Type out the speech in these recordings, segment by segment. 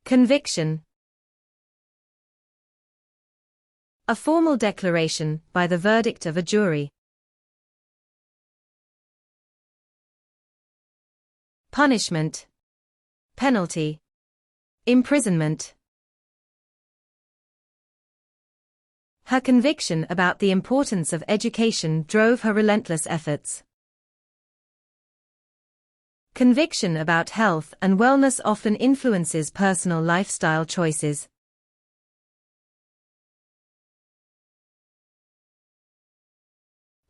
Conviction. A formal declaration by the verdict of a jury. Punishment. Penalty. Imprisonment. Her conviction about the importance of education drove her relentless efforts. Conviction about health and wellness often influences personal lifestyle choices.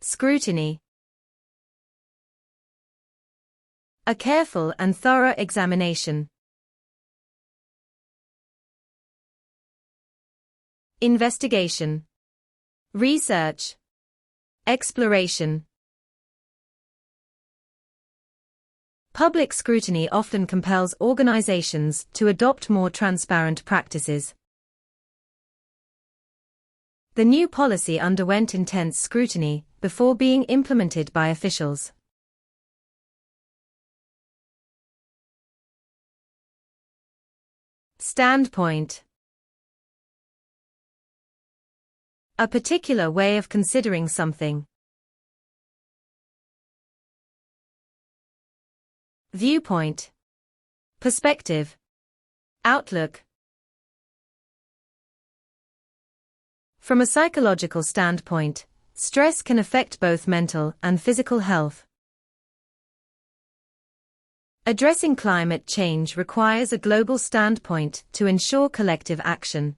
Scrutiny. A careful and thorough examination. Investigation. Research. Exploration. Public scrutiny often compels organizations to adopt more transparent practices. The new policy underwent intense scrutiny before being implemented by officials. Standpoint. A particular way of considering something. Viewpoint. Perspective. Outlook. From a psychological standpoint, stress can affect both mental and physical health. Addressing climate change requires a global standpoint to ensure collective action.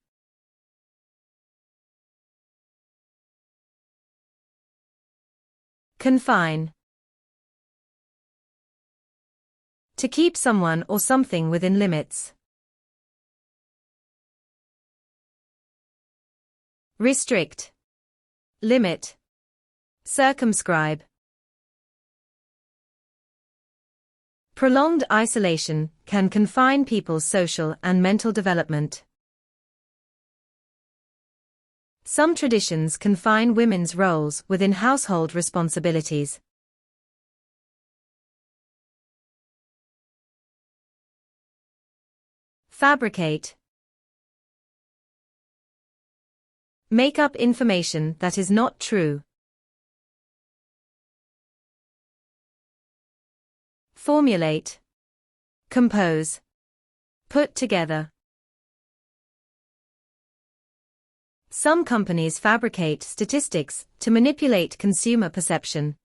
Confine. To keep someone or something within limits. Restrict. Limit. Circumscribe. Prolonged isolation can confine people's social and mental development. Some traditions confine women's roles within household responsibilities. Fabricate. Make up information that is not true. Formulate. Compose. Put together. Some companies fabricate statistics to manipulate consumer perception.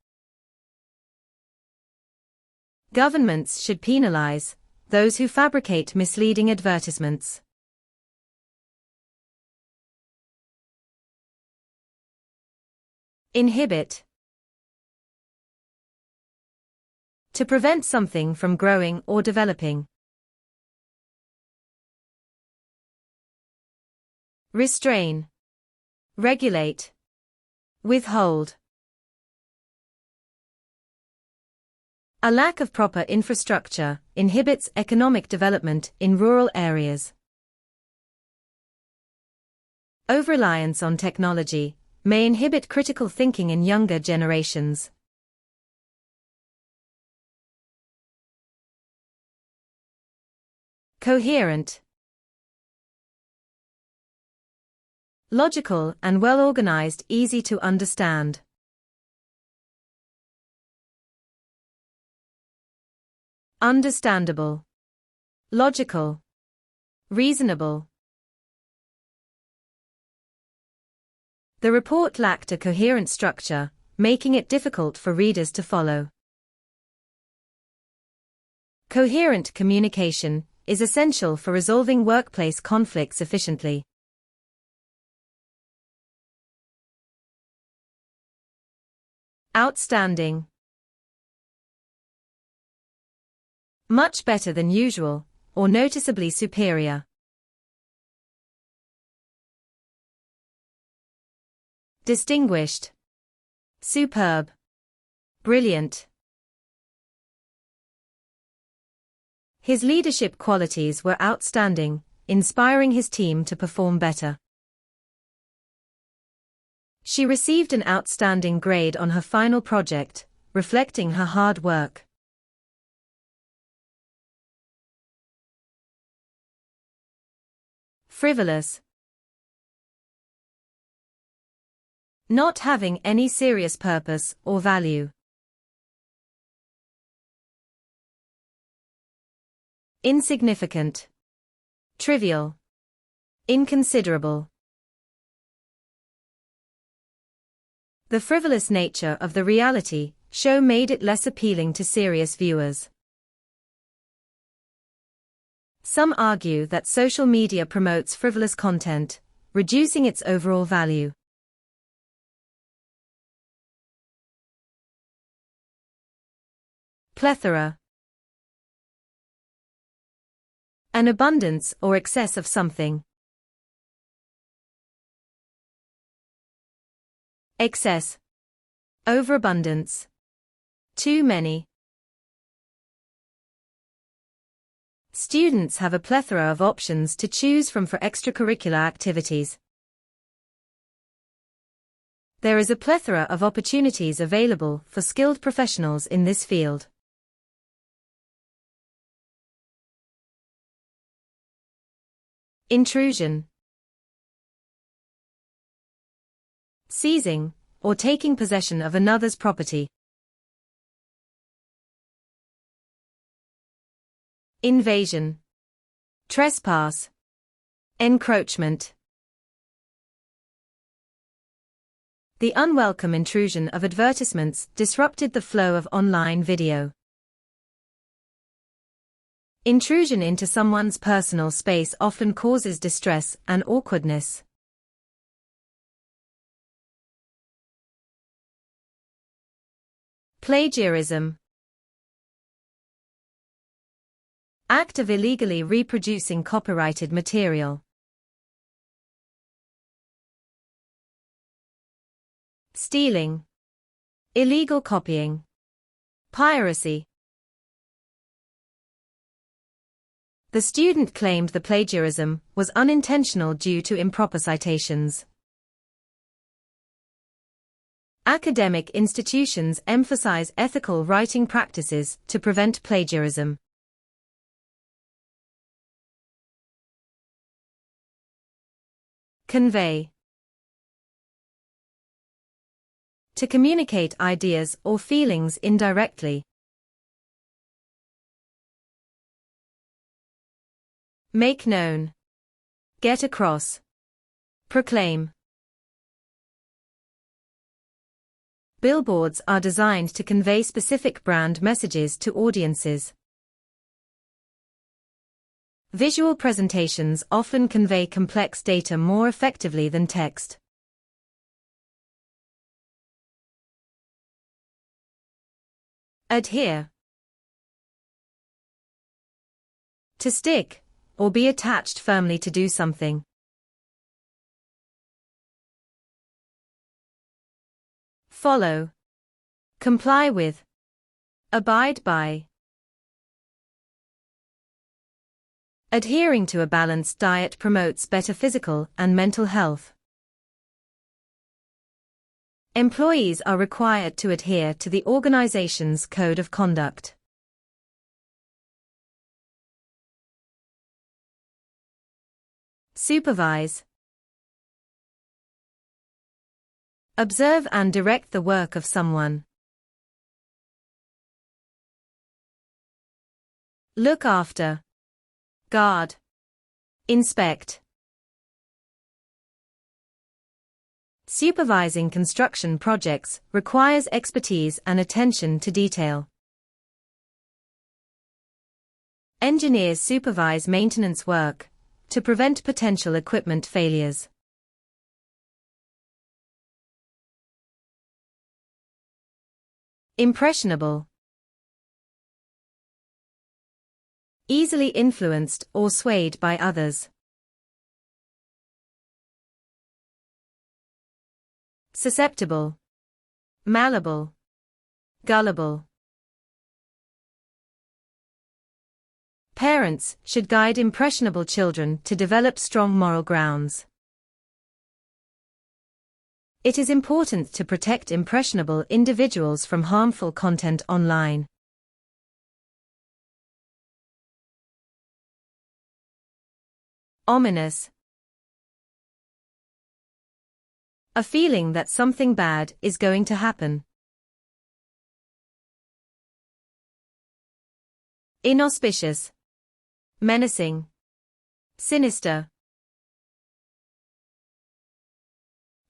Governments should penalize those who fabricate misleading advertisements. Inhibit. To prevent something from growing or developing. Restrain. Regulate. Withhold. A lack of proper infrastructure inhibits economic development in rural areas. Over-reliance on technology may inhibit critical thinking in younger generations. Coherent. Logical and well-organized, easy to understand. Understandable. Logical. Reasonable. The report lacked a coherent structure, making it difficult for readers to follow. Coherent communication is essential for resolving workplace conflicts efficiently. Outstanding. Much better than usual, or noticeably superior. Distinguished. Superb. Brilliant. His leadership qualities were outstanding, inspiring his team to perform better. She received an outstanding grade on her final project, reflecting her hard work. Frivolous. Not having any serious purpose or value. Insignificant. Trivial. Inconsiderable. The frivolous nature of the reality show made it less appealing to serious viewers. Some argue that social media promotes frivolous content, reducing its overall value. Plethora. An abundance or excess of something. Excess. Overabundance. Too many. Students have a plethora of options to choose from for extracurricular activities. There is a plethora of opportunities available for skilled professionals in this field. Intrusion. Seizing, or taking possession of another's property. Invasion. Trespass. Encroachment. The unwelcome intrusion of advertisements disrupted the flow of online video. Intrusion into someone's personal space often causes distress and awkwardness. Plagiarism. Act of illegally reproducing copyrighted material. Stealing. Illegal copying. Piracy. The student claimed the plagiarism was unintentional due to improper citations. Academic institutions emphasize ethical writing practices to prevent plagiarism. Convey. To communicate ideas or feelings indirectly. Make known. Get across. Proclaim. Billboards are designed to convey specific brand messages to audiences. Visual presentations often convey complex data more effectively than text. Adhere. To stick, or be attached firmly to do something. Follow. Comply with. Abide by. Adhering to a balanced diet promotes better physical and mental health. Employees are required to adhere to the organization's code of conduct. Supervise. Observe and direct the work of someone. Look after. Guard. Inspect. Supervising construction projects requires expertise and attention to detail. Engineers supervise maintenance work to prevent potential equipment failures. Impressionable. Easily influenced or swayed by others. Susceptible. Malleable. Gullible. Parents should guide impressionable children to develop strong moral grounds. It is important to protect impressionable individuals from harmful content online. Ominous. A feeling that something bad is going to happen. Inauspicious. Menacing. Sinister.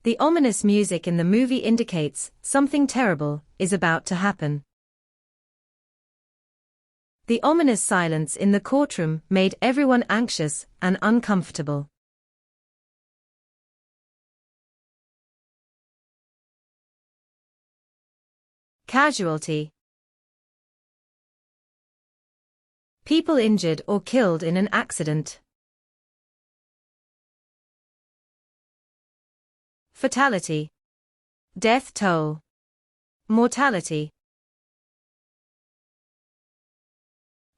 The ominous music in the movie indicates something terrible is about to happen. The ominous silence in the courtroom made everyone anxious and uncomfortable. Casualty. People injured or killed in an accident. Fatality. Death toll. Mortality.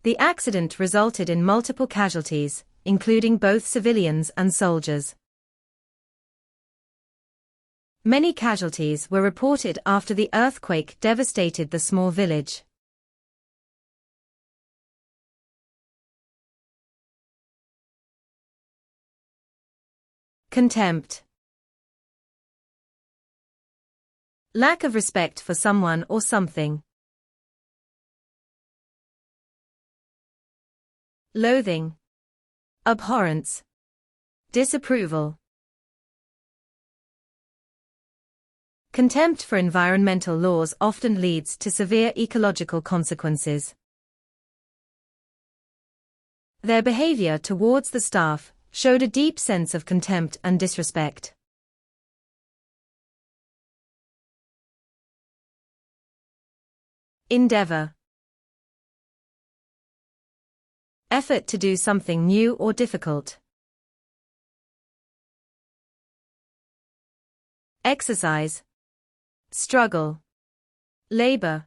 The accident resulted in multiple casualties, including both civilians and soldiers. Many casualties were reported after the earthquake devastated the small village. Contempt. Lack of respect for someone or something. Loathing. Abhorrence. Disapproval. Contempt for environmental laws often leads to severe ecological consequences. Their behavior towards the staff showed a deep sense of contempt and disrespect. Endeavor. Effort to do something new or difficult. Exercise. Struggle. Labor.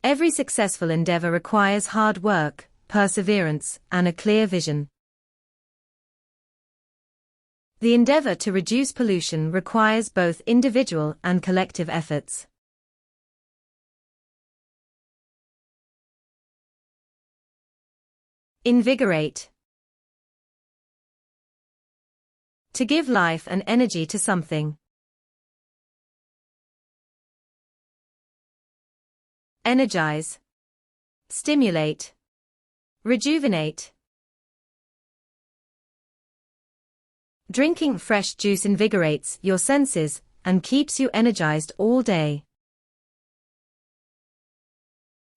Every successful endeavor requires hard work, perseverance, and a clear vision. The endeavor to reduce pollution requires both individual and collective efforts. Invigorate. To give life and energy to something. Energize. Stimulate. Rejuvenate. Drinking fresh juice invigorates your senses and keeps you energized all day.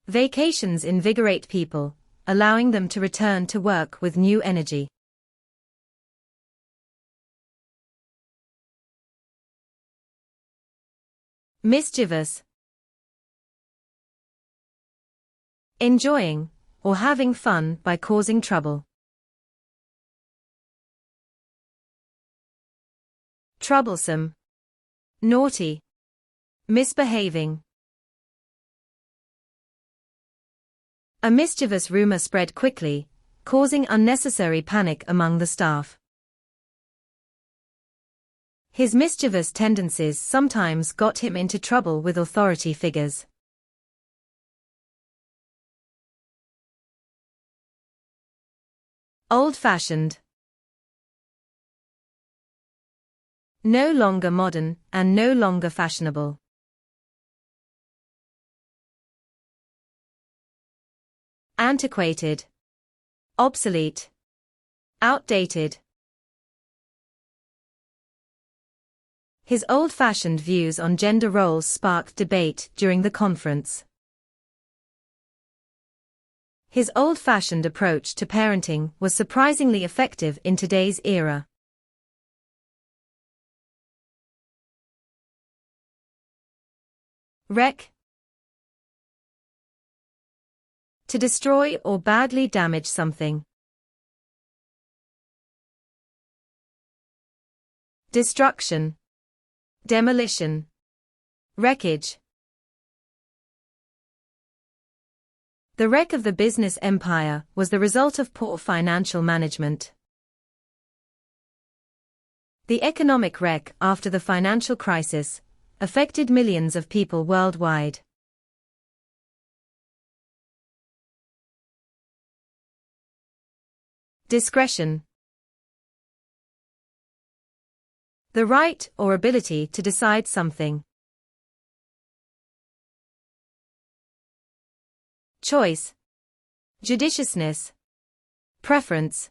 Vacations invigorate people, allowing them to return to work with new energy. Mischievous. Enjoying or having fun by causing trouble. Troublesome. Naughty. Misbehaving. A mischievous rumor spread quickly, causing unnecessary panic among the staff. His mischievous tendencies sometimes got him into trouble with authority figures. Old-fashioned. No longer modern and no longer fashionable. Antiquated. Obsolete. Outdated. His old-fashioned views on gender roles sparked debate during the conference. His old-fashioned approach to parenting was surprisingly effective in today's era. Wreck. To destroy or badly damage something. Destruction. Demolition. Wreckage. The wreck of the business empire was the result of poor financial management. The economic wreck after the financial crisis affected millions of people worldwide. Discretion. The right or ability to decide something. Choice. Judiciousness. Preference.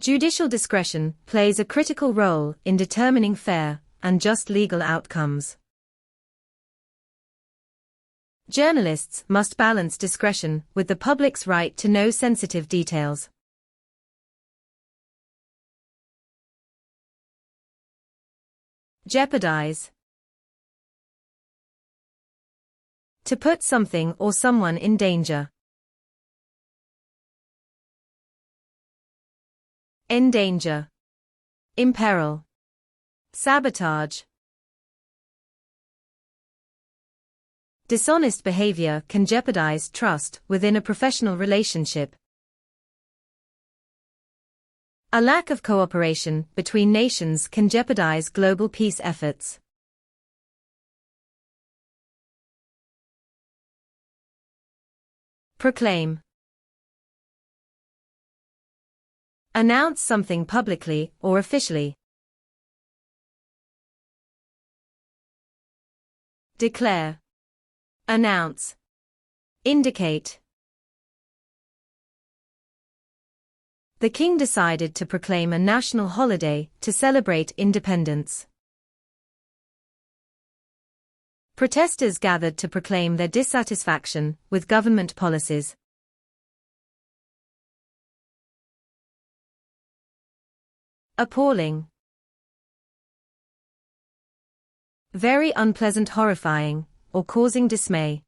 Judicial discretion plays a critical role in determining fair and just legal outcomes. Journalists must balance discretion with the public's right to know sensitive details. Jeopardize. To put something or someone in danger. Endanger. Imperil. Sabotage. Dishonest behavior can jeopardize trust within a professional relationship. A lack of cooperation between nations can jeopardize global peace efforts. Proclaim. Announce something publicly or officially. Declare. Announce. Indicate. The king decided to proclaim a national holiday to celebrate independence. Protesters gathered to proclaim their dissatisfaction with government policies. Appalling. Very unpleasant, horrifying, or causing dismay.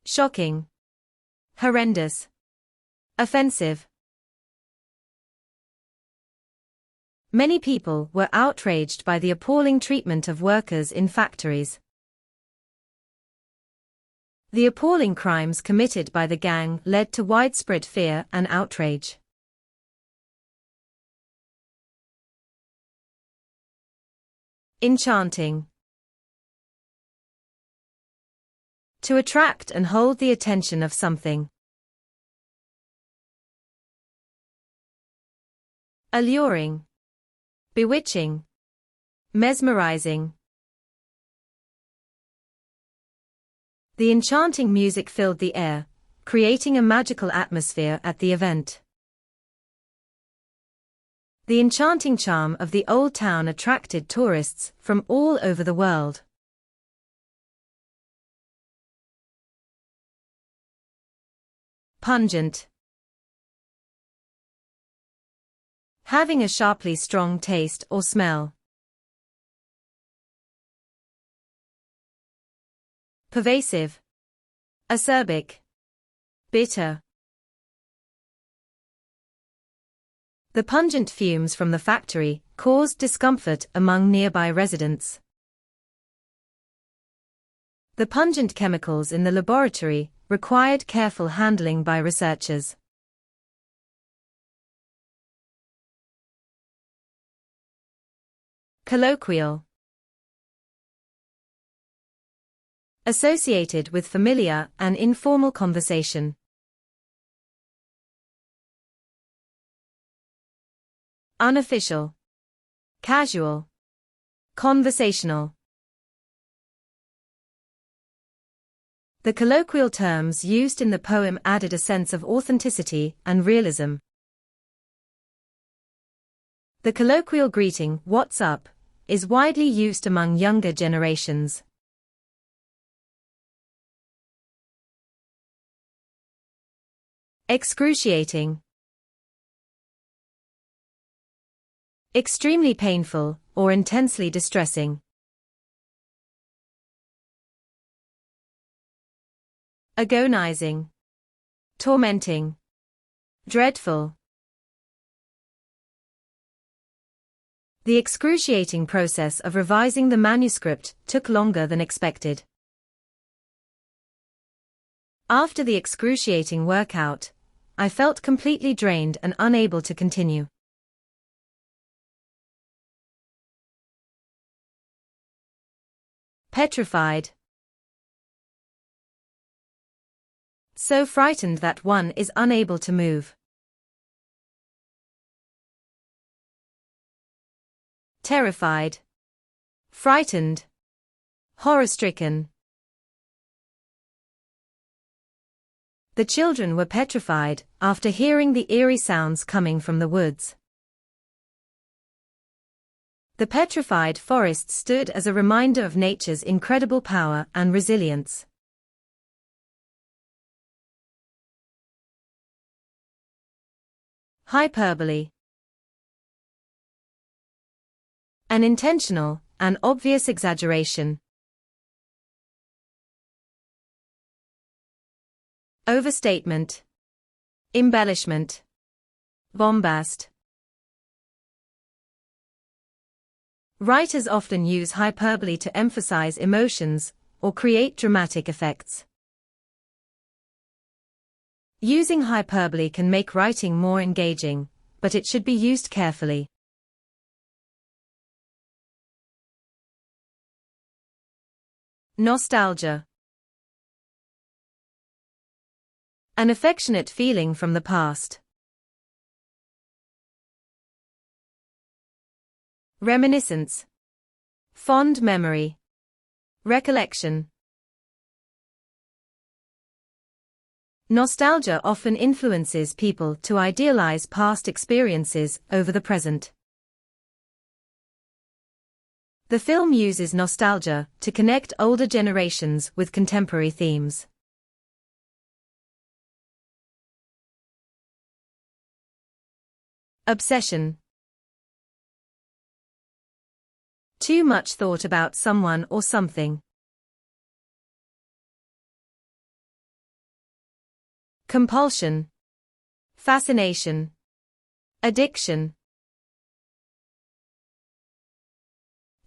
Shocking. Horrendous. Offensive. Many people were outraged by the appalling treatment of workers in factories. The appalling crimes committed by the gang led to widespread fear and outrage. Enchanting. To attract and hold the attention of something. Alluring. Bewitching. Mesmerizing. The enchanting music filled the air, creating a magical atmosphere at the event. The enchanting charm of the old town attracted tourists from all over the world. Pungent. Having a sharply strong taste or smell. Pervasive. Acerbic. Bitter. The pungent fumes from the factory caused discomfort among nearby residents. The pungent chemicals in the laboratory required careful handling by researchers. Colloquial. Associated with familiar and informal conversation. Unofficial. Casual. Conversational. The colloquial terms used in the poem added a sense of authenticity and realism. The colloquial greeting, "What's up?" is widely used among younger generations. Excruciating. Extremely painful or intensely distressing. Agonizing. Tormenting. Dreadful. The excruciating process of revising the manuscript took longer than expected. After the excruciating workout, I felt completely drained and unable to continue. Petrified. So frightened that one is unable to move. Terrified, frightened, horror-stricken. The children were petrified after hearing the eerie sounds coming from the woods. The petrified forest stood as a reminder of nature's incredible power and resilience. Hyperbole. An intentional and obvious exaggeration. Overstatement, embellishment, bombast. Writers often use hyperbole to emphasize emotions or create dramatic effects. Using hyperbole can make writing more engaging, but it should be used carefully. Nostalgia. An affectionate feeling from the past. Reminiscence. Fond memory. Recollection. Nostalgia often influences people to idealize past experiences over the present. The film uses nostalgia to connect older generations with contemporary themes. Obsession. Too much thought about someone or something. Compulsion. Fascination. Addiction.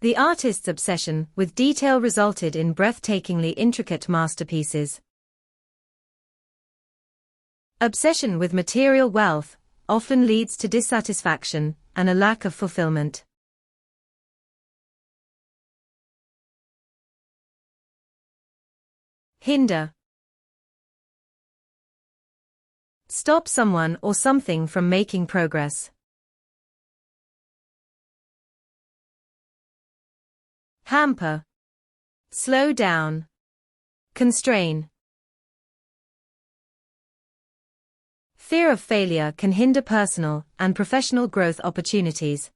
The artist's obsession with detail resulted in breathtakingly intricate masterpieces. Obsession with material wealth often leads to dissatisfaction and a lack of fulfillment. Hinder. Stop someone or something from making progress. Hamper. Slow down. Constrain. Fear of failure can hinder personal and professional growth opportunities.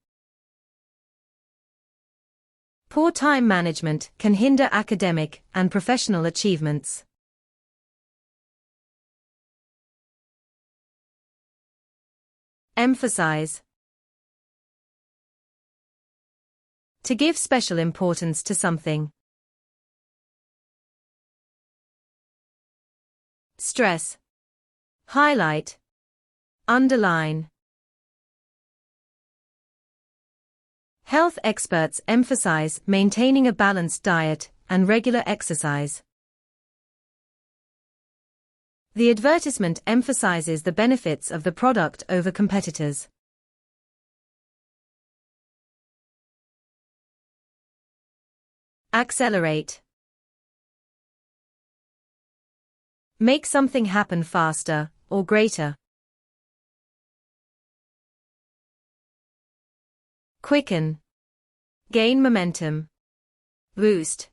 Poor time management can hinder academic and professional achievements. Emphasize. To give special importance to something. Stress. Highlight. Underline. Health experts emphasize maintaining a balanced diet and regular exercise. The advertisement emphasizes the benefits of the product over competitors. Accelerate. Make something happen faster or greater. Quicken. Gain momentum. Boost.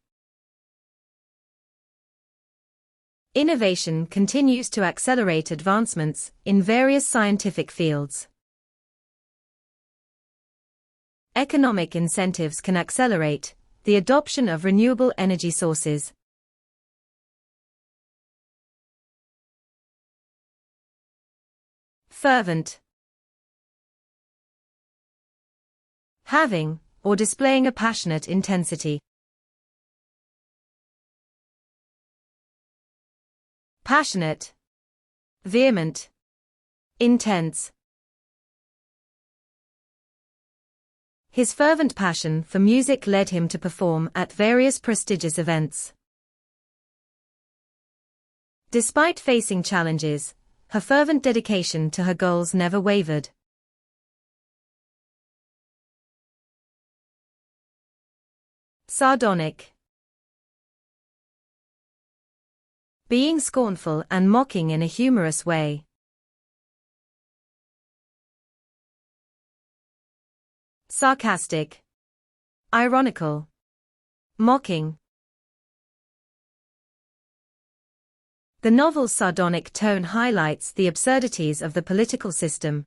Innovation continues to accelerate advancements in various scientific fields. Economic incentives can accelerate the adoption of renewable energy sources. Fervent. Having or displaying a passionate intensity. Passionate. Vehement. Intense. His fervent passion for music led him to perform at various prestigious events. Despite facing challenges, her fervent dedication to her goals never wavered. Sardonic. Being scornful and mocking in a humorous way. Sarcastic. Ironical. Mocking. The novel's sardonic tone highlights the absurdities of the political system.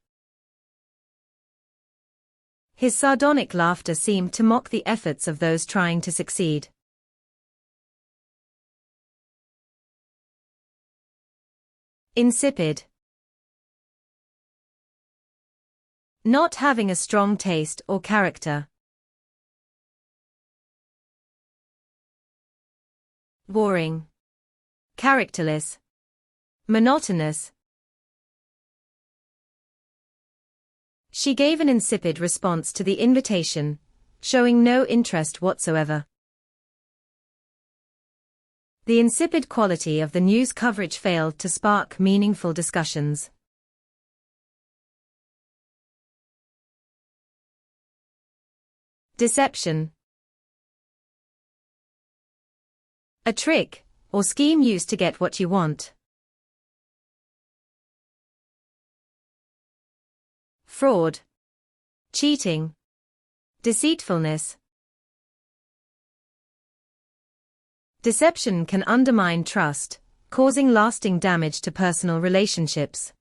His sardonic laughter seemed to mock the efforts of those trying to succeed. Insipid. Not having a strong taste or character. Boring. Characterless. Monotonous. She gave an insipid response to the invitation, showing no interest whatsoever. The insipid quality of the news coverage failed to spark meaningful discussions. Deception. A trick or scheme used to get what you want. Fraud. Cheating. Deceitfulness. Deception can undermine trust, causing lasting damage to personal relationships.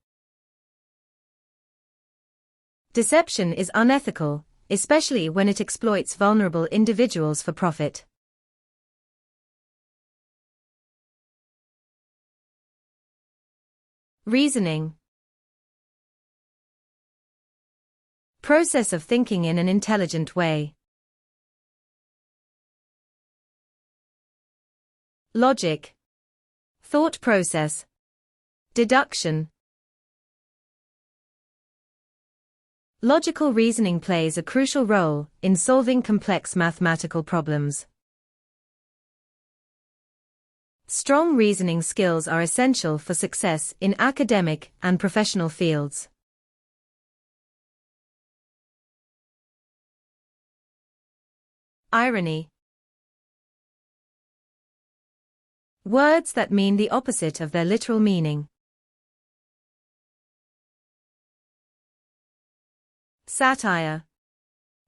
Deception is unethical, especially when it exploits vulnerable individuals for profit. Reasoning. Process of thinking in an intelligent way. Logic. Thought process. Deduction. Logical reasoning plays a crucial role in solving complex mathematical problems. Strong reasoning skills are essential for success in academic and professional fields. Irony. Words that mean the opposite of their literal meaning. Satire.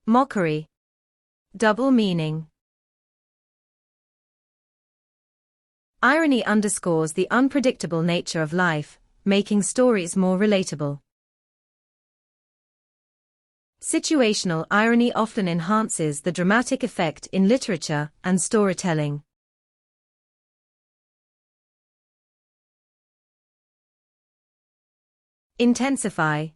Mockery. Double meaning. Irony underscores the unpredictable nature of life, making stories more relatable. Situational irony often enhances the dramatic effect in literature and storytelling. Intensify.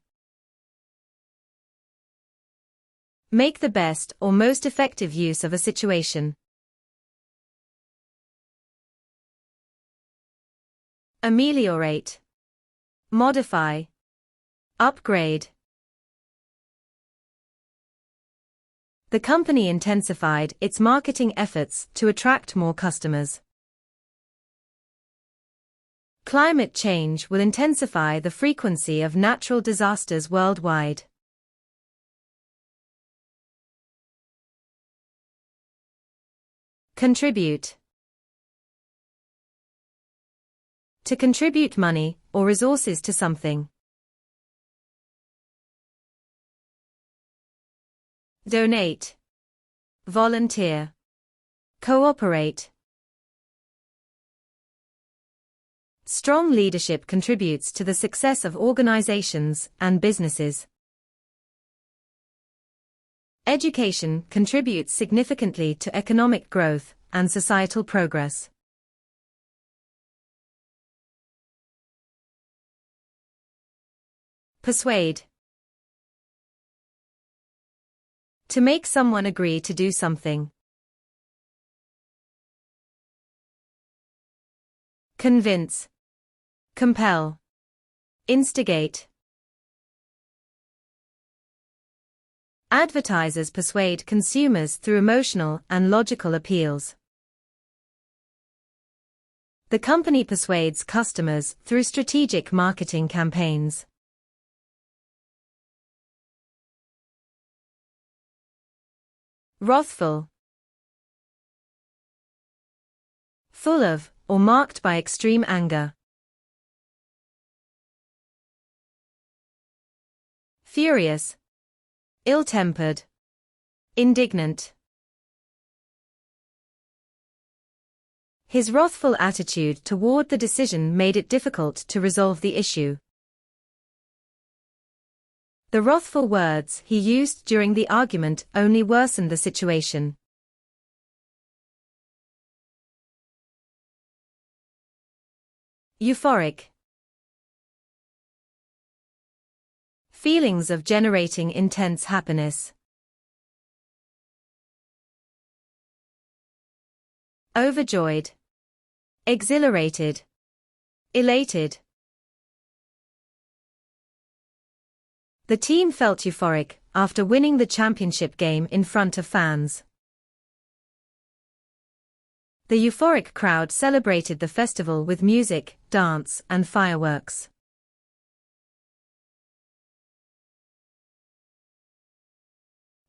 Make the best or most effective use of a situation. Ameliorate. Modify. Upgrade. The company intensified its marketing efforts to attract more customers. Climate change will intensify the frequency of natural disasters worldwide. Contribute. To contribute money or resources to something. Donate. Volunteer. Cooperate. Strong leadership contributes to the success of organizations and businesses. Education contributes significantly to economic growth and societal progress. Persuade. To make someone agree to do something. Convince. Compel. Instigate. Advertisers persuade consumers through emotional and logical appeals. The company persuades customers through strategic marketing campaigns. Wrathful. Full of, or marked by extreme anger. Furious, ill-tempered, indignant. His wrathful attitude toward the decision made it difficult to resolve the issue. The wrathful words he used during the argument only worsened the situation. Euphoric. Feelings of generating intense happiness. Overjoyed. Exhilarated. Elated. The team felt euphoric after winning the championship game in front of fans. The euphoric crowd celebrated the festival with music, dance, and fireworks.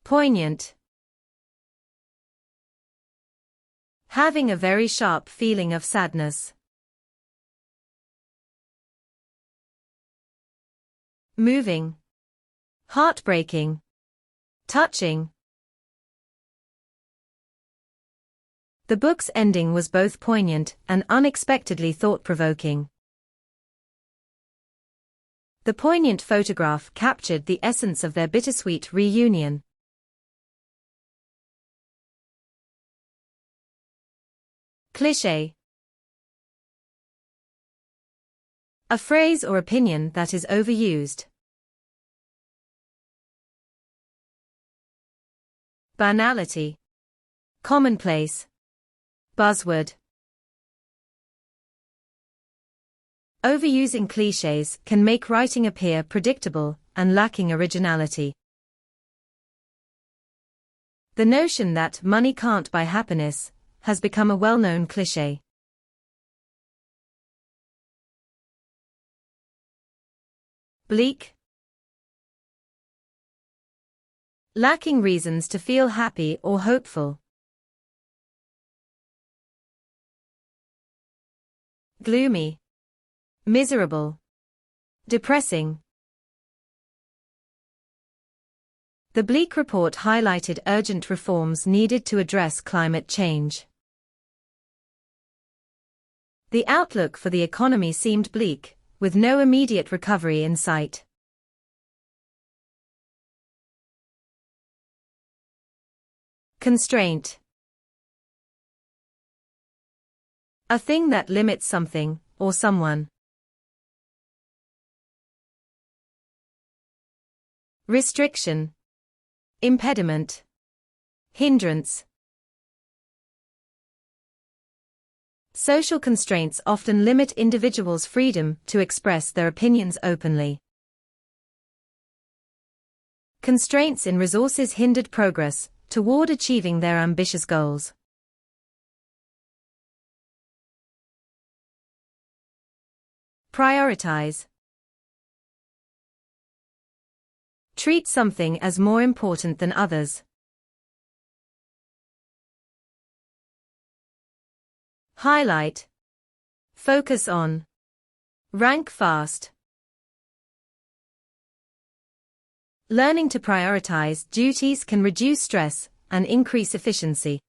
Poignant. Having a very sharp feeling of sadness. Moving. Heartbreaking. Touching. The book's ending was both poignant and unexpectedly thought-provoking. The poignant photograph captured the essence of their bittersweet reunion. Cliché. A phrase or opinion that is overused. Banality. Commonplace. Buzzword. Overusing clichés can make writing appear predictable and lacking originality. The notion that money can't buy happiness has become a well-known cliché. Bleak. Lacking reasons to feel happy or hopeful. Gloomy. Miserable. Depressing. The Bleak Report highlighted urgent reforms needed to address climate change. The outlook for the economy seemed bleak, with no immediate recovery in sight. Constraint. A thing that limits something, or someone. Restriction. Impediment. Hindrance. Social constraints often limit individuals' freedom to express their opinions openly. Constraints in resources hindered progress toward achieving their ambitious goals. Prioritize. Treat something as more important than others. Highlight. Focus on. Rank fast. Learning to prioritize duties can reduce stress and increase efficiency.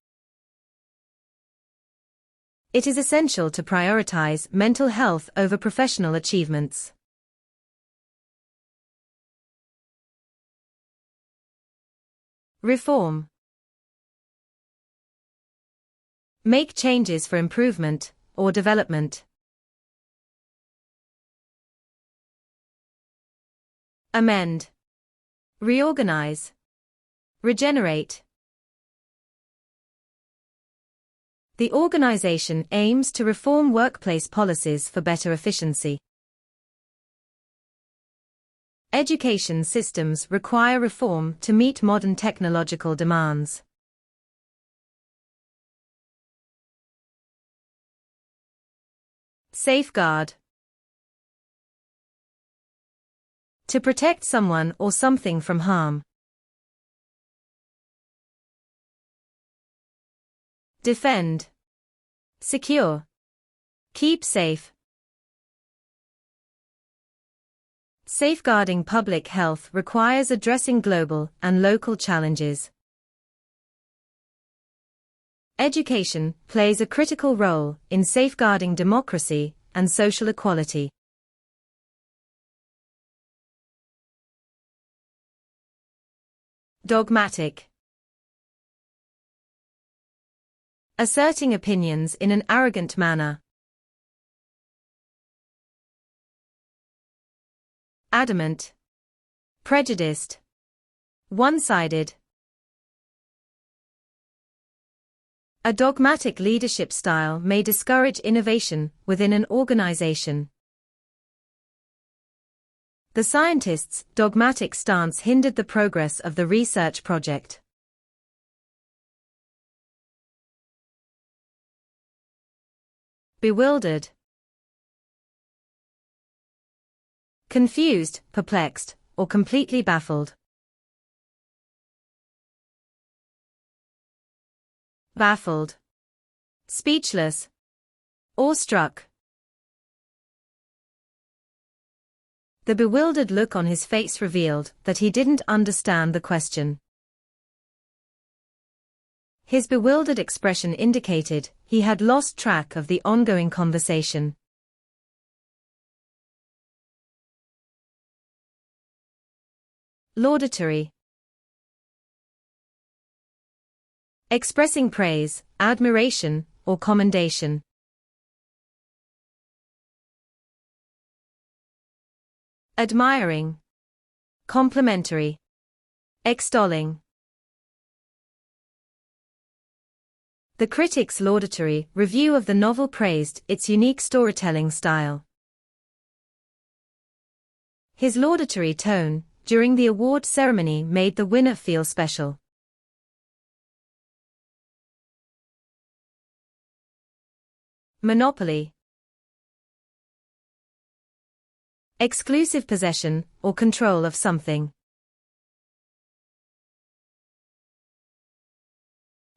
It is essential to prioritize mental health over professional achievements. Reform. Make changes for improvement or development. Amend. Reorganize. Regenerate. The organization aims to reform workplace policies for better efficiency. Education systems require reform to meet modern technological demands. Safeguard. To protect someone or something from harm. Defend. Secure. Keep safe. Safeguarding public health requires addressing global and local challenges. Education plays a critical role in safeguarding democracy and social equality. Dogmatic. Asserting opinions in an arrogant manner. Adamant. Prejudiced. One-sided. A dogmatic leadership style may discourage innovation within an organization. The scientist's dogmatic stance hindered the progress of the research project. Bewildered. Confused, perplexed, or completely baffled. Baffled. Speechless. Awestruck. The bewildered look on his face revealed that he didn't understand the question. His bewildered expression indicated he had lost track of the ongoing conversation. Laudatory. Expressing praise, admiration, or commendation. Admiring. Complimentary. Extolling. The critic's laudatory review of the novel praised its unique storytelling style. His laudatory tone during the award ceremony made the winner feel special. Monopoly. Exclusive possession or control of something.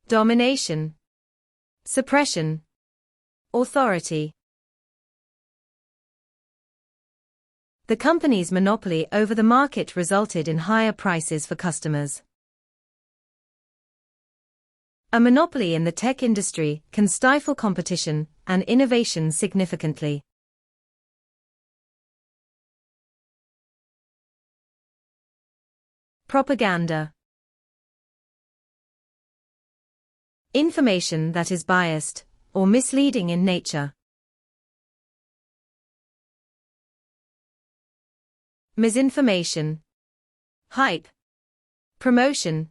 Domination. Suppression. Authority. The company's monopoly over the market resulted in higher prices for customers. A monopoly in the tech industry can stifle competition and innovation significantly. Propaganda. Information that is biased or misleading in nature. Misinformation. Hype. Promotion.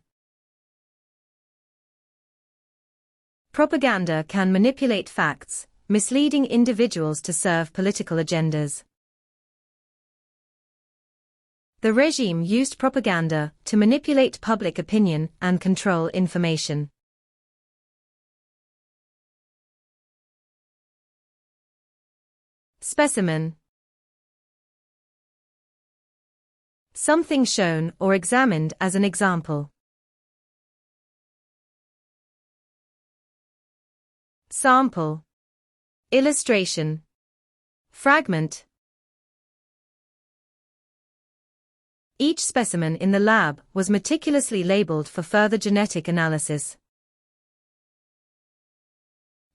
Propaganda can manipulate facts, misleading individuals to serve political agendas. The regime used propaganda to manipulate public opinion and control information. Specimen. Something shown or examined as an example. Sample. Illustration. Fragment. Each specimen in the lab was meticulously labeled for further genetic analysis.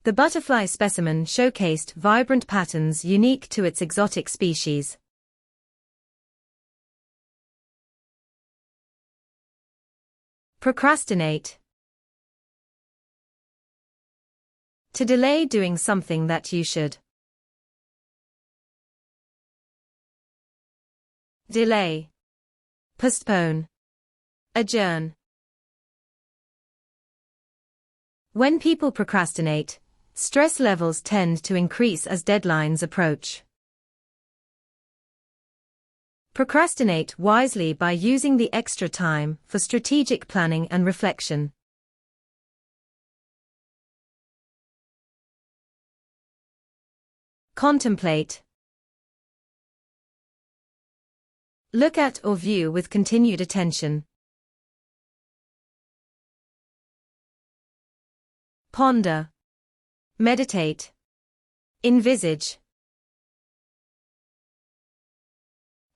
The butterfly specimen showcased vibrant patterns unique to its exotic species. Procrastinate. To delay doing something that you should. Delay. Postpone. Adjourn. When people procrastinate, stress levels tend to increase as deadlines approach. Procrastinate wisely by using the extra time for strategic planning and reflection. Contemplate. Look at or view with continued attention. Ponder. Meditate. Envisage.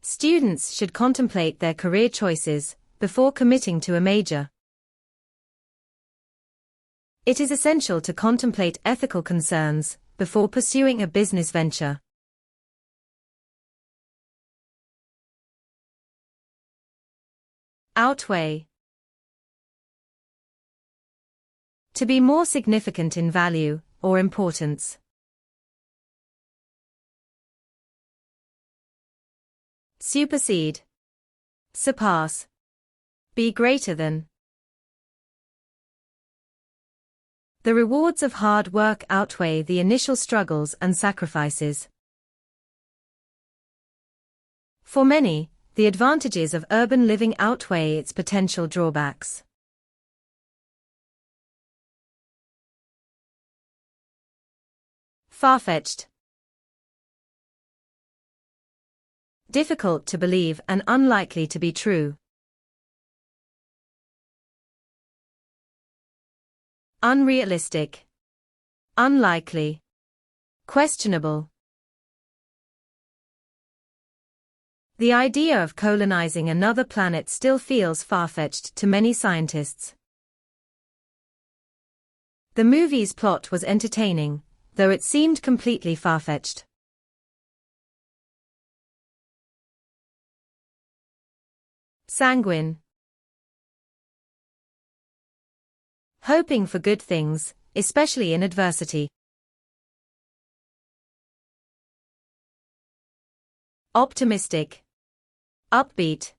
Students should contemplate their career choices before committing to a major. It is essential to contemplate ethical concerns before pursuing a business venture. Outweigh. To be more significant in value or importance. Supersede. Surpass. Be greater than. The rewards of hard work outweigh the initial struggles and sacrifices. For many, the advantages of urban living outweigh its potential drawbacks. Far-fetched. Difficult to believe and unlikely to be true. Unrealistic. Unlikely. Questionable. The idea of colonizing another planet still feels far-fetched to many scientists. The movie's plot was entertaining, though it seemed completely far-fetched. Sanguine. Hoping for good things, especially in adversity. Optimistic. Upbeat.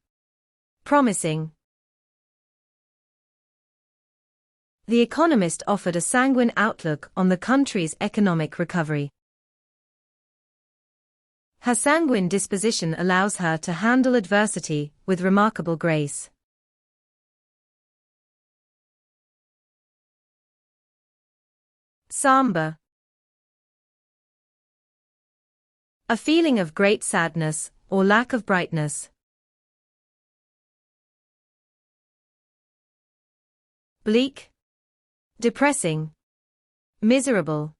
Promising. The Economist offered a sanguine outlook on the country's economic recovery. Her sanguine disposition allows her to handle adversity with remarkable grace. Somber. A feeling of great sadness or lack of brightness. Bleak. Depressing. Miserable.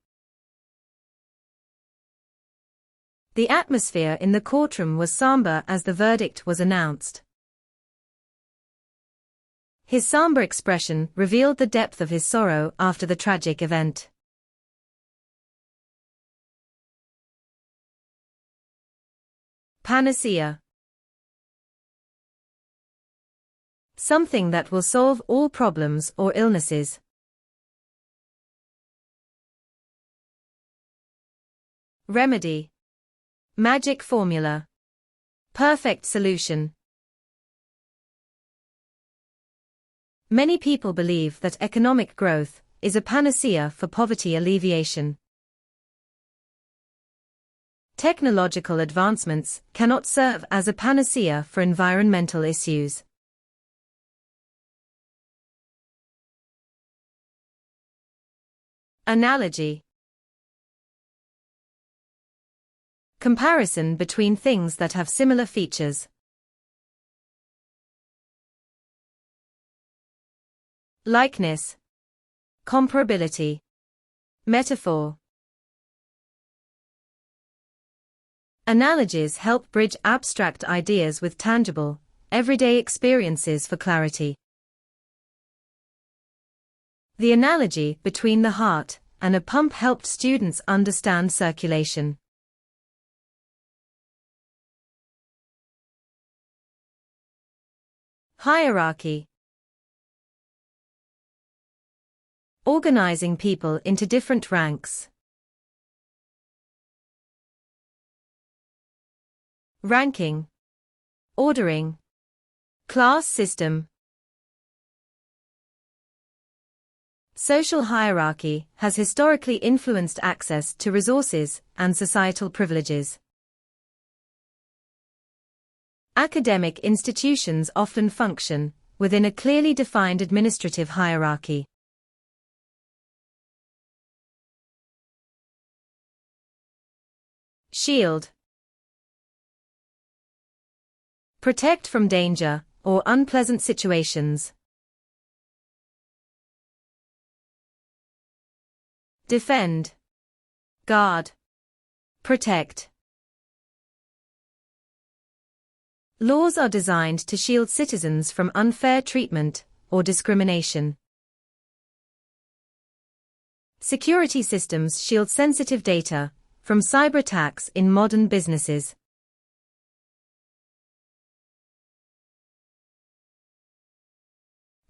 The atmosphere in the courtroom was somber as the verdict was announced. His somber expression revealed the depth of his sorrow after the tragic event. Panacea. Something that will solve all problems or illnesses. Remedy. Magic formula. Perfect solution. Many people believe that economic growth is a panacea for poverty alleviation. Technological advancements cannot serve as a panacea for environmental issues. Analogy. Comparison between things that have similar features. Likeness. Comparability. Metaphor. Analogies help bridge abstract ideas with tangible, everyday experiences for clarity. The analogy between the heart and a pump helped students understand circulation. Hierarchy. Organizing people into different ranks. Ranking. Ordering. Class system. Social hierarchy has historically influenced access to resources and societal privileges. Academic institutions often function within a clearly defined administrative hierarchy. Shield. Protect from danger or unpleasant situations. Defend. Guard. Protect. Laws are designed to shield citizens from unfair treatment or discrimination. Security systems shield sensitive data from cyber attacks in modern businesses.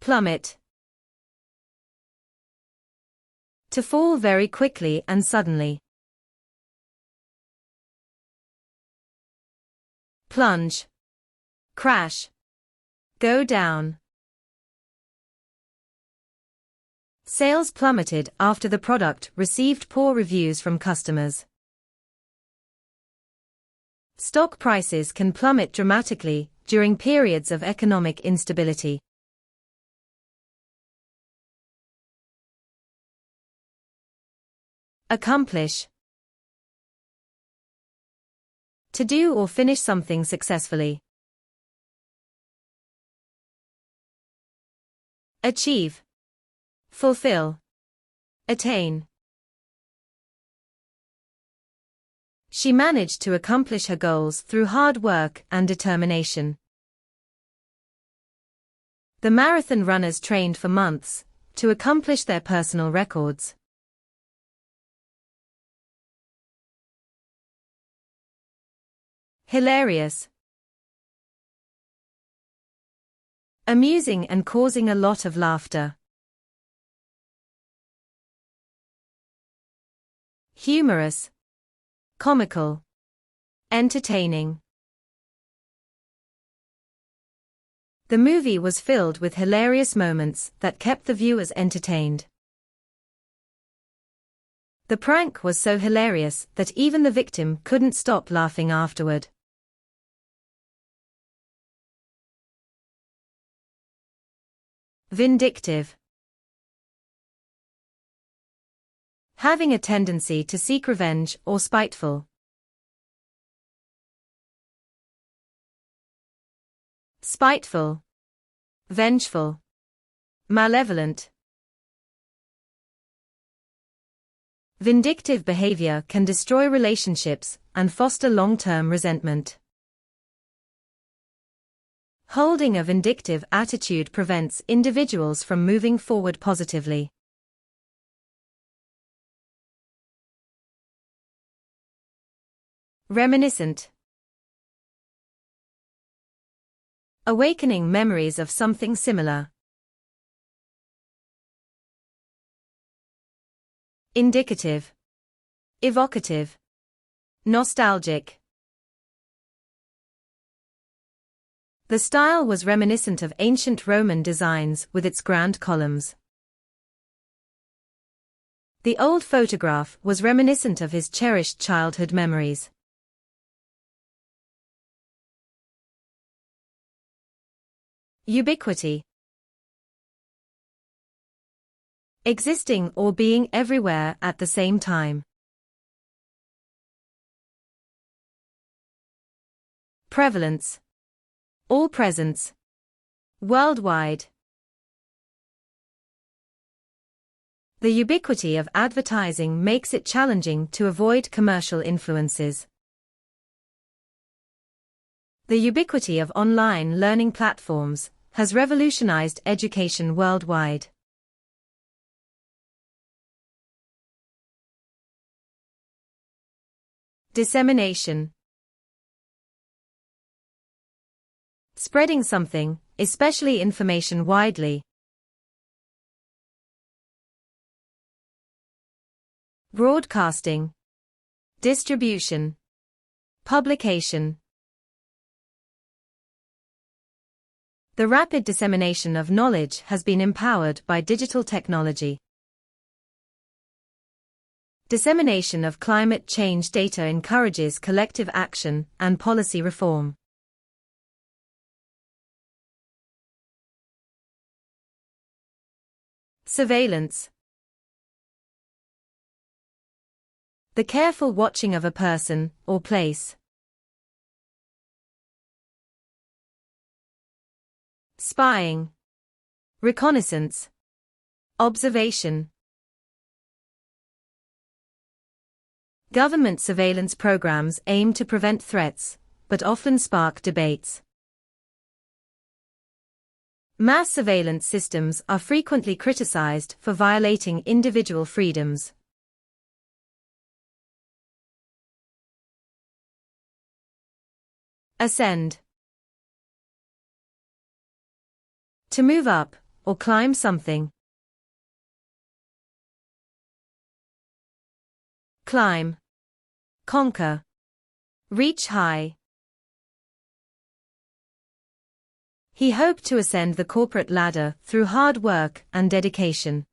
Plummet. To fall very quickly and suddenly. Plunge. Crash. Go down. Sales plummeted after the product received poor reviews from customers. Stock prices can plummet dramatically during periods of economic instability. Accomplish. To do or finish something successfully. Achieve. Fulfill. Attain. She managed to accomplish her goals through hard work and determination. The marathon runners trained for months to accomplish their personal records. Hilarious. Amusing and causing a lot of laughter. Humorous. Comical. Entertaining. The movie was filled with hilarious moments that kept the viewers entertained. The prank was so hilarious that even the victim couldn't stop laughing afterward. Vindictive. Having a tendency to seek revenge or spiteful. Spiteful. Vengeful. Malevolent. Vindictive behavior can destroy relationships and foster long-term resentment. Holding a vindictive attitude prevents individuals from moving forward positively. Reminiscent. Awakening memories of something similar. Indicative. Evocative. Nostalgic. The style was reminiscent of ancient Roman designs with its grand columns. The old photograph was reminiscent of his cherished childhood memories. Ubiquity. Existing or being everywhere at the same time. Prevalence. All presence. Worldwide. The ubiquity of advertising makes it challenging to avoid commercial influences. The ubiquity of online learning platforms has revolutionized education worldwide. Dissemination. Spreading something, especially information widely. Broadcasting. Distribution. Publication. The rapid dissemination of knowledge has been empowered by digital technology. Dissemination of climate change data encourages collective action and policy reform. Surveillance. The careful watching of a person or place. Spying. Reconnaissance. Observation. Government surveillance programs aim to prevent threats, but often spark debates. Mass surveillance systems are frequently criticized for violating individual freedoms. Ascend. To move up, or climb something. Climb. Conquer. Reach high. He hoped to ascend the corporate ladder through hard work and dedication.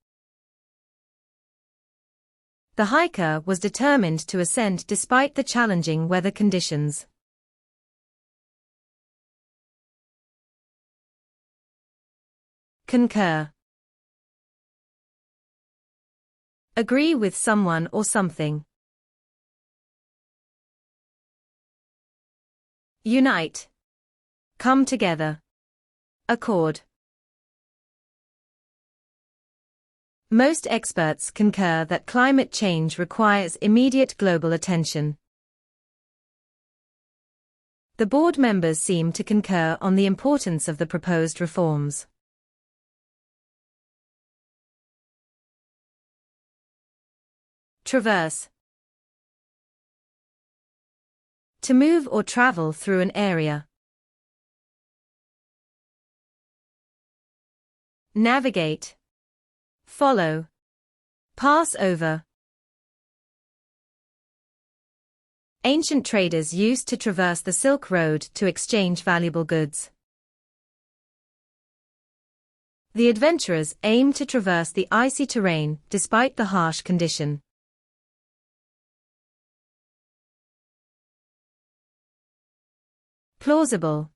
The hiker was determined to ascend despite the challenging weather conditions. Concur. Agree with someone or something. Unite. Come together. Accord. Most experts concur that climate change requires immediate global attention. The board members seem to concur on the importance of the proposed reforms. Traverse. To move or travel through an area. Navigate. Follow. Pass over. Ancient traders used to traverse the Silk Road to exchange valuable goods. The adventurers aimed to traverse the icy terrain despite the harsh condition. Plausible.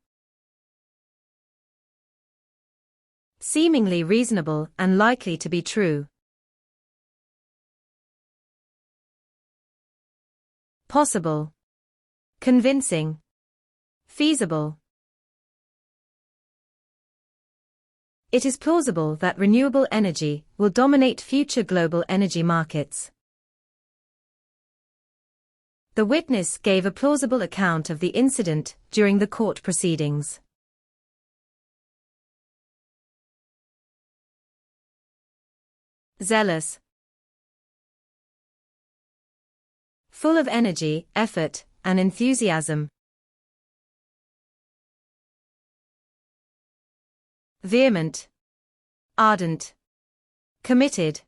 Seemingly reasonable and likely to be true. Possible. Convincing. Feasible. It is plausible that renewable energy will dominate future global energy markets. The witness gave a plausible account of the incident during the court proceedings. Zealous. Full of energy, effort, and enthusiasm. Vehement. Ardent. Committed.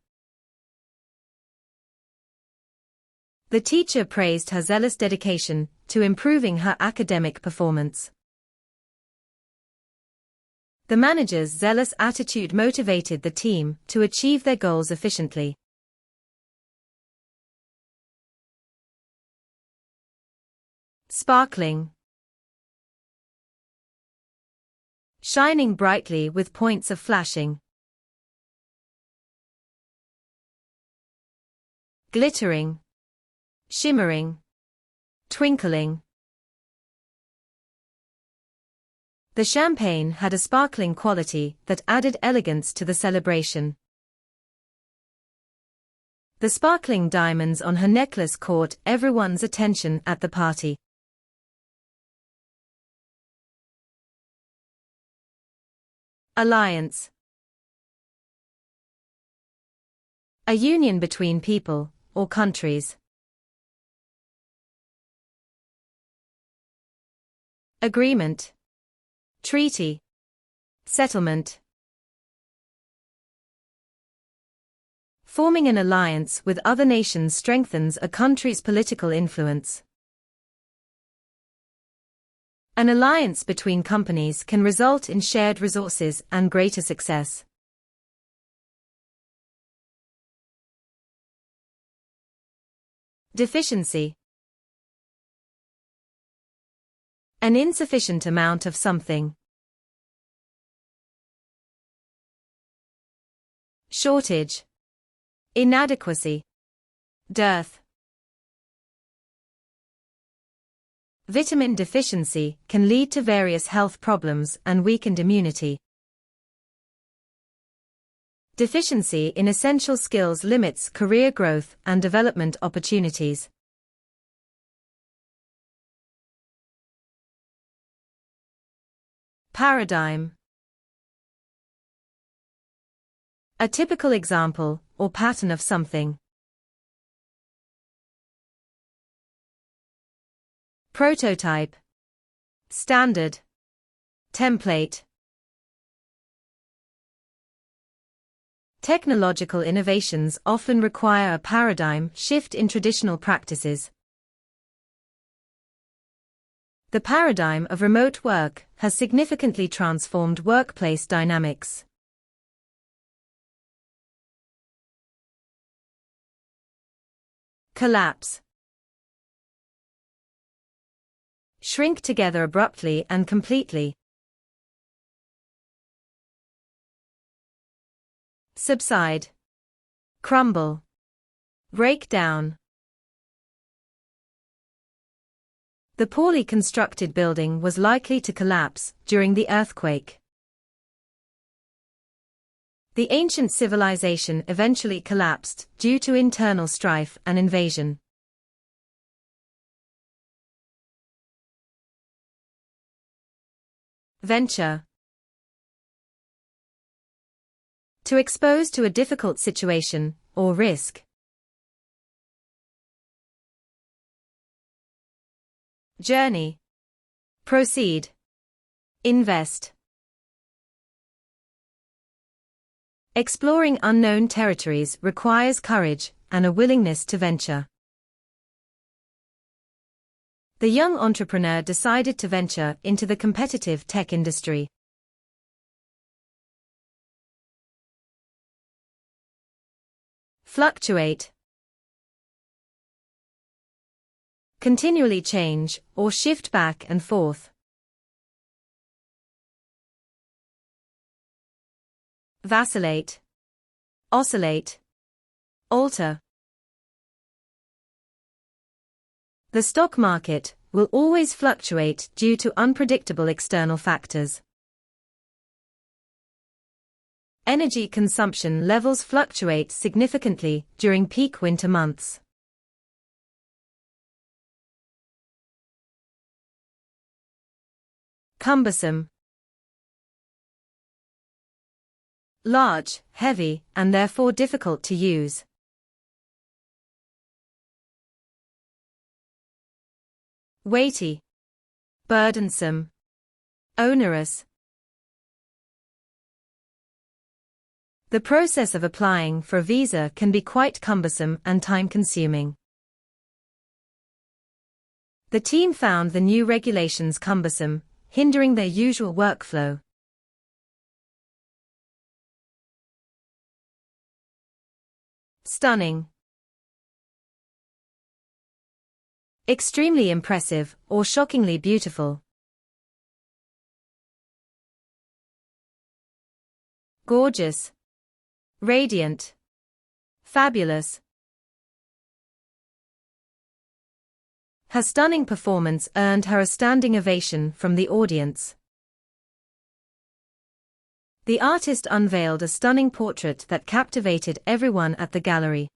The teacher praised her zealous dedication to improving her academic performance. The manager's zealous attitude motivated the team to achieve their goals efficiently. Sparkling. Shining brightly with points of flashing. Glittering. Shimmering. Twinkling. The champagne had a sparkling quality that added elegance to the celebration. The sparkling diamonds on her necklace caught everyone's attention at the party. Alliance. A union between people or countries. Agreement. Treaty. Settlement. Forming an alliance with other nations strengthens a country's political influence. An alliance between companies can result in shared resources and greater success. Deficiency. An insufficient amount of something. Shortage. Inadequacy. Dearth. Vitamin deficiency can lead to various health problems and weakened immunity. Deficiency in essential skills limits career growth and development opportunities. Paradigm. A typical example or pattern of something. Prototype. Standard. Template. Technological innovations often require a paradigm shift in traditional practices. The paradigm of remote work has significantly transformed workplace dynamics. Collapse. Shrink together abruptly and completely. Subside. Crumble. Break down. The poorly constructed building was likely to collapse during the earthquake. The ancient civilization eventually collapsed due to internal strife and invasion. Venture. To expose to a difficult situation or risk. Journey. Proceed. Invest. Exploring unknown territories requires courage and a willingness to venture. The young entrepreneur decided to venture into the competitive tech industry. Fluctuate. Continually change or shift back and forth. Vacillate. Oscillate. Alter. The stock market will always fluctuate due to unpredictable external factors. Energy consumption levels fluctuate significantly during peak winter months. Cumbersome. Large, heavy, and therefore difficult to use. Weighty. Burdensome. Onerous. The process of applying for a visa can be quite cumbersome and time-consuming. The team found the new regulations cumbersome, hindering their usual workflow. Stunning. Extremely impressive or shockingly beautiful. Gorgeous. Radiant. Fabulous. Her stunning performance earned her a standing ovation from the audience. The artist unveiled a stunning portrait that captivated everyone at the gallery.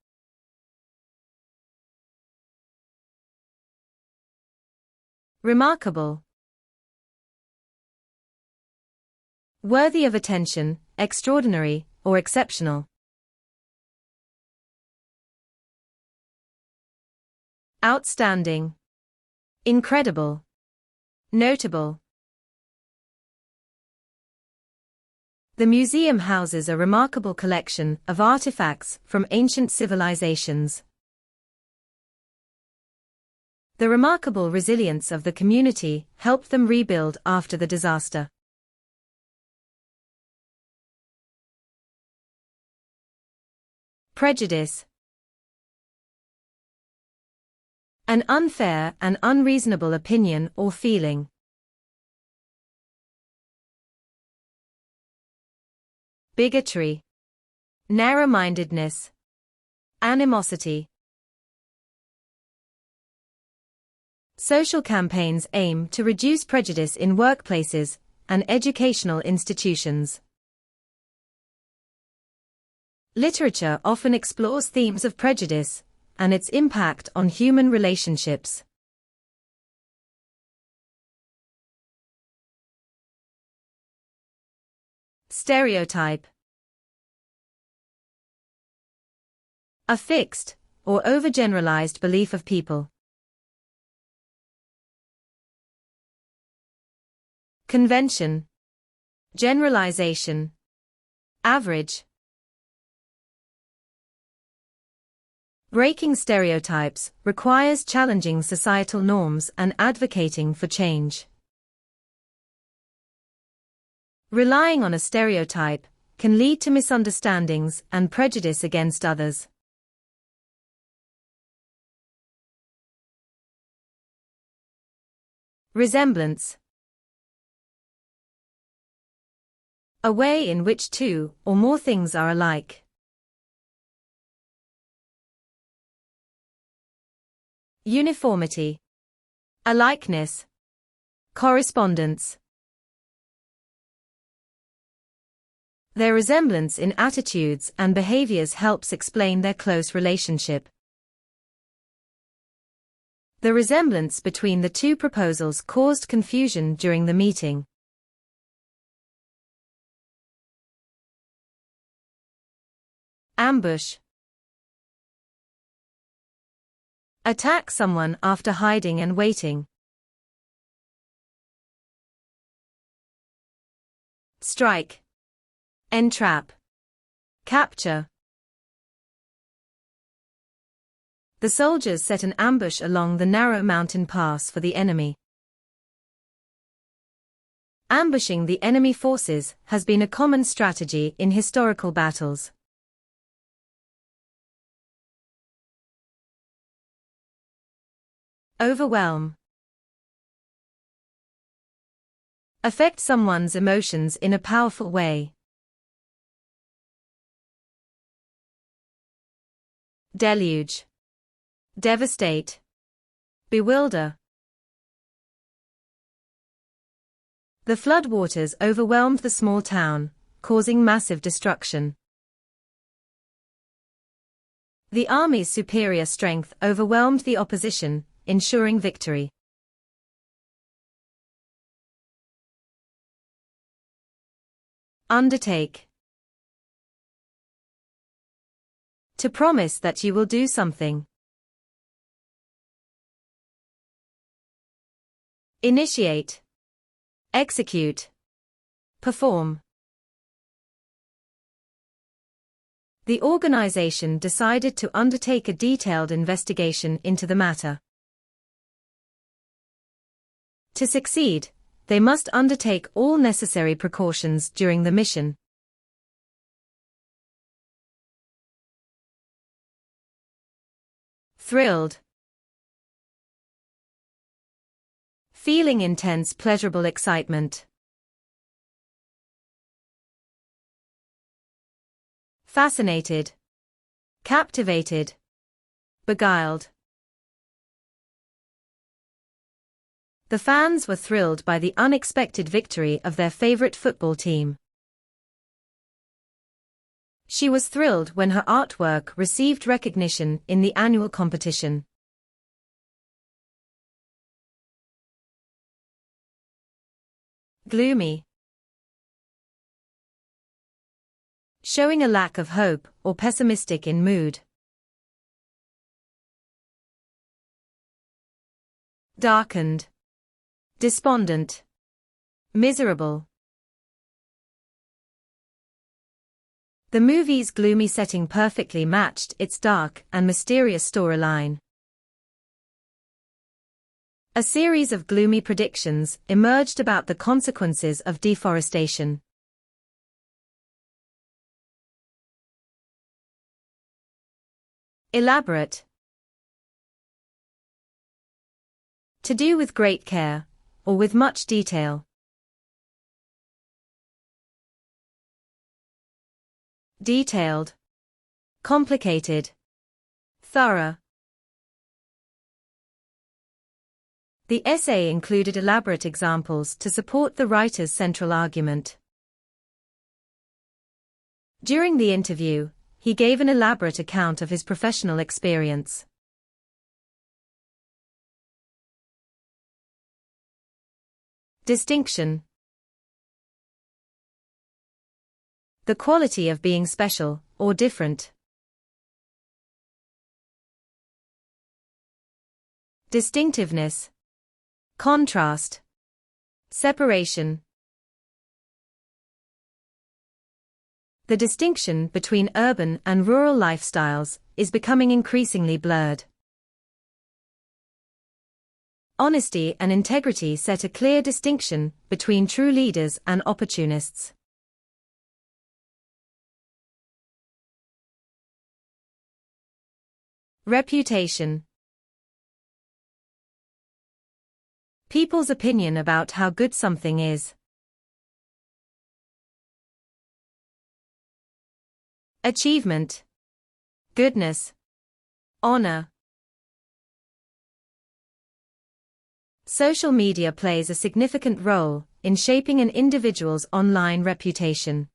Remarkable. Worthy of attention, extraordinary, or exceptional. Outstanding. Incredible. Notable. The museum houses a remarkable collection of artifacts from ancient civilizations. The remarkable resilience of the community helped them rebuild after the disaster. Prejudice. An unfair and unreasonable opinion or feeling. Bigotry. Narrow-mindedness. Animosity. Social campaigns aim to reduce prejudice in workplaces and educational institutions. Literature often explores themes of prejudice and its impact on human relationships. Stereotype. A fixed, or overgeneralized belief of people. Convention. Generalization. Average. Breaking stereotypes requires challenging societal norms and advocating for change. Relying on a stereotype can lead to misunderstandings and prejudice against others. Resemblance. A way in which two or more things are alike. Uniformity. A likeness. Correspondence. Their resemblance in attitudes and behaviors helps explain their close relationship. The resemblance between the two proposals caused confusion during the meeting. Ambush. Attack someone after hiding and waiting. Strike. Entrap. Capture. The soldiers set an ambush along the narrow mountain pass for the enemy. Ambushing the enemy forces has been a common strategy in historical battles. Overwhelm. Affect someone's emotions in a powerful way. Deluge. Devastate. Bewilder. The floodwaters overwhelmed the small town, causing massive destruction. The army's superior strength overwhelmed the opposition, ensuring victory. Undertake. To promise that you will do something. Initiate. Execute. Perform. The organization decided to undertake a detailed investigation into the matter. To succeed, they must undertake all necessary precautions during the mission. Thrilled. Feeling intense pleasurable excitement. Fascinated. Captivated. Beguiled. The fans were thrilled by the unexpected victory of their favorite football team. She was thrilled when her artwork received recognition in the annual competition. Gloomy. Showing a lack of hope or pessimistic in mood. Darkened. Despondent. Miserable. The movie's gloomy setting perfectly matched its dark and mysterious storyline. A series of gloomy predictions emerged about the consequences of deforestation. Elaborate. To do with great care, or with much detail. Detailed. Complicated. Thorough. The essay included elaborate examples to support the writer's central argument. During the interview, he gave an elaborate account of his professional experience. Distinction. The quality of being special, or different. Distinctiveness. Contrast. Separation. The distinction between urban and rural lifestyles is becoming increasingly blurred. Honesty and integrity set a clear distinction between true leaders and opportunists. Reputation. People's opinion about how good something is. Achievement. Goodness. Honor. Social media plays a significant role in shaping an individual's online reputation.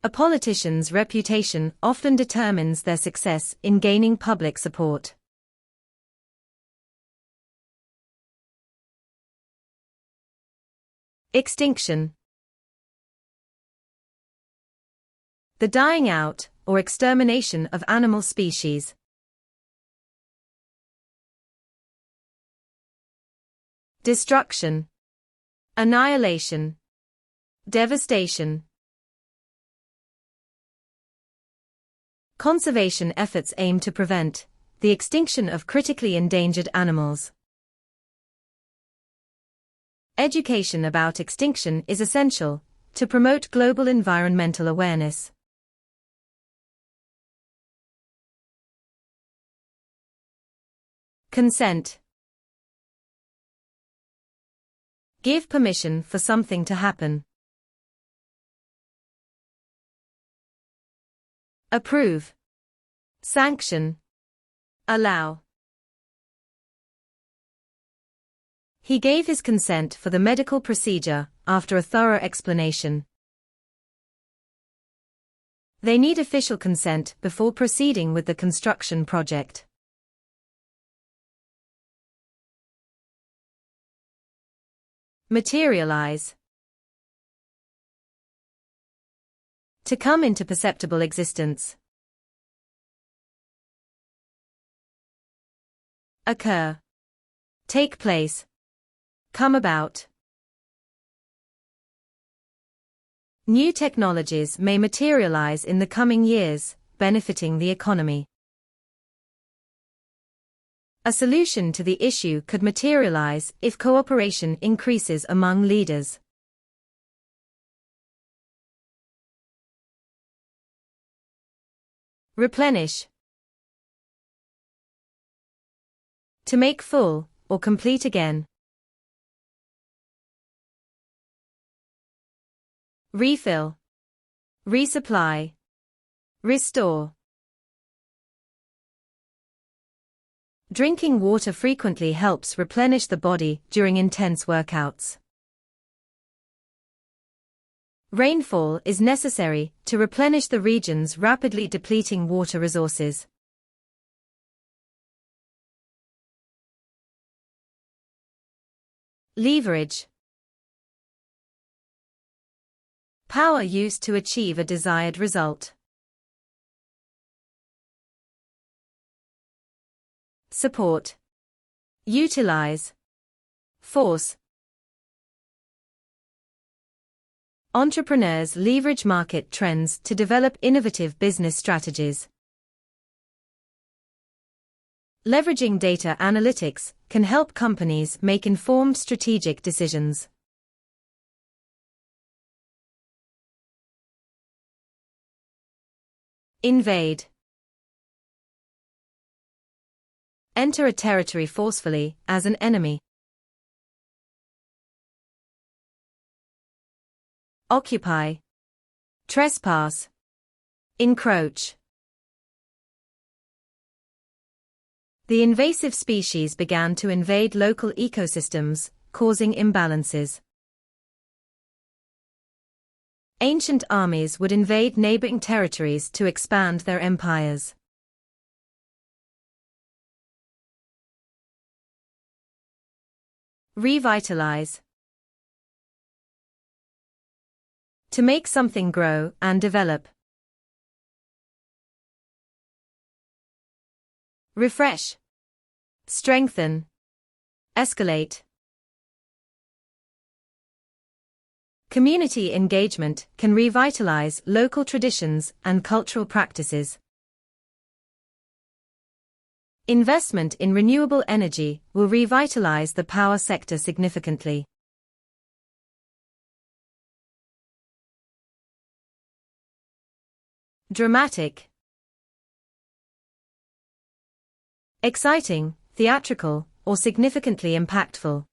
A politician's reputation often determines their success in gaining public support. Extinction. The dying out or extermination of animal species. Destruction. Annihilation. Devastation. Conservation efforts aim to prevent the extinction of critically endangered animals. Education about extinction is essential to promote global environmental awareness. Consent. Give permission for something to happen. Approve. Sanction. Allow. He gave his consent for the medical procedure after a thorough explanation. They need official consent before proceeding with the construction project. Materialize. To come into perceptible existence. Occur. Take place. Come about. New technologies may materialize in the coming years, benefiting the economy. A solution to the issue could materialize if cooperation increases among leaders. Replenish. To make full, or complete again. Refill. Resupply. Restore. Drinking water frequently helps replenish the body during intense workouts. Rainfall is necessary to replenish the region's rapidly depleting water resources. Leverage. Power used to achieve a desired result. Support. Utilize. Force. Entrepreneurs leverage market trends to develop innovative business strategies. Leveraging data analytics can help companies make informed strategic decisions. Invade. Enter a territory forcefully, as an enemy. Occupy. Trespass. Encroach. The invasive species began to invade local ecosystems, causing imbalances. Ancient armies would invade neighboring territories to expand their empires. Revitalize. To make something grow and develop. Refresh. Strengthen. Escalate. Community engagement can revitalize local traditions and cultural practices. Investment in renewable energy will revitalize the power sector significantly. Dramatic. Exciting, theatrical, or significantly impactful.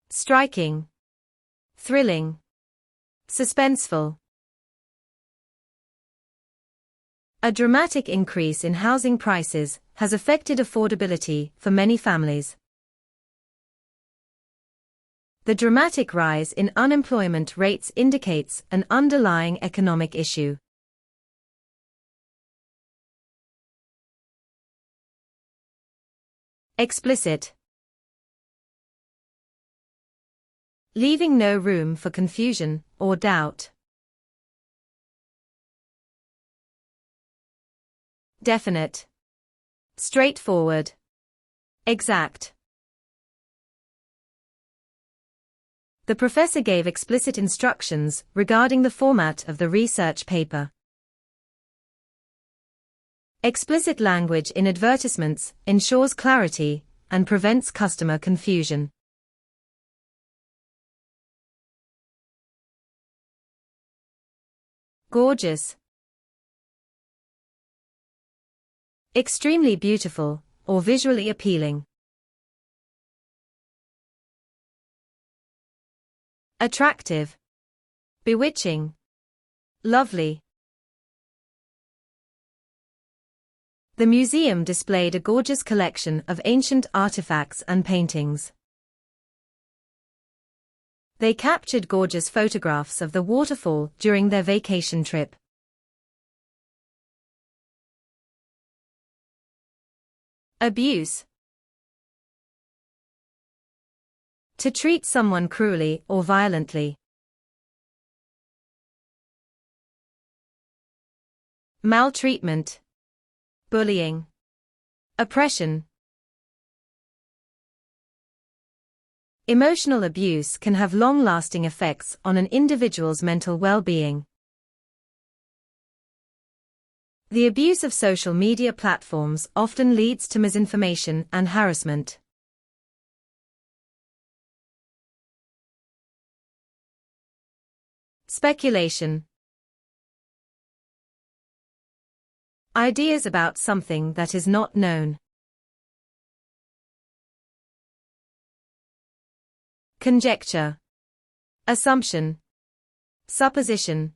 Striking. Thrilling. Suspenseful. A dramatic increase in housing prices has affected affordability for many families. The dramatic rise in unemployment rates indicates an underlying economic issue. Explicit. Leaving no room for confusion or doubt. Definite. Straightforward. Exact. The professor gave explicit instructions regarding the format of the research paper. Explicit language in advertisements ensures clarity and prevents customer confusion. Gorgeous. Extremely beautiful, or visually appealing. Attractive. Bewitching. Lovely. The museum displayed a gorgeous collection of ancient artifacts and paintings. They captured gorgeous photographs of the waterfall during their vacation trip. Abuse. To treat someone cruelly or violently. Maltreatment. Bullying. Oppression. Emotional abuse can have long-lasting effects on an individual's mental well-being. The abuse of social media platforms often leads to misinformation and harassment. Speculation. Ideas about something that is not known. Conjecture. Assumption. Supposition.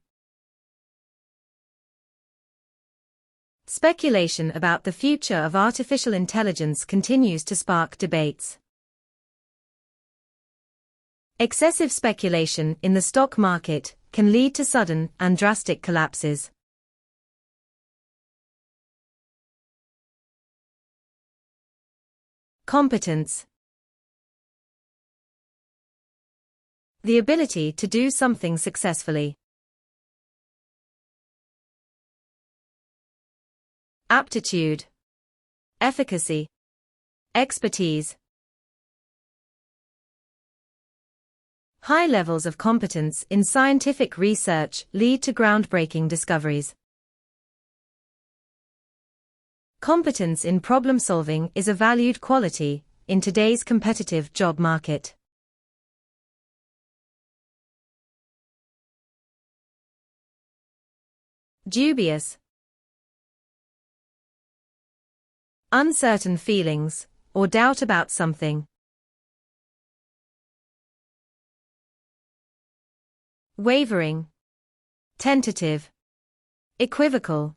Speculation about the future of artificial intelligence continues to spark debates. Excessive speculation in the stock market can lead to sudden and drastic collapses. Competence. The ability to do something successfully. Aptitude. Efficacy. Expertise. High levels of competence in scientific research lead to groundbreaking discoveries. Competence in problem-solving is a valued quality in today's competitive job market. Dubious. Uncertain feelings, or doubt about something. Wavering. Tentative. Equivocal.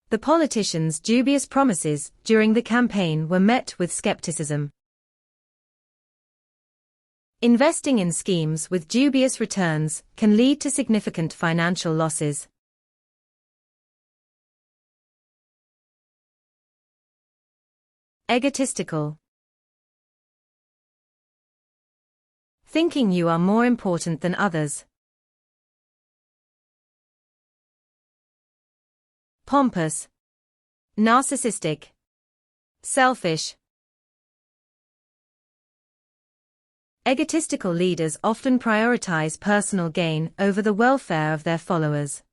The politicians' dubious promises during the campaign were met with skepticism. Investing in schemes with dubious returns can lead to significant financial losses. Egotistical. Thinking you are more important than others. Pompous. Narcissistic. Selfish. Egotistical leaders often prioritize personal gain over the welfare of their followers.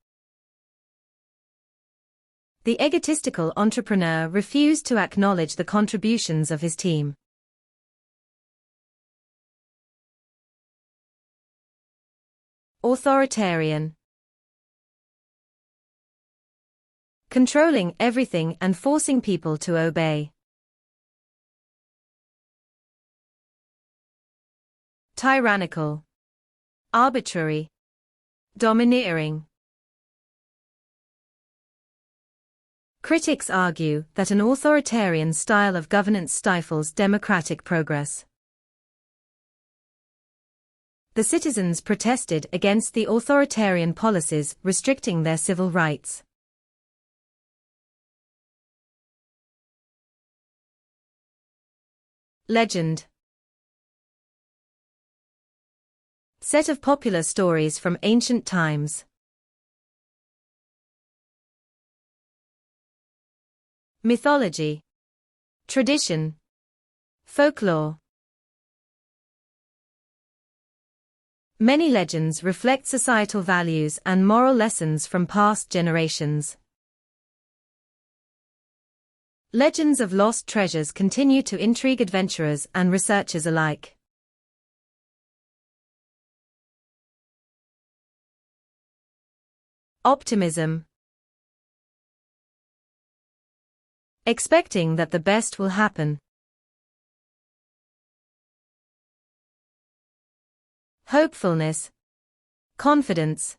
The egotistical entrepreneur refused to acknowledge the contributions of his team. Authoritarian. Controlling everything and forcing people to obey. Tyrannical. Arbitrary. Domineering. Critics argue that an authoritarian style of governance stifles democratic progress. The citizens protested against the authoritarian policies restricting their civil rights. Legend. Set of popular stories from ancient times. Mythology. Tradition. Folklore. Many legends reflect societal values and moral lessons from past generations. Legends of lost treasures continue to intrigue adventurers and researchers alike. Optimism. Expecting that the best will happen. Hopefulness. Confidence.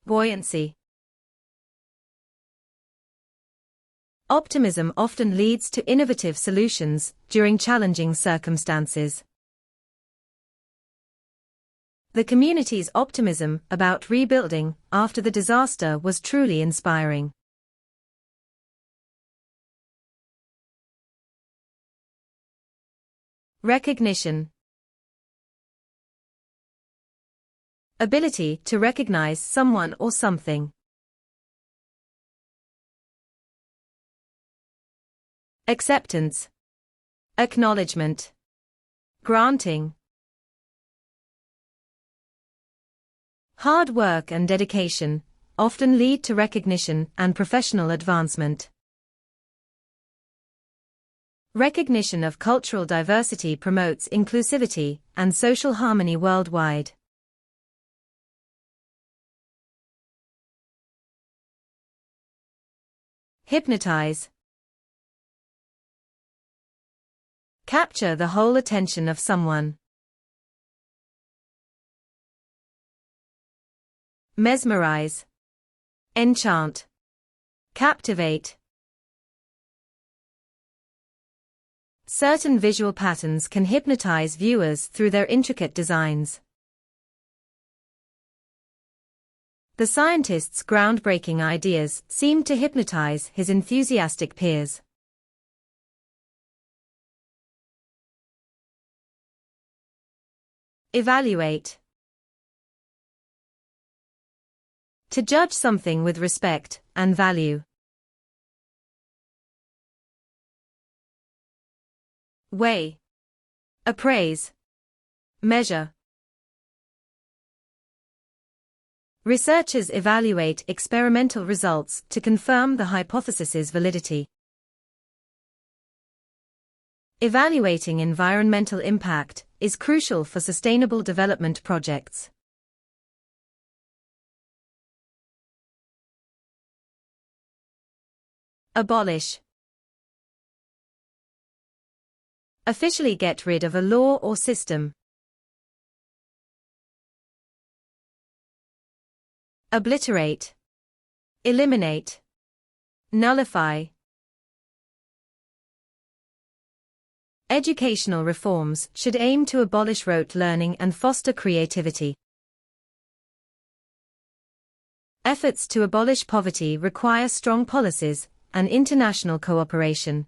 Buoyancy. Optimism often leads to innovative solutions during challenging circumstances. The community's optimism about rebuilding after the disaster was truly inspiring. Recognition. Ability to recognize someone or something. Acceptance. Acknowledgement. Granting. Hard work and dedication often lead to recognition and professional advancement. Recognition of cultural diversity promotes inclusivity and social harmony worldwide. Hypnotize. Capture the whole attention of someone. Mesmerize. Enchant. Captivate. Certain visual patterns can hypnotize viewers through their intricate designs. The scientist's groundbreaking ideas seemed to hypnotize his enthusiastic peers. Evaluate. To judge something with respect and value. Weigh. Appraise. Measure. Researchers evaluate experimental results to confirm the hypothesis's validity. Evaluating environmental impact is crucial for sustainable development projects. Abolish. Officially get rid of a law or system. Obliterate. Eliminate. Nullify. Educational reforms should aim to abolish rote learning and foster creativity. Efforts to abolish poverty require strong policies and international cooperation.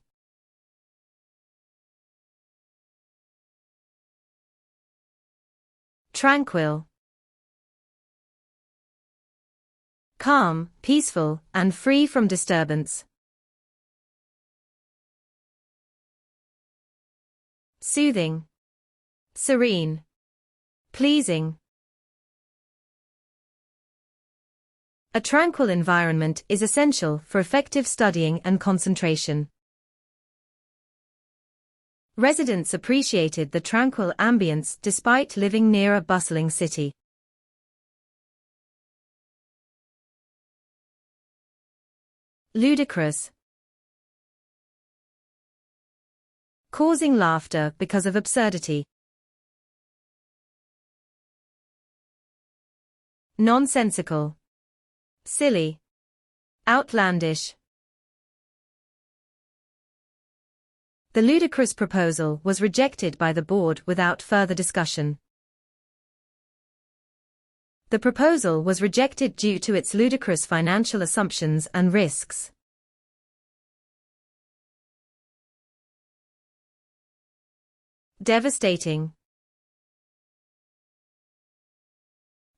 Tranquil. Calm, peaceful, and free from disturbance. Soothing. Serene. Pleasing. A tranquil environment is essential for effective studying and concentration. Residents appreciated the tranquil ambience despite living near a bustling city. Ludicrous. Causing laughter because of absurdity. Nonsensical. Silly. Outlandish. The ludicrous proposal was rejected by the board without further discussion. The proposal was rejected due to its ludicrous financial assumptions and risks. Devastating.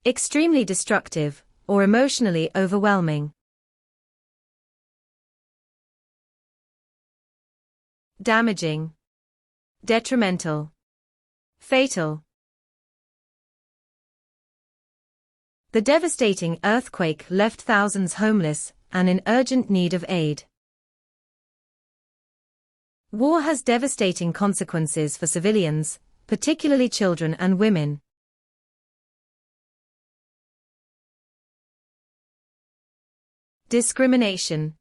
Extremely destructive, or emotionally overwhelming. Damaging. Detrimental. Fatal. The devastating earthquake left thousands homeless and in urgent need of aid. War has devastating consequences for civilians, particularly children and women. Discrimination.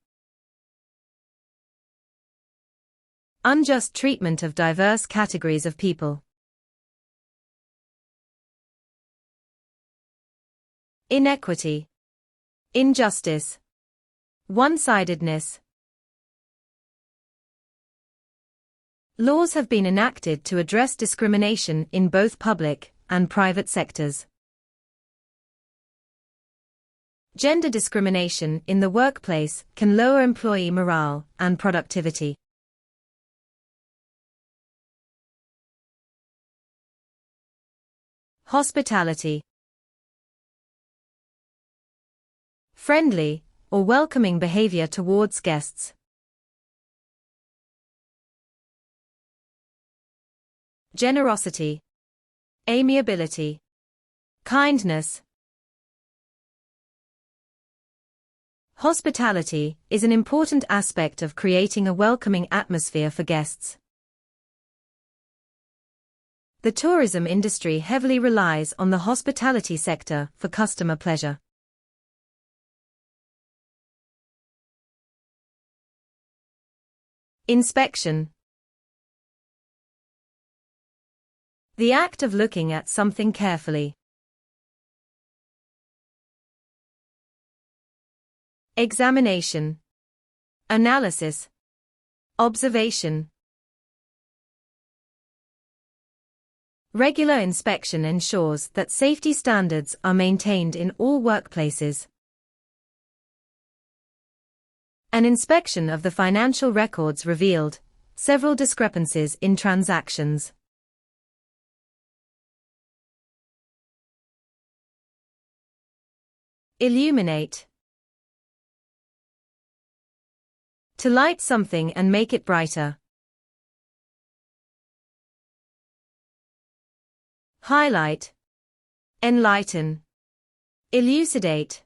Unjust treatment of diverse categories of people. Inequity. Injustice. One-sidedness. Laws have been enacted to address discrimination in both public and private sectors. Gender discrimination in the workplace can lower employee morale and productivity. Hospitality. Friendly or welcoming behavior towards guests. Generosity. Amiability. Kindness. Hospitality is an important aspect of creating a welcoming atmosphere for guests. The tourism industry heavily relies on the hospitality sector for customer pleasure. Inspection. The act of looking at something carefully. Examination. Analysis. Observation. Regular inspection ensures that safety standards are maintained in all workplaces. An inspection of the financial records revealed several discrepancies in transactions. Illuminate. To light something and make it brighter. Highlight. Enlighten. Elucidate.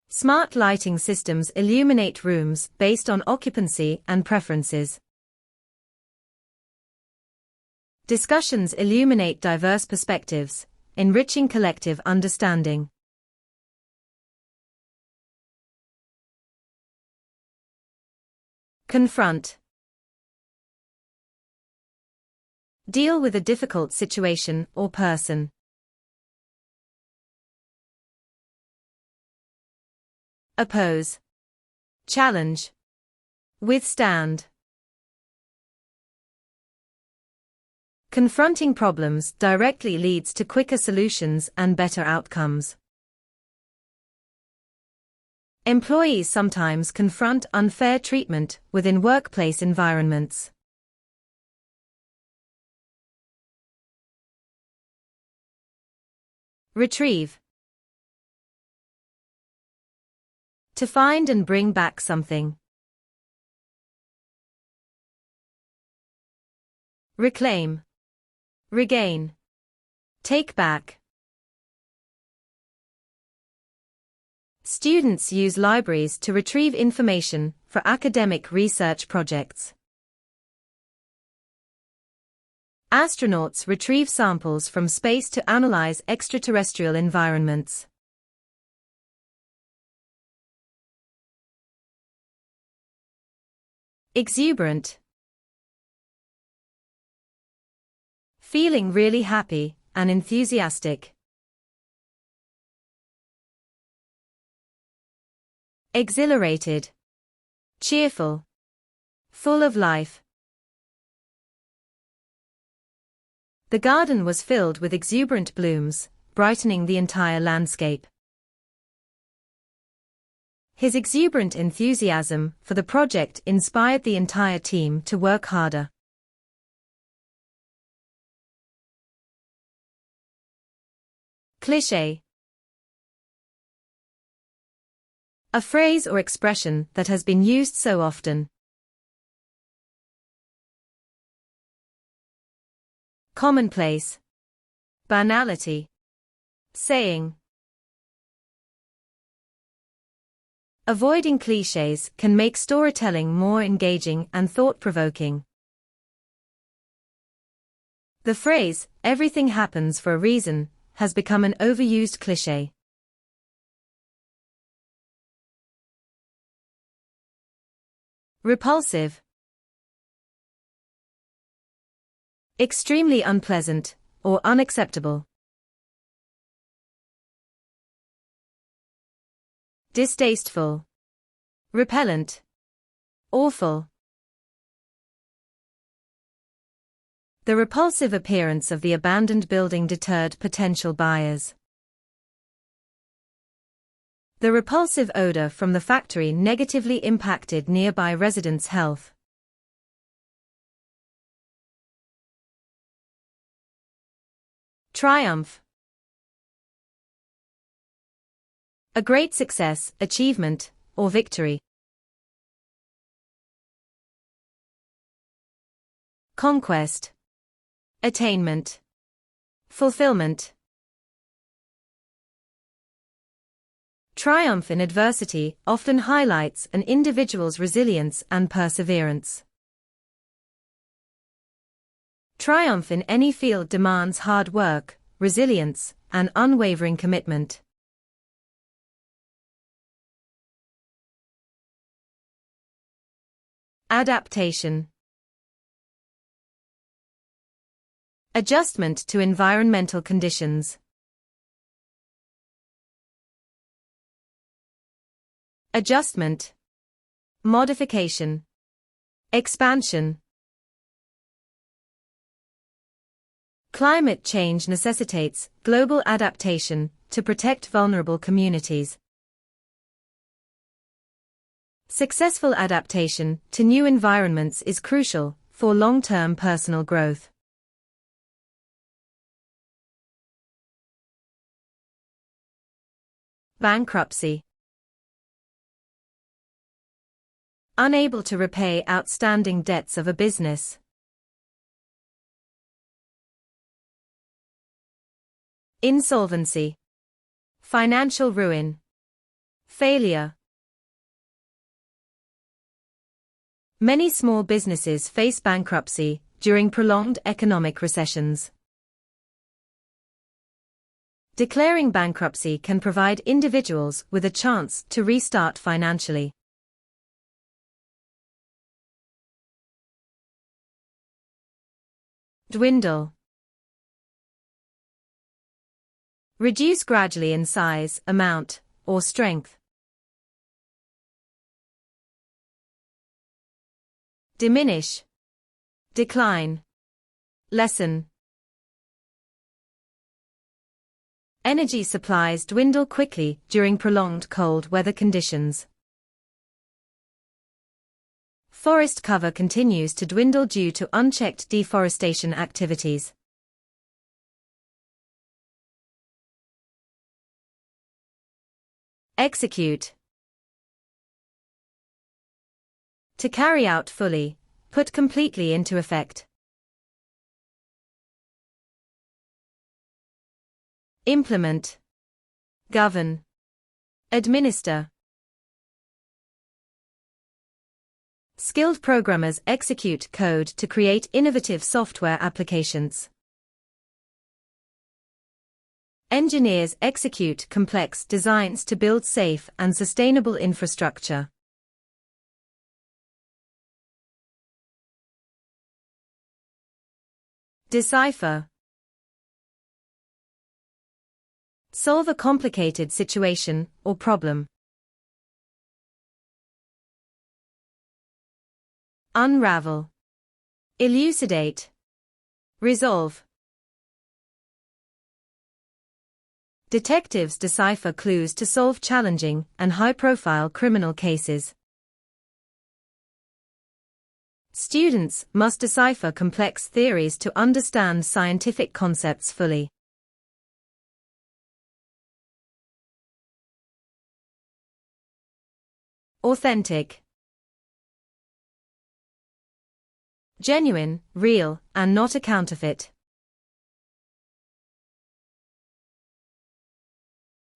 Smart lighting systems illuminate rooms based on occupancy and preferences. Discussions illuminate diverse perspectives, enriching collective understanding. Confront. Deal with a difficult situation or person. Oppose. Challenge. Withstand. Confronting problems directly leads to quicker solutions and better outcomes. Employees sometimes confront unfair treatment within workplace environments. Retrieve. To find and bring back something. Reclaim. Regain. Take back. Students use libraries to retrieve information for academic research projects. Astronauts retrieve samples from space to analyze extraterrestrial environments. Exuberant. Feeling really happy and enthusiastic. Exhilarated. Cheerful. Full of life. The garden was filled with exuberant blooms, brightening the entire landscape. His exuberant enthusiasm for the project inspired the entire team to work harder. Cliché. A phrase or expression that has been used so often. Commonplace. Banality. Saying. Avoiding clichés can make storytelling more engaging and thought-provoking. The phrase, "everything happens for a reason," has become an overused cliché. Repulsive. Extremely unpleasant, or unacceptable. Distasteful. Repellent. Awful. The repulsive appearance of the abandoned building deterred potential buyers. The repulsive odor from the factory negatively impacted nearby residents' health. Triumph. A great success, achievement, or victory. Conquest. Attainment. Fulfillment. Triumph in adversity often highlights an individual's resilience and perseverance. Triumph in any field demands hard work, resilience, and unwavering commitment. Adaptation. Adjustment to environmental conditions. Adjustment. Modification. Expansion. Climate change necessitates global adaptation to protect vulnerable communities. Successful adaptation to new environments is crucial for long-term personal growth. Bankruptcy. Unable to repay outstanding debts of a business. Insolvency. Financial ruin. Failure. Many small businesses face bankruptcy during prolonged economic recessions. Declaring bankruptcy can provide individuals with a chance to restart financially. Dwindle. Reduce gradually in size, amount, or strength. Diminish. Decline. Lessen. Energy supplies dwindle quickly during prolonged cold weather conditions. Forest cover continues to dwindle due to unchecked deforestation activities. Execute. To carry out fully, put completely into effect. Implement. Govern. Administer. Skilled programmers execute code to create innovative software applications. Engineers execute complex designs to build safe and sustainable infrastructure. Decipher. Solve a complicated situation or problem. Unravel. Elucidate. Resolve. Detectives decipher clues to solve challenging and high-profile criminal cases. Students must decipher complex theories to understand scientific concepts fully. Authentic. Genuine, real, and not a counterfeit.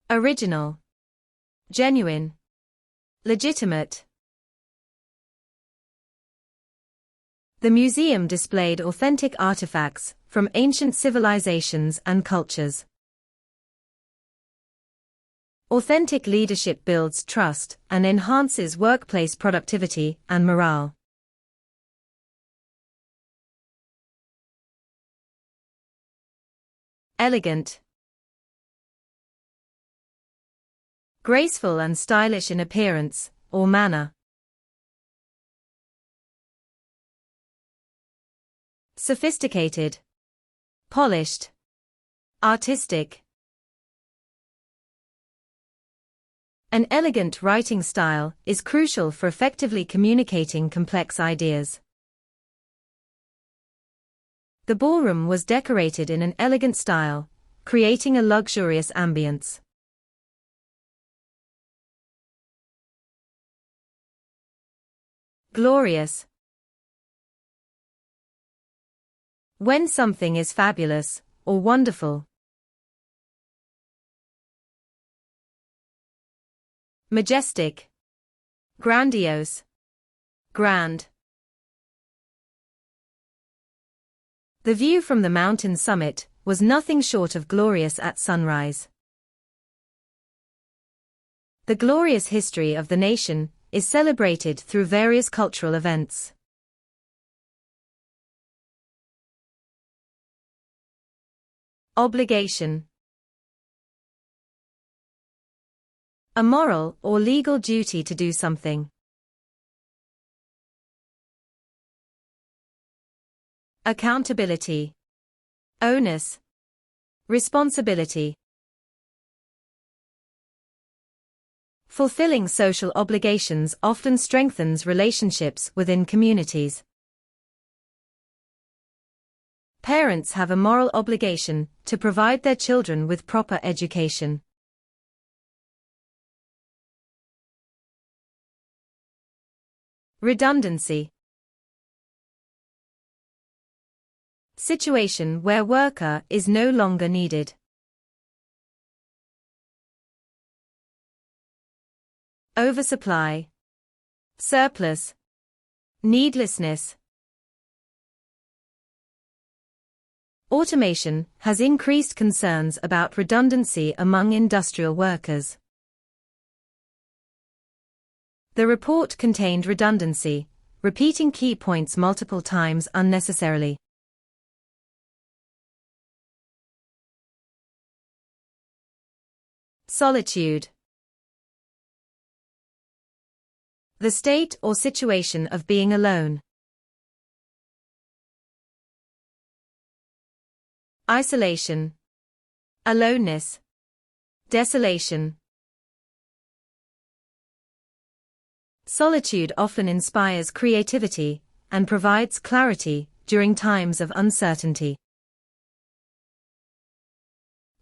Original. Genuine. Legitimate. The museum displayed authentic artifacts from ancient civilizations and cultures. Authentic leadership builds trust and enhances workplace productivity and morale. Elegant. Graceful and stylish in appearance or manner. Sophisticated. Polished. Artistic. An elegant writing style is crucial for effectively communicating complex ideas. The ballroom was decorated in an elegant style, creating a luxurious ambience. Glorious. When something is fabulous or wonderful. Majestic. Grandiose. Grand. The view from the mountain summit was nothing short of glorious at sunrise. The glorious history of the nation is celebrated through various cultural events. Obligation. A moral or legal duty to do something. Accountability. Onus. Responsibility. Fulfilling social obligations often strengthens relationships within communities. Parents have a moral obligation to provide their children with proper education. Redundancy. Situation where worker is no longer needed. Oversupply. Surplus. Needlessness. Automation has increased concerns about redundancy among industrial workers. The report contained redundancy, repeating key points multiple times unnecessarily. Solitude. The state or situation of being alone. Isolation. Aloneness. Desolation. Solitude often inspires creativity and provides clarity during times of uncertainty.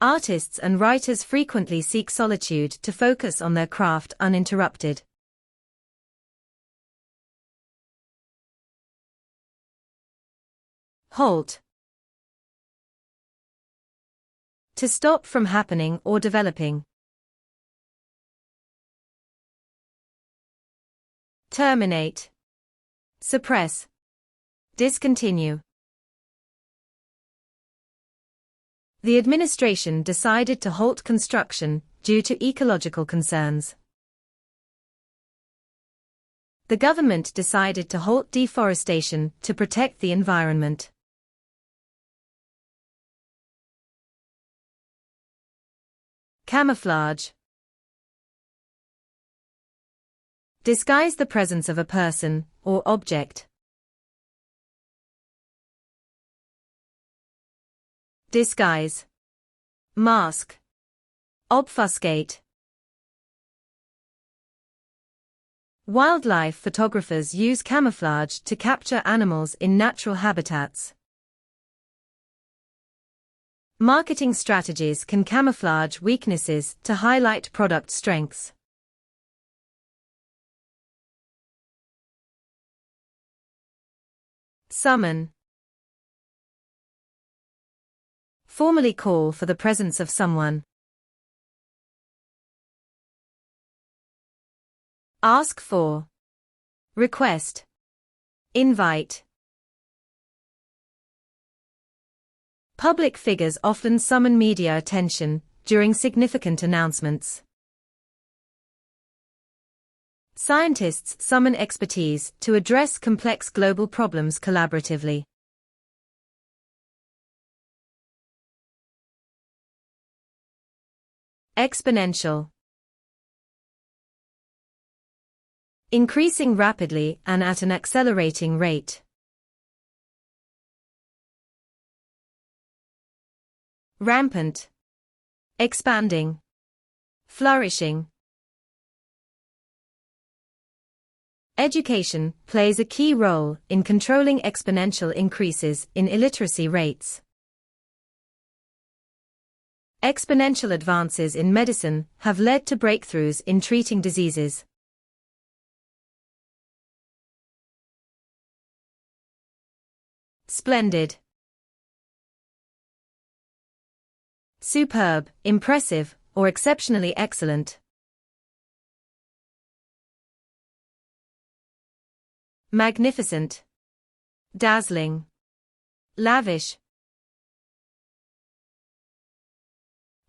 Artists and writers frequently seek solitude to focus on their craft uninterrupted. Halt. To stop from happening or developing. Terminate. Suppress. Discontinue. The administration decided to halt construction due to ecological concerns. The government decided to halt deforestation to protect the environment. Camouflage. Disguise the presence of a person or object. Disguise. Mask. Obfuscate. Wildlife photographers use camouflage to capture animals in natural habitats. Marketing strategies can camouflage weaknesses to highlight product strengths. Summon. Formally call for the presence of someone. Ask for. Request. Invite. Public figures often summon media attention during significant announcements. Scientists summon expertise to address complex global problems collaboratively. Exponential. Increasing rapidly and at an accelerating rate. Rampant. Expanding. Flourishing. Education plays a key role in controlling exponential increases in illiteracy rates. Exponential advances in medicine have led to breakthroughs in treating diseases. Splendid. Superb, impressive, or exceptionally excellent. Magnificent. Dazzling. Lavish.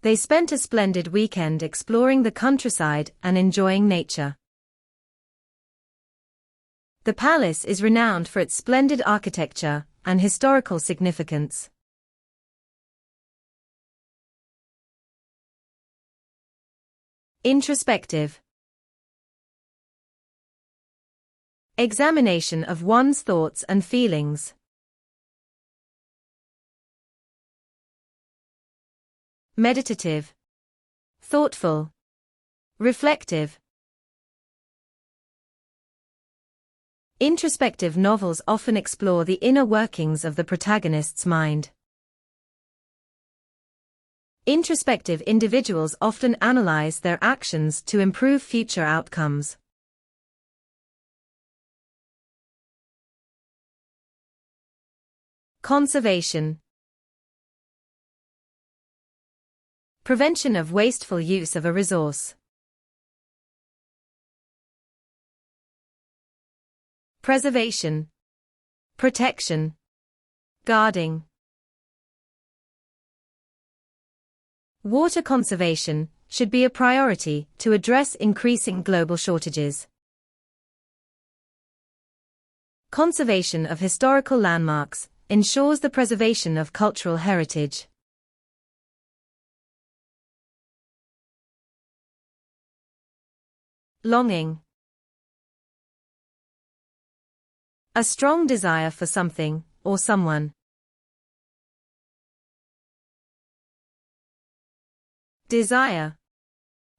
They spent a splendid weekend exploring the countryside and enjoying nature. The palace is renowned for its splendid architecture and historical significance. Introspective. Examination of one's thoughts and feelings. Meditative. Thoughtful. Reflective. Introspective novels often explore the inner workings of the protagonist's mind. Introspective individuals often analyze their actions to improve future outcomes. Conservation. Prevention of wasteful use of a resource. Preservation. Protection. Guarding. Water conservation should be a priority to address increasing global shortages. Conservation of historical landmarks ensures the preservation of cultural heritage. Longing. A strong desire for something or someone. Desire.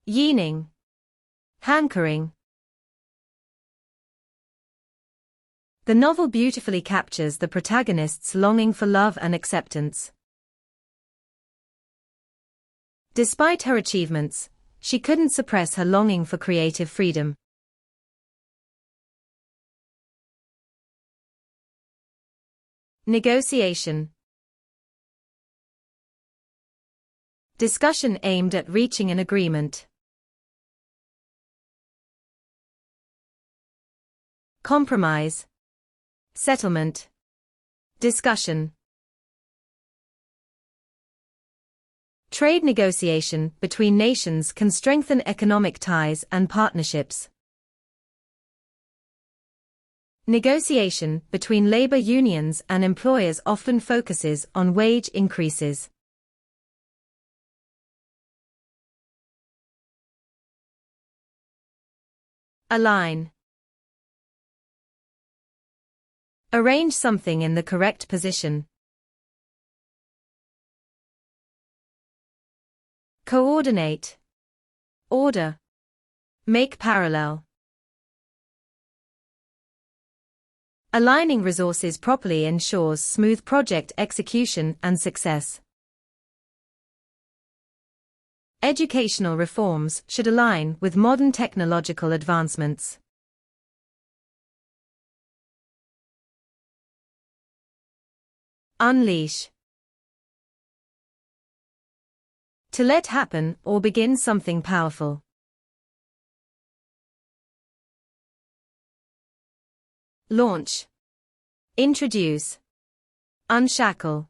Yearning. Hankering. The novel beautifully captures the protagonist's longing for love and acceptance. Despite her achievements, she couldn't suppress her longing for creative freedom. Negotiation. Discussion aimed at reaching an agreement. Compromise. Settlement. Discussion. Trade negotiation between nations can strengthen economic ties and partnerships. Negotiation between labor unions and employers often focuses on wage increases. Align. Arrange something in the correct position. Coordinate. Order. Make parallel. Aligning resources properly ensures smooth project execution and success. Educational reforms should align with modern technological advancements. Unleash. To let happen or begin something powerful. Launch. Introduce. Unshackle.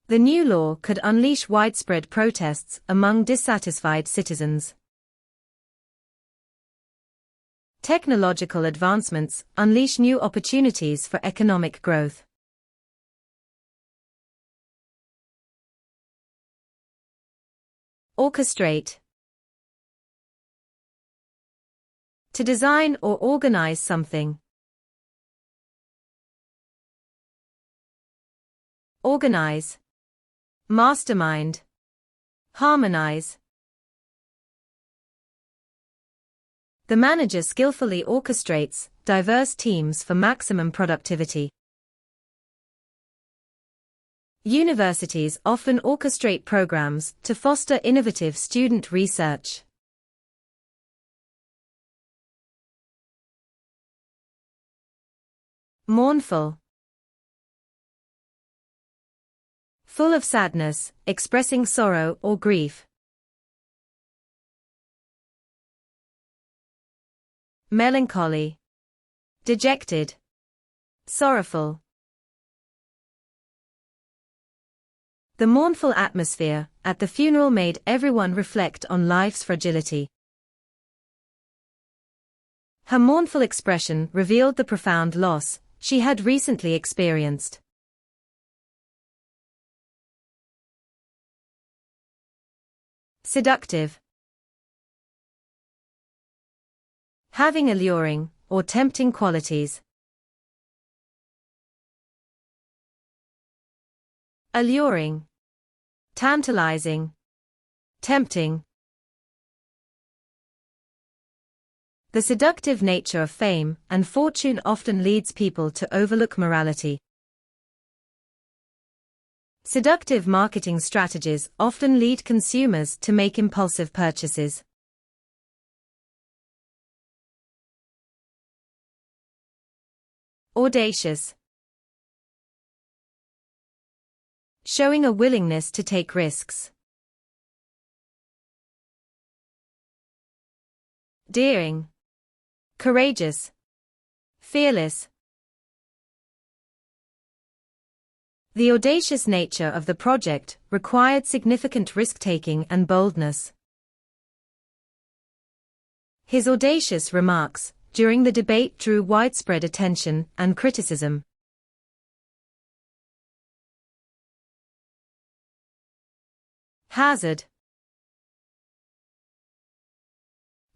The new law could unleash widespread protests among dissatisfied citizens. Technological advancements unleash new opportunities for economic growth. Orchestrate. To design or organize something. Organize. Mastermind. Harmonize. The manager skillfully orchestrates diverse teams for maximum productivity. Universities often orchestrate programs to foster innovative student research. Mournful. Full of sadness, expressing sorrow or grief. Melancholy. Dejected. Sorrowful. The mournful atmosphere at the funeral made everyone reflect on life's fragility. Her mournful expression revealed the profound loss she had recently experienced. Seductive. Having alluring or tempting qualities. Alluring. Tantalizing. Tempting. The seductive nature of fame and fortune often leads people to overlook morality. Seductive marketing strategies often lead consumers to make impulsive purchases. Audacious. Showing a willingness to take risks. Daring. Courageous. Fearless. The audacious nature of the project required significant risk-taking and boldness. His audacious remarks during the debate drew widespread attention and criticism. Hazard.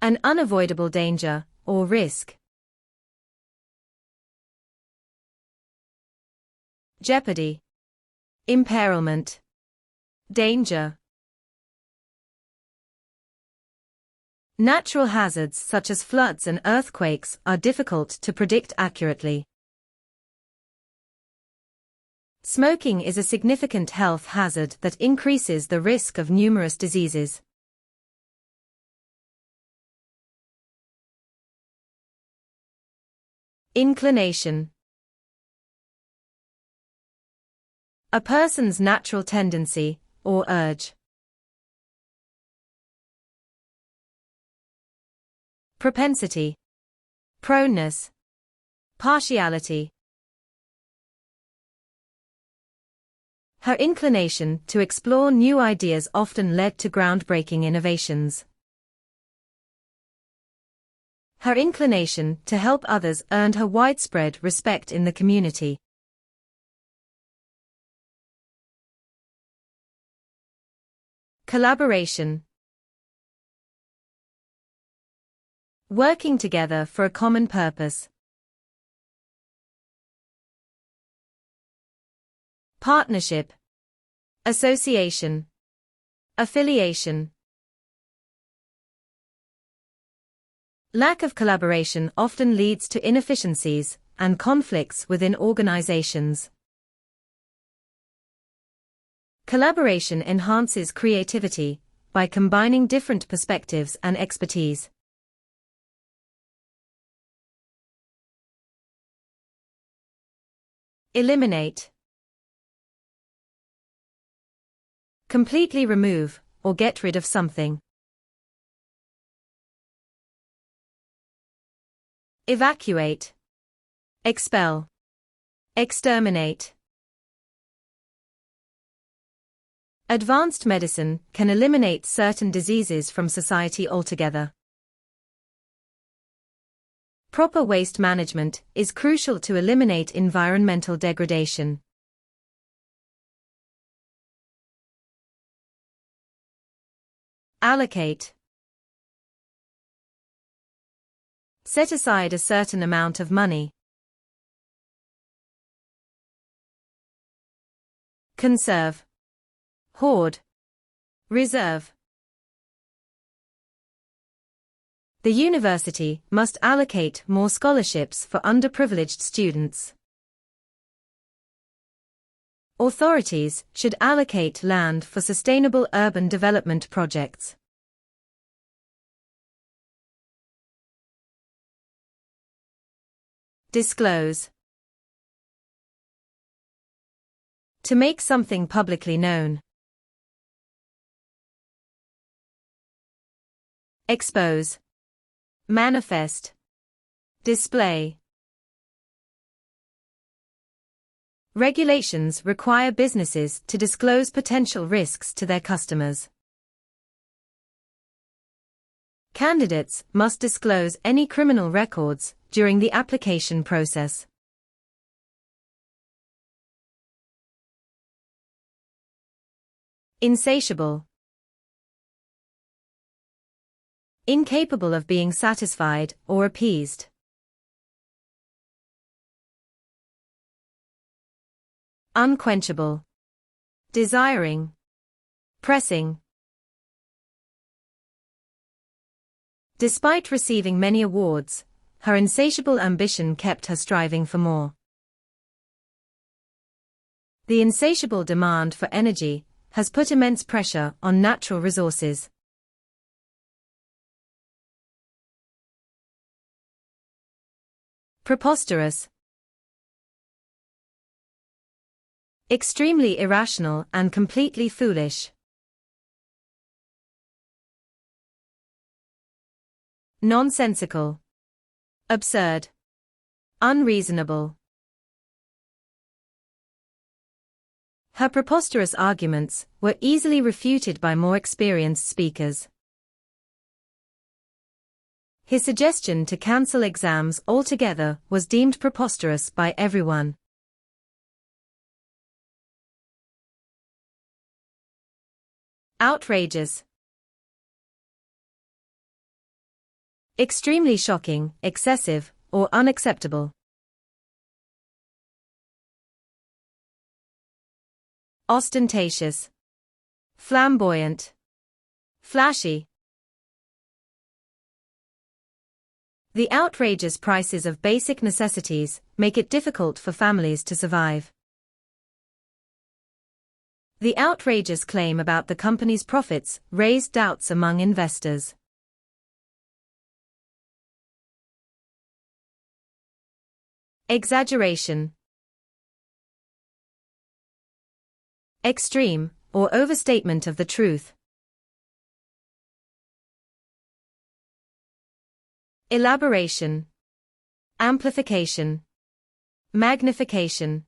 An unavoidable danger or risk. Jeopardy. Imperilment. Danger. Natural hazards such as floods and earthquakes are difficult to predict accurately. Smoking is a significant health hazard that increases the risk of numerous diseases. Inclination. A person's natural tendency, or urge. Propensity. Proneness. Partiality. Her inclination to explore new ideas often led to groundbreaking innovations. Her inclination to help others earned her widespread respect in the community. Collaboration. Working together for a common purpose. Partnership. Association. Affiliation. Lack of collaboration often leads to inefficiencies and conflicts within organizations. Collaboration enhances creativity by combining different perspectives and expertise. Eliminate. Completely remove or get rid of something. Evacuate. Expel. Exterminate. Advanced medicine can eliminate certain diseases from society altogether. Proper waste management is crucial to eliminate environmental degradation. Allocate. Set aside a certain amount of money. Conserve. Hoard. Reserve. The university must allocate more scholarships for underprivileged students. Authorities should allocate land for sustainable urban development projects. Disclose. To make something publicly known. Expose. Manifest. Display. Regulations require businesses to disclose potential risks to their customers. Candidates must disclose any criminal records during the application process. Insatiable. Incapable of being satisfied or appeased. Unquenchable. Desiring. Pressing. Despite receiving many awards, her insatiable ambition kept her striving for more. The insatiable demand for energy has put immense pressure on natural resources. Preposterous. Extremely irrational and completely foolish. Nonsensical. Absurd. Unreasonable. Her preposterous arguments were easily refuted by more experienced speakers. His suggestion to cancel exams altogether was deemed preposterous by everyone. Outrageous. Extremely shocking, excessive, or unacceptable. Ostentatious. Flamboyant. Flashy. The outrageous prices of basic necessities make it difficult for families to survive. The outrageous claim about the company's profits raised doubts among investors. Exaggeration. Extreme, or overstatement of the truth. Elaboration. Amplification. Magnification.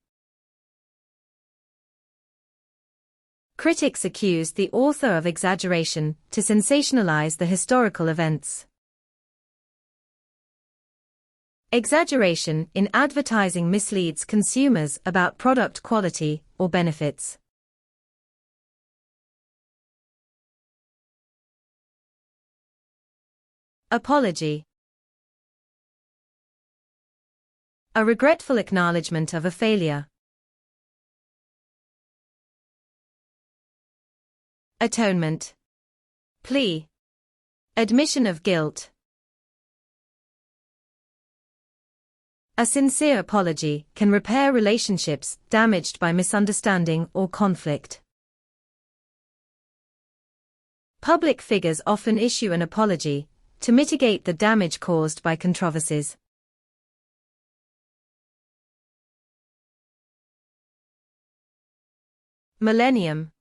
Critics accused the author of exaggeration to sensationalize the historical events. Exaggeration in advertising misleads consumers about product quality or benefits. Apology. A regretful acknowledgement of a failure. Atonement. Plea. Admission of guilt. A sincere apology can repair relationships damaged by misunderstanding or conflict. Public figures often issue an apology to mitigate the damage caused by controversies. Millennium.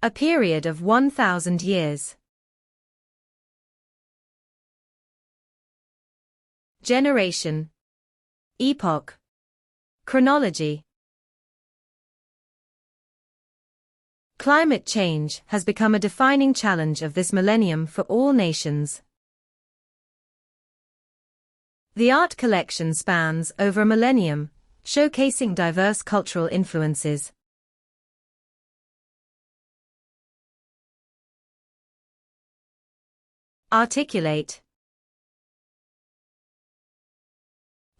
A period of 1,000 years. Generation. Epoch. Chronology. Climate change has become a defining challenge of this millennium for all nations. The art collection spans over a millennium, showcasing diverse cultural influences. Articulate.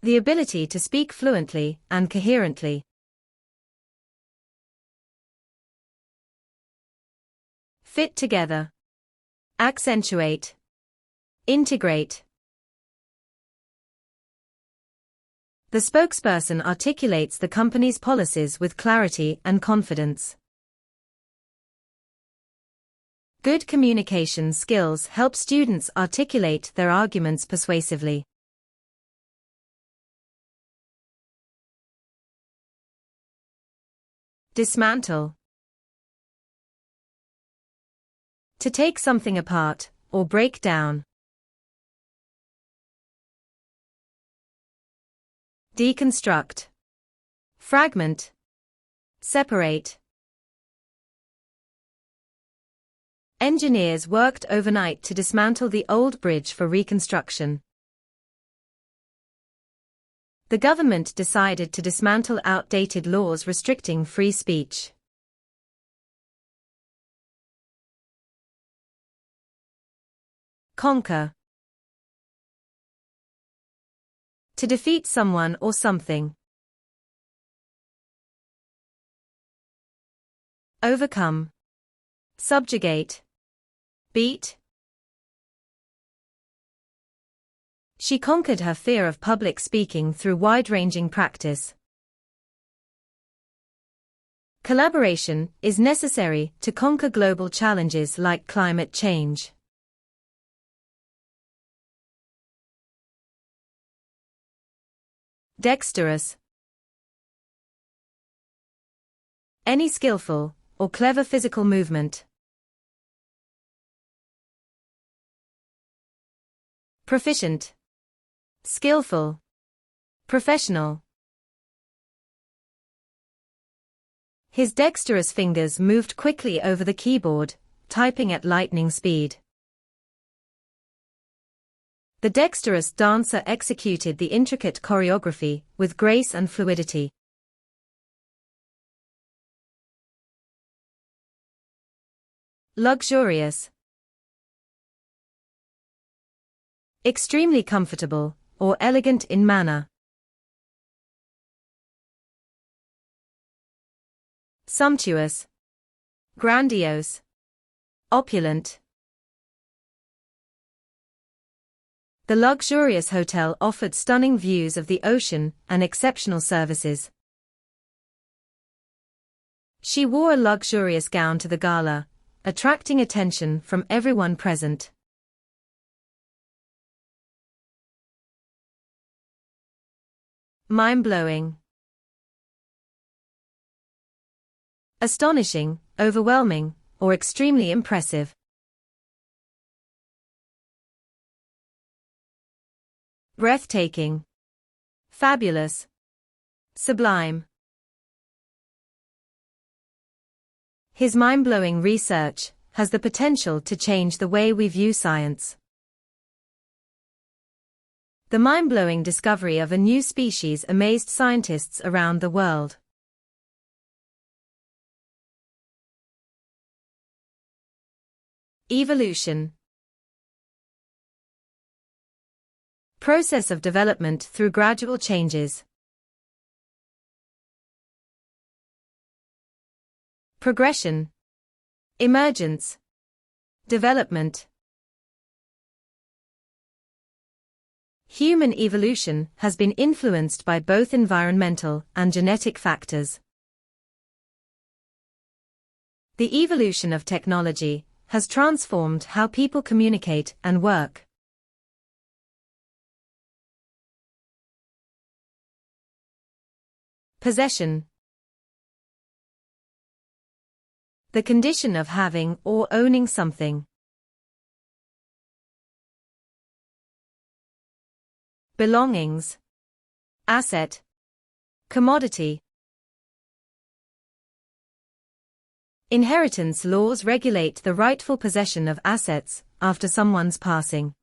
The ability to speak fluently and coherently. Fit together. Accentuate. Integrate. The spokesperson articulates the company's policies with clarity and confidence. Good communication skills help students articulate their arguments persuasively. Dismantle. To take something apart, or break down. Deconstruct. Fragment. Separate. Engineers worked overnight to dismantle the old bridge for reconstruction. The government decided to dismantle outdated laws restricting free speech. Conquer. To defeat someone or something. Overcome. Subjugate. Beat. She conquered her fear of public speaking through wide-ranging practice. Collaboration is necessary to conquer global challenges like climate change. Dexterous. Any skillful or clever physical movement. Proficient. Skillful. Professional. His dexterous fingers moved quickly over the keyboard, typing at lightning speed. The dexterous dancer executed the intricate choreography with grace and fluidity. Luxurious. Extremely comfortable, or elegant in manner. Sumptuous. Grandiose. Opulent. The luxurious hotel offered stunning views of the ocean and exceptional services. She wore a luxurious gown to the gala, attracting attention from everyone present. Mind-blowing. Astonishing, overwhelming, or extremely impressive. Breathtaking. Fabulous. Sublime. His mind-blowing research has the potential to change the way we view science. The mind-blowing discovery of a new species amazed scientists around the world. Evolution. Process of development through gradual changes. Progression. Emergence. Development. Human evolution has been influenced by both environmental and genetic factors. The evolution of technology has transformed how people communicate and work. Possession. The condition of having or owning something. Belongings. Asset. Commodity. Inheritance laws regulate the rightful possession of assets after someone's passing.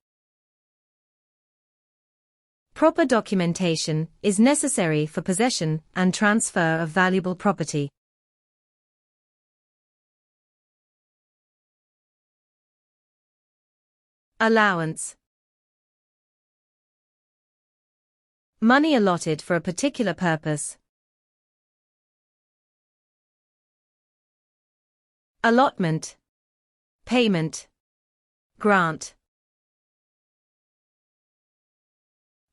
Proper documentation is necessary for possession and transfer of valuable property. Allowance. Money allotted for a particular purpose. Allotment. Payment. Grant.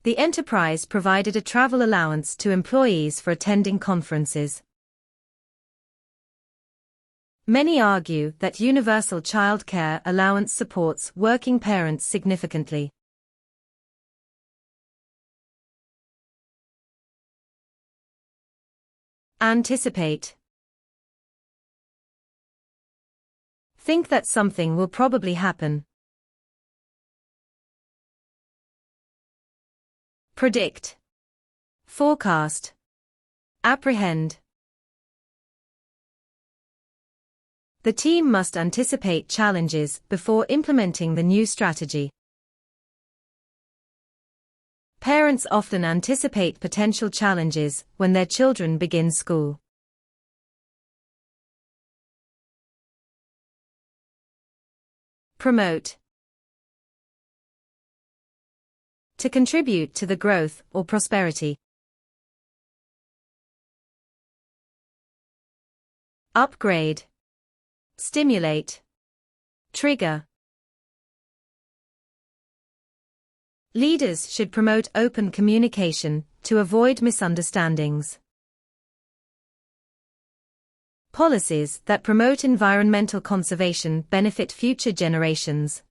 The enterprise provided a travel allowance to employees for attending conferences. Many argue that universal child care allowance supports working parents significantly. Anticipate. Think that something will probably happen. Predict. Forecast. Apprehend. The team must anticipate challenges before implementing the new strategy. Parents often anticipate potential challenges when their children begin school. Promote. To contribute to the growth or prosperity. Upgrade. Stimulate. Trigger. Leaders should promote open communication to avoid misunderstandings. Policies that promote environmental conservation benefit future generations.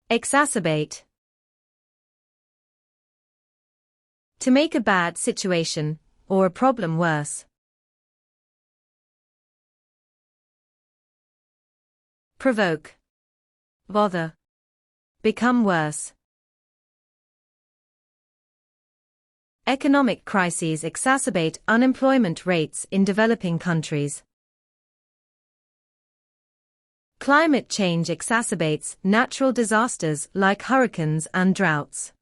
Exacerbate. To make a bad situation or a problem worse. Provoke. Bother. Become worse. Economic crises exacerbate unemployment rates in developing countries. Climate change exacerbates natural disasters like hurricanes and droughts.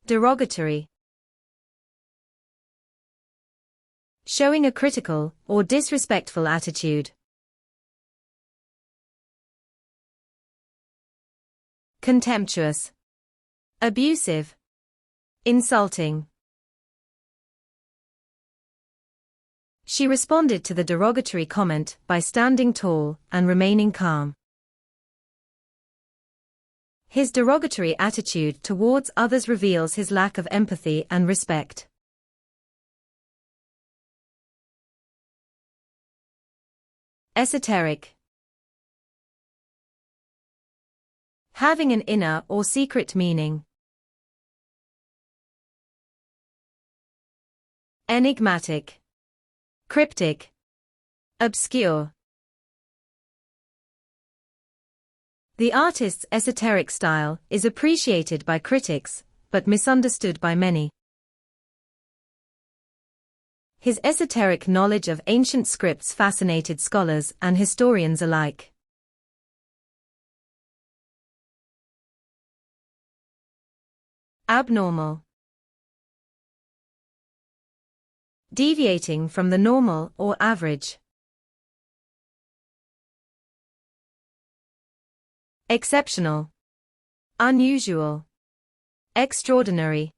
Derogatory. Showing a critical or disrespectful attitude. Contemptuous. Abusive. Insulting. She responded to the derogatory comment by standing tall and remaining calm. His derogatory attitude towards others reveals his lack of empathy and respect. Esoteric. Having an inner or secret meaning. Enigmatic. Cryptic. Obscure. The artist's esoteric style is appreciated by critics, but misunderstood by many. His esoteric knowledge of ancient scripts fascinated scholars and historians alike. Abnormal. Deviating from the normal or average. Exceptional. Unusual. Extraordinary.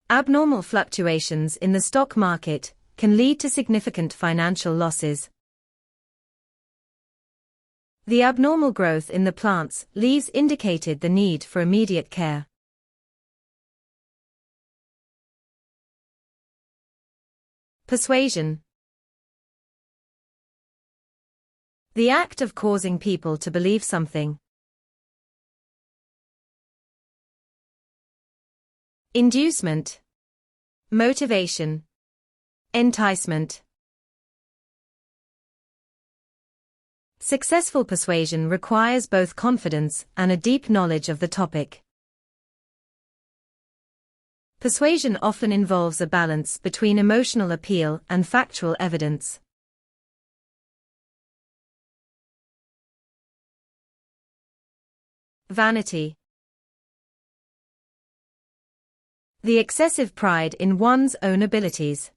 Abnormal fluctuations in the stock market can lead to significant financial losses. The abnormal growth in the plant's leaves indicated the need for immediate care. Persuasion. The act of causing people to believe something. Inducement. Motivation. Enticement. Successful persuasion requires both confidence and a deep knowledge of the topic. Persuasion often involves a balance between emotional appeal and factual evidence. Vanity. The excessive pride in one's own abilities.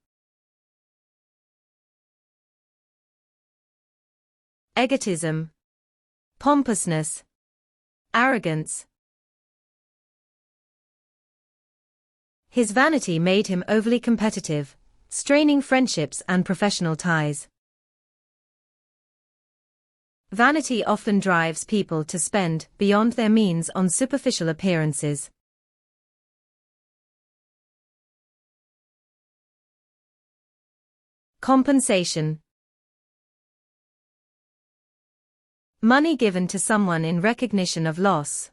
Egotism. Pompousness. Arrogance. His vanity made him overly competitive, straining friendships and professional ties. Vanity often drives people to spend beyond their means on superficial appearances. Compensation. Money given to someone in recognition of loss.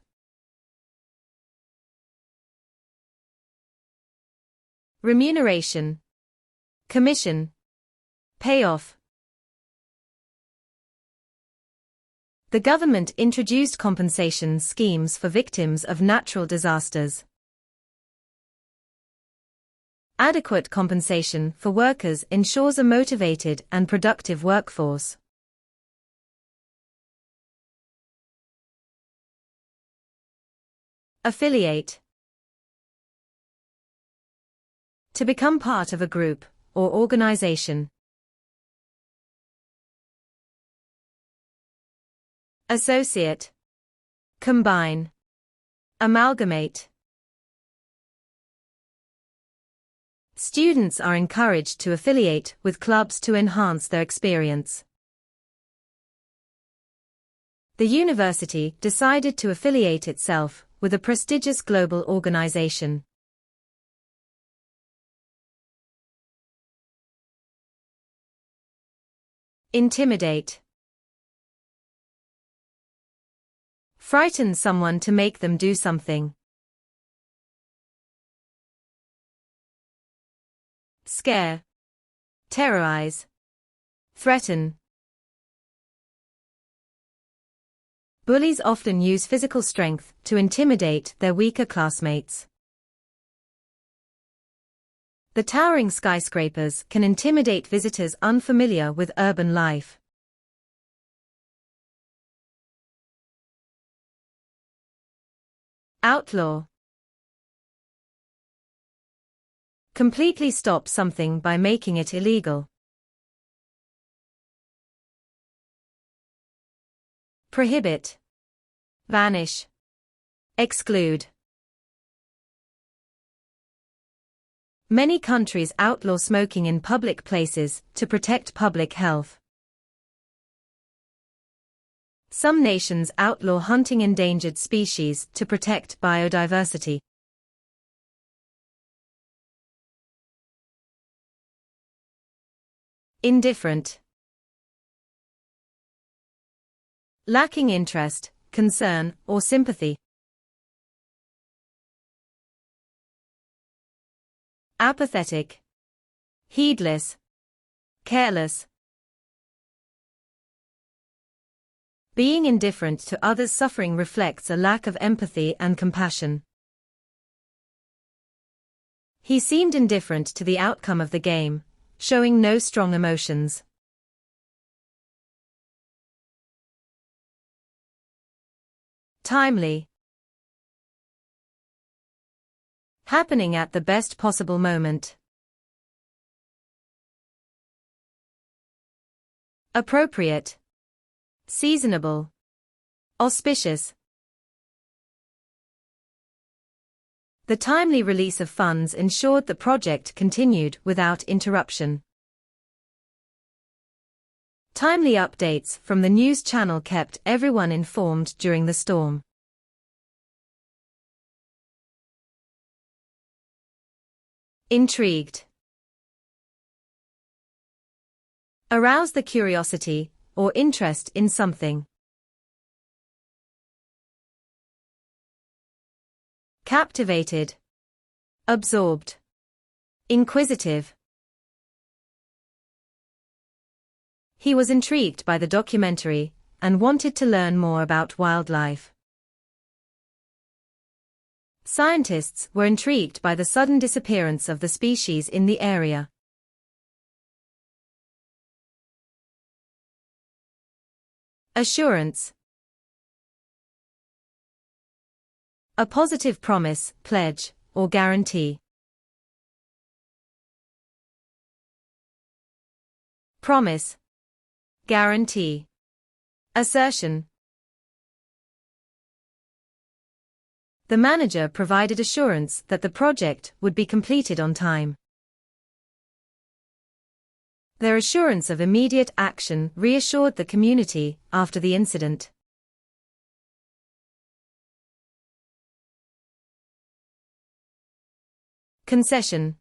Remuneration. Commission. Payoff. The government introduced compensation schemes for victims of natural disasters. Adequate compensation for workers ensures a motivated and productive workforce. Affiliate. To become part of a group or organization. Associate. Combine. Amalgamate. Students are encouraged to affiliate with clubs to enhance their experience. The university decided to affiliate itself with a prestigious global organization. Intimidate. Frighten someone to make them do something. Scare. Terrorize. Threaten. Bullies often use physical strength to intimidate their weaker classmates. The towering skyscrapers can intimidate visitors unfamiliar with urban life. Outlaw. Completely stop something by making it illegal. Prohibit. Vanish. Exclude. Many countries outlaw smoking in public places to protect public health. Some nations outlaw hunting endangered species to protect biodiversity. Indifferent. Lacking interest, concern, or sympathy. Apathetic. Heedless. Careless. Being indifferent to others' suffering reflects a lack of empathy and compassion. He seemed indifferent to the outcome of the game, showing no strong emotions. Timely. Happening at the best possible moment. Appropriate. Seasonable. Auspicious. The timely release of funds ensured the project continued without interruption. Timely updates from the news channel kept everyone informed during the storm. Intrigued. Arouse the curiosity or interest in something. Captivated. Absorbed. Inquisitive. He was intrigued by the documentary and wanted to learn more about wildlife. Scientists were intrigued by the sudden disappearance of the species in the area. Assurance. A positive promise, pledge, or guarantee. Promise. Guarantee. Assertion. The manager provided assurance that the project would be completed on time. Their assurance of immediate action reassured the community after the incident. Concession.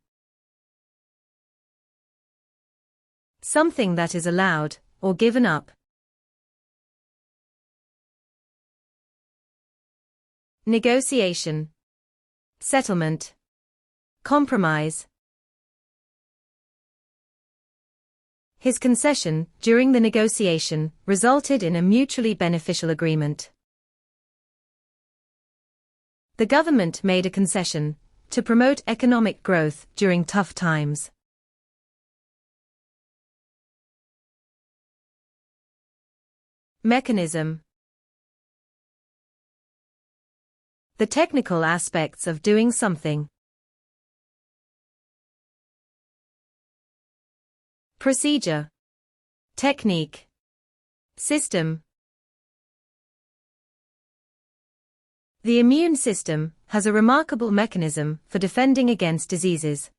Something that is allowed or given up. Negotiation. Settlement. Compromise. His concession during the negotiation resulted in a mutually beneficial agreement. The government made a concession to promote economic growth during tough times. Mechanism. The technical aspects of doing something. Procedure. Technique. System. The immune system has a remarkable mechanism for defending against diseases.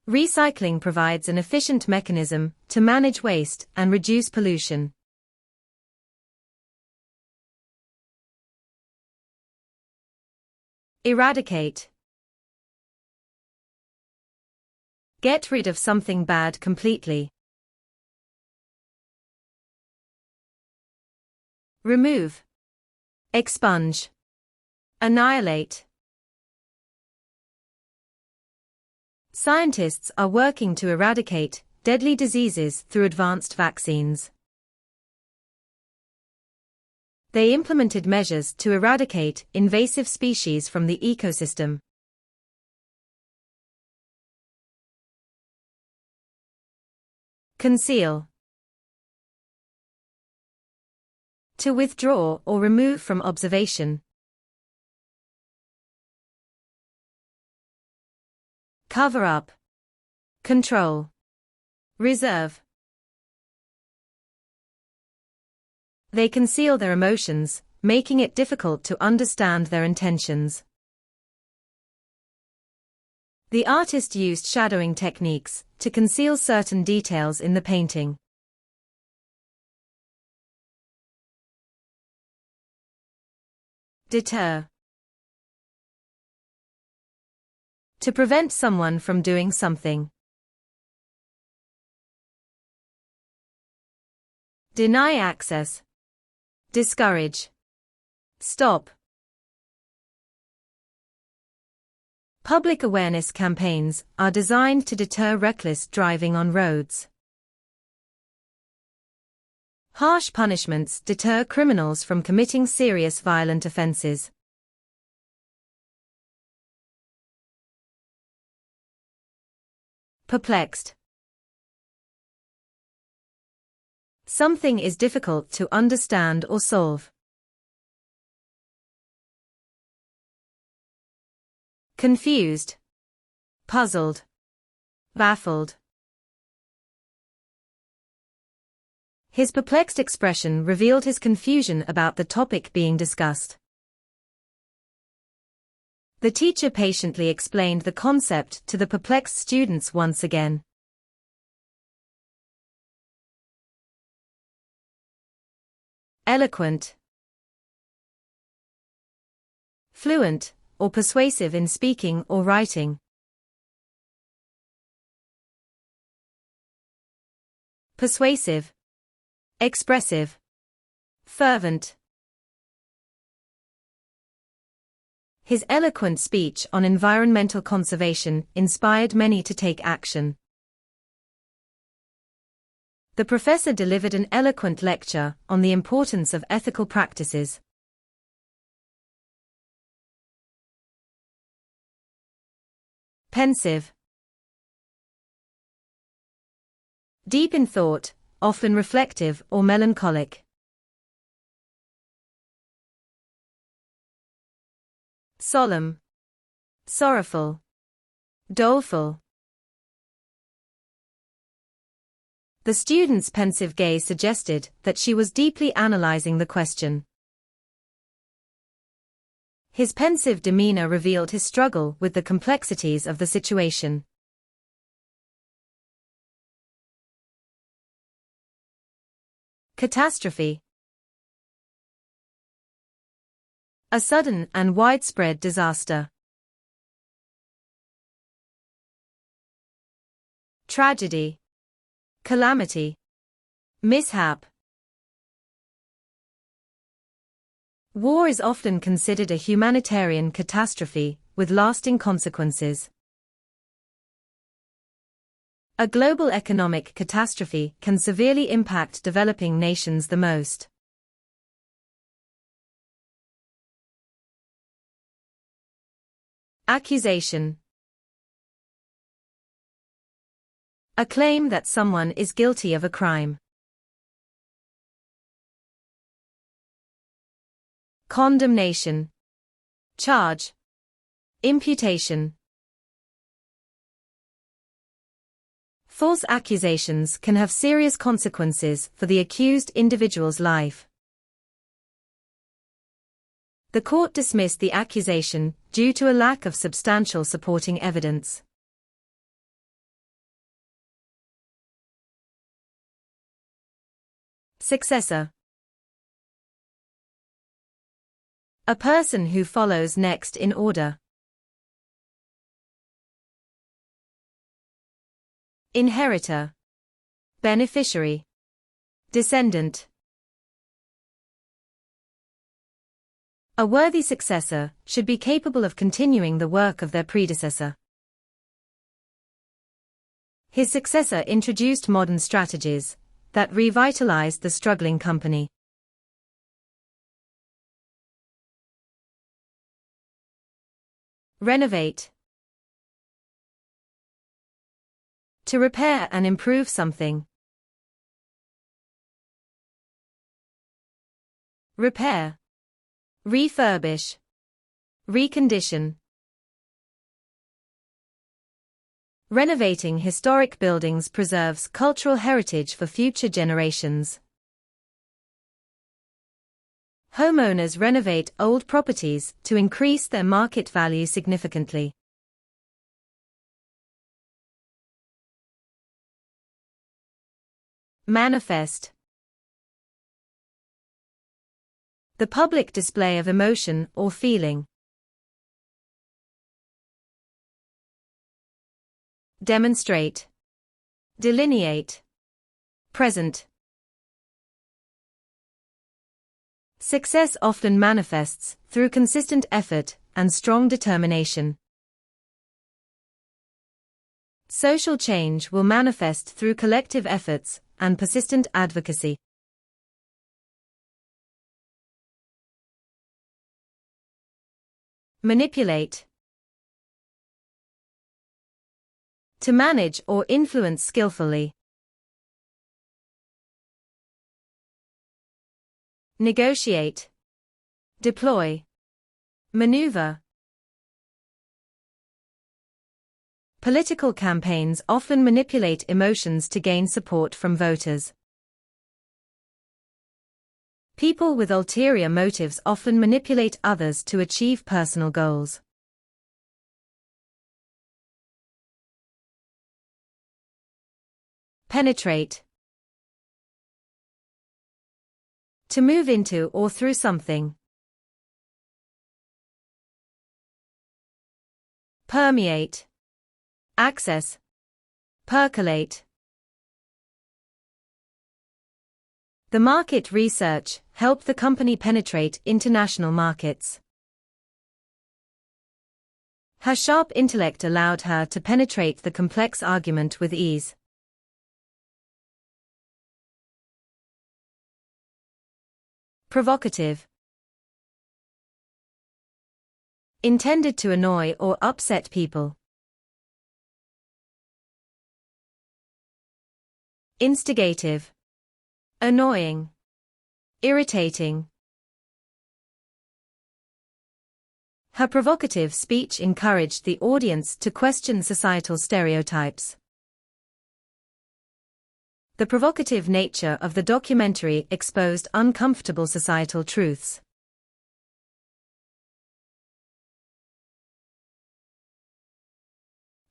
Recycling provides an efficient mechanism to manage waste and reduce pollution. Eradicate. Get rid of something bad completely. Remove. Expunge. Annihilate. Scientists are working to eradicate deadly diseases through advanced vaccines. They implemented measures to eradicate invasive species from the ecosystem. Conceal. To withdraw or remove from observation. Cover up. Control. Reserve. They conceal their emotions, making it difficult to understand their intentions. The artist used shadowing techniques to conceal certain details in the painting. Deter. To prevent someone from doing something. Deny access. Discourage. Stop. Public awareness campaigns are designed to deter reckless driving on roads. Harsh punishments deter criminals from committing serious violent offenses. Perplexed. Something is difficult to understand or solve. Confused. Puzzled. Baffled. His perplexed expression revealed his confusion about the topic being discussed. The teacher patiently explained the concept to the perplexed students once again. Eloquent. Fluent, or persuasive in speaking or writing. Persuasive. Expressive. Fervent. His eloquent speech on environmental conservation inspired many to take action. The professor delivered an eloquent lecture on the importance of ethical practices. Pensive. Deep in thought, often reflective or melancholic. Solemn. Sorrowful. Doleful. The student's pensive gaze suggested that she was deeply analyzing the question. His pensive demeanor revealed his struggle with the complexities of the situation. Catastrophe. A sudden and widespread disaster. Tragedy. Calamity. Mishap. War is often considered a humanitarian catastrophe, with lasting consequences. A global economic catastrophe can severely impact developing nations the most. Accusation. A claim that someone is guilty of a crime. Condemnation. Charge. Imputation. False accusations can have serious consequences for the accused individual's life. The court dismissed the accusation due to a lack of substantial supporting evidence. Successor. A person who follows next in order. Inheritor. Beneficiary. Descendant. A worthy successor should be capable of continuing the work of their predecessor. His successor introduced modern strategies that revitalized the struggling company. Renovate. To repair and improve something. Repair. Refurbish. Recondition. Renovating historic buildings preserves cultural heritage for future generations. Homeowners renovate old properties to increase their market value significantly. Manifest. The public display of emotion or feeling. Demonstrate. Delineate. Present. Success often manifests through consistent effort and strong determination. Social change will manifest through collective efforts and persistent advocacy. Manipulate. To manage or influence skillfully. Negotiate. Deploy. Maneuver. Political campaigns often manipulate emotions to gain support from voters. People with ulterior motives often manipulate others to achieve personal goals. Penetrate. To move into or through something. Permeate. Access. Percolate. The market research helped the company penetrate international markets. Her sharp intellect allowed her to penetrate the complex argument with ease. Provocative. Intended to annoy or upset people. Instigative. Annoying. Irritating. Her provocative speech encouraged the audience to question societal stereotypes. The provocative nature of the documentary exposed uncomfortable societal truths.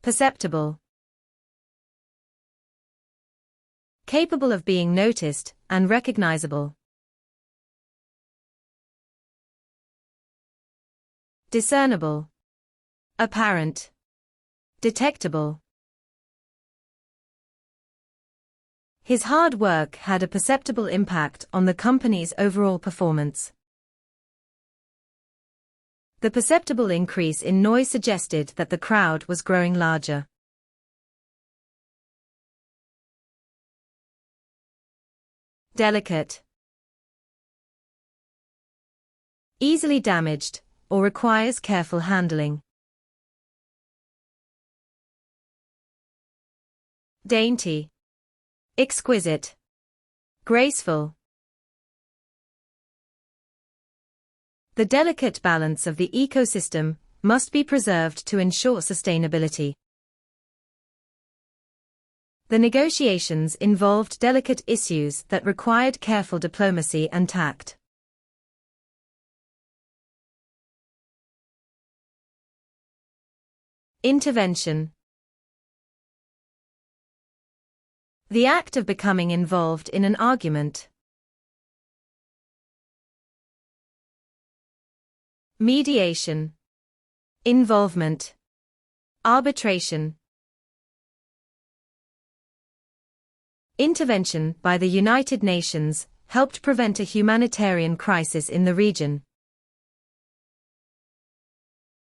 Perceptible. Capable of being noticed and recognizable. Discernible. Apparent. Detectable. His hard work had a perceptible impact on the company's overall performance. The perceptible increase in noise suggested that the crowd was growing larger. Delicate. Easily damaged, or requires careful handling. Dainty. Exquisite. Graceful. The delicate balance of the ecosystem must be preserved to ensure sustainability. The negotiations involved delicate issues that required careful diplomacy and tact. Intervention. The act of becoming involved in an argument. Mediation. Involvement. Arbitration. Intervention by the United Nations helped prevent a humanitarian crisis in the region.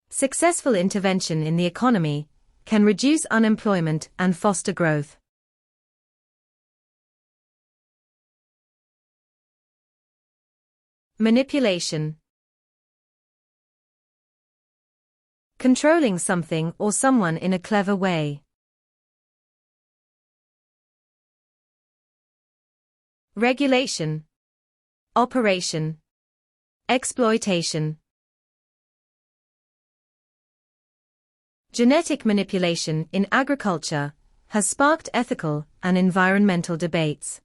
Successful intervention in the economy can reduce unemployment and foster growth. Manipulation. Controlling something or someone in a clever way. Regulation. Operation. Exploitation. Genetic manipulation in agriculture has sparked ethical and environmental debates.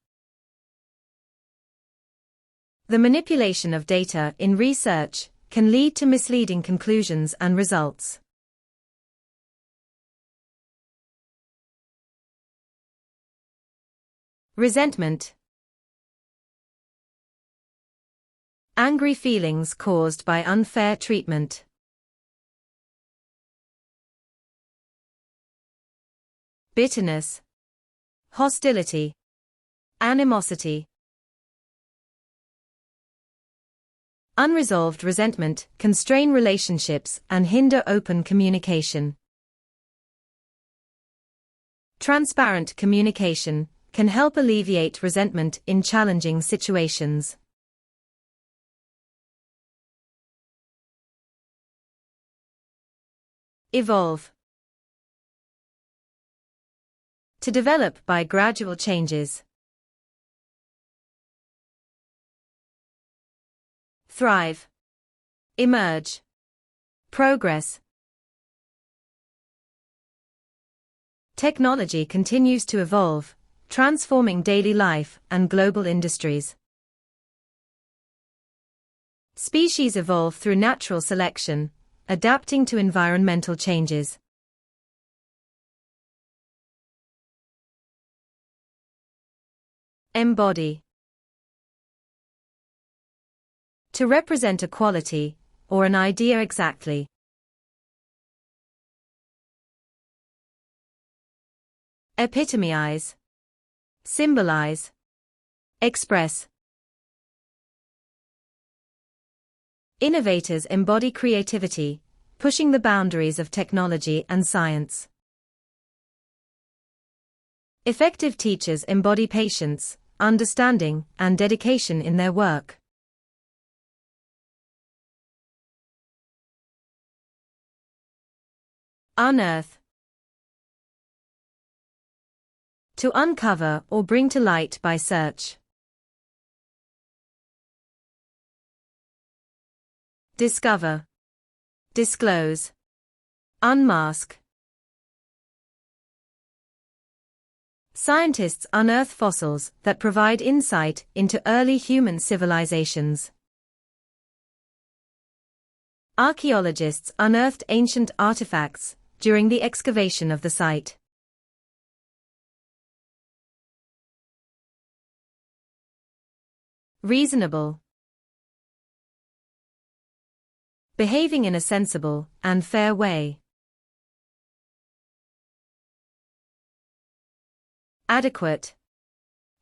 The manipulation of data in research can lead to misleading conclusions and results. Resentment. Angry feelings caused by unfair treatment. Bitterness, hostility, animosity. Unresolved resentment can strain relationships and hinder open communication. Transparent communication can help alleviate resentment in challenging situations. Evolve. To develop by gradual changes. Thrive. Emerge. Progress. Technology continues to evolve, transforming daily life and global industries. Species evolve through natural selection, adapting to environmental changes. Embody. To represent a quality, or an idea exactly. Epitomize. Symbolize. Express. Innovators embody creativity, pushing the boundaries of technology and science. Effective teachers embody patience, understanding, and dedication in their work. Unearth. To uncover or bring to light by search. Discover. Disclose. Unmask. Scientists unearth fossils that provide insight into early human civilizations. Archaeologists unearthed ancient artifacts during the excavation of the site. Reasonable. Behaving in a sensible and fair way. Adequate.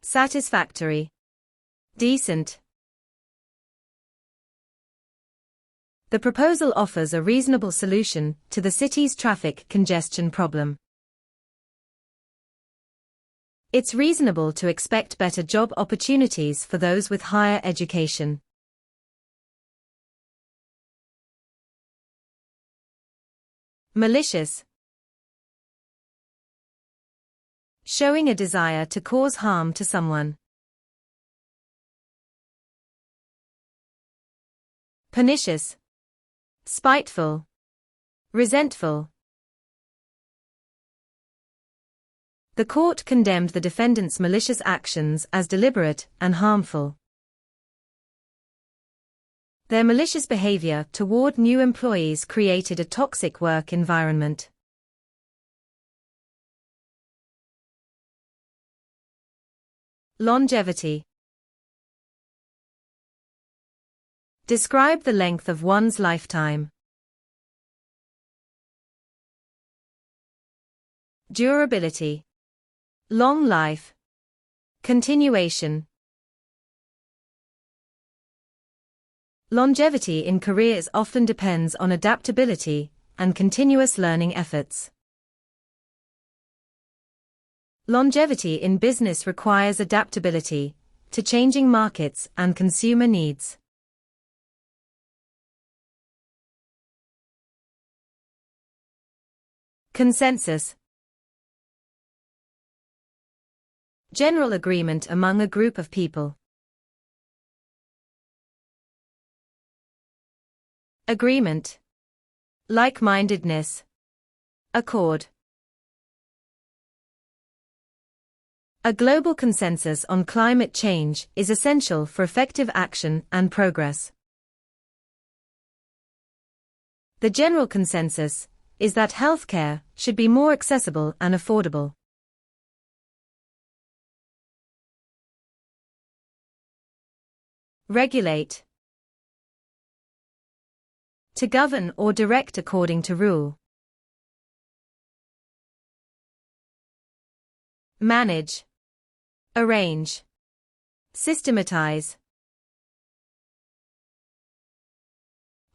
Satisfactory. Decent. The proposal offers a reasonable solution to the city's traffic congestion problem. It's reasonable to expect better job opportunities for those with higher education. Malicious. Showing a desire to cause harm to someone. Pernicious. Spiteful. Resentful. The court condemned the defendant's malicious actions as deliberate and harmful. Their malicious behavior toward new employees created a toxic work environment. Longevity. Describe the length of one's lifetime. Durability. Long life. Continuation. Longevity in careers often depends on adaptability and continuous learning efforts. Longevity in business requires adaptability to changing markets and consumer needs. Consensus. General agreement among a group of people. Agreement. Like-mindedness. Accord. A global consensus on climate change is essential for effective action and progress. The general consensus is that healthcare should be more accessible and affordable. Regulate. To govern or direct according to rule. Manage. Arrange. Systematize.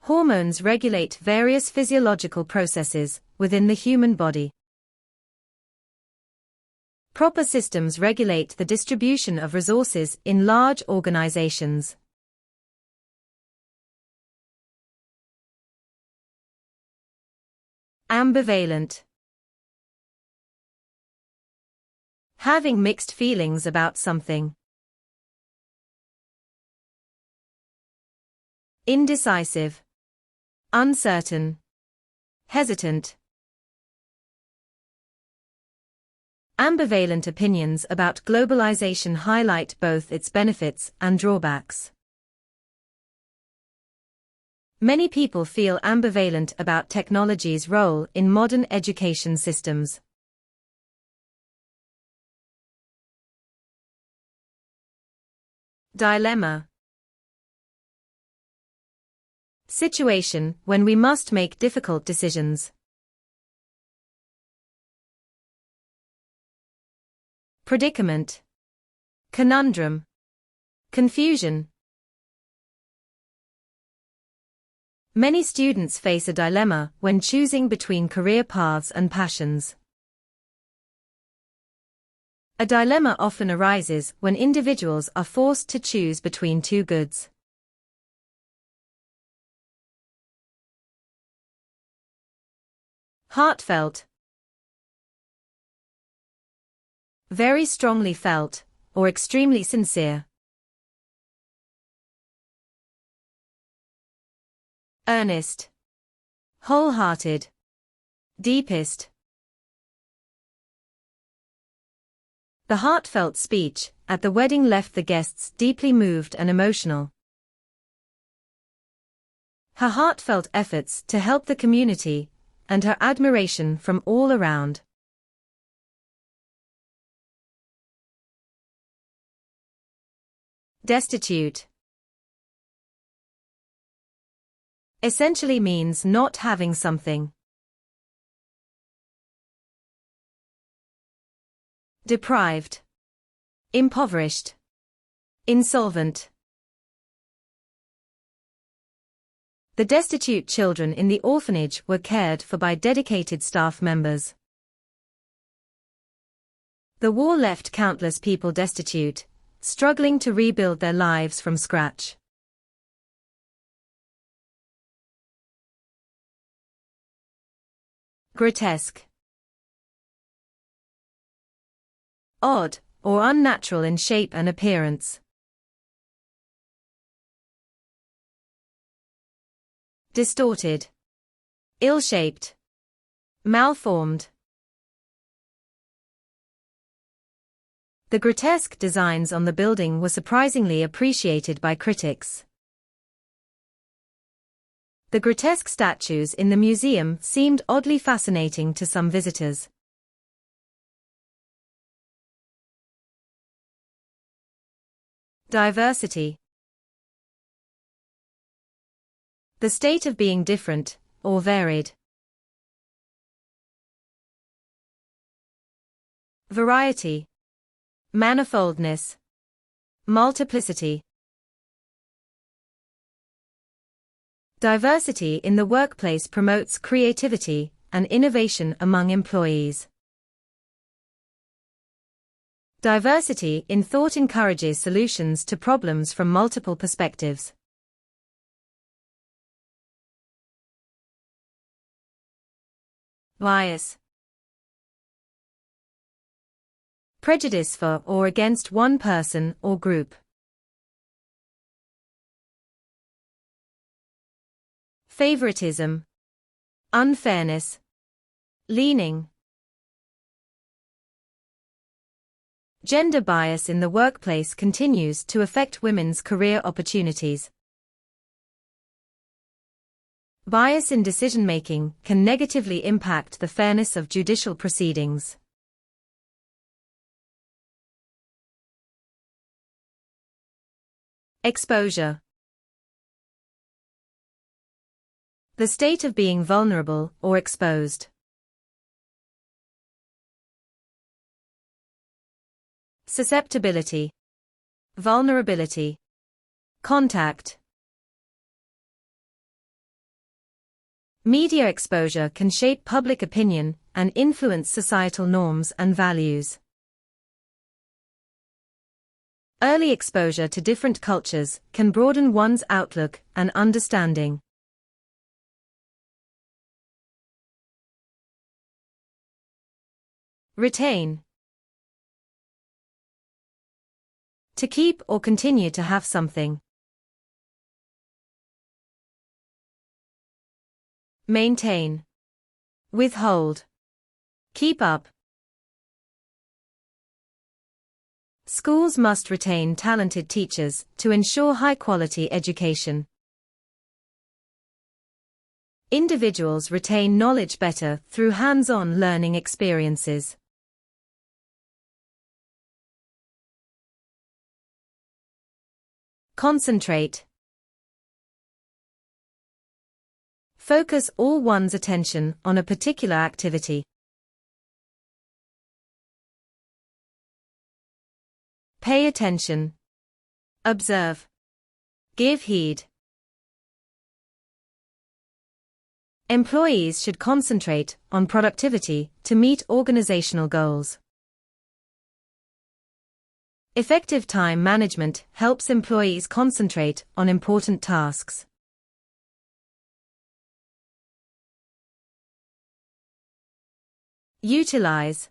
Hormones regulate various physiological processes within the human body. Proper systems regulate the distribution of resources in large organizations. Ambivalent. Having mixed feelings about something. Indecisive. Uncertain. Hesitant. Ambivalent opinions about globalization highlight both its benefits and drawbacks. Many people feel ambivalent about technology's role in modern education systems. Dilemma. Situation when we must make difficult decisions. Predicament. Conundrum. Confusion. Many students face a dilemma when choosing between career paths and passions. A dilemma often arises when individuals are forced to choose between two goods. Heartfelt. Very strongly felt, or extremely sincere. Earnest. Wholehearted. Deepest. The heartfelt speech at the wedding left the guests deeply moved and emotional. Her heartfelt efforts to help the community, and her admiration from all around. Destitute. Essentially means not having something. Deprived. Impoverished. Insolvent. The destitute children in the orphanage were cared for by dedicated staff members. The war left countless people destitute, struggling to rebuild their lives from scratch. Grotesque. Odd, or unnatural in shape and appearance. Distorted. Ill-shaped. Malformed. The grotesque designs on the building were surprisingly appreciated by critics. The grotesque statues in the museum seemed oddly fascinating to some visitors. Diversity. The state of being different, or varied. Variety. Manifoldness. Multiplicity. Diversity in the workplace promotes creativity and innovation among employees. Diversity in thought encourages solutions to problems from multiple perspectives. Bias. Prejudice for or against one person or group. Favoritism. Unfairness. Leaning. Gender bias in the workplace continues to affect women's career opportunities. Bias in decision-making can negatively impact the fairness of judicial proceedings. Exposure. The state of being vulnerable or exposed. Susceptibility, vulnerability, contact. Media exposure can shape public opinion and influence societal norms and values. Early exposure to different cultures can broaden one's outlook and understanding. Retain. To keep or continue to have something. Maintain. Withhold. Keep up. Schools must retain talented teachers to ensure high-quality education. Individuals retain knowledge better through hands-on learning experiences. Concentrate. Focus all one's attention on a particular activity. Pay attention. Observe. Give heed. Employees should concentrate on productivity to meet organizational goals. Effective time management helps employees concentrate on important tasks. Utilize.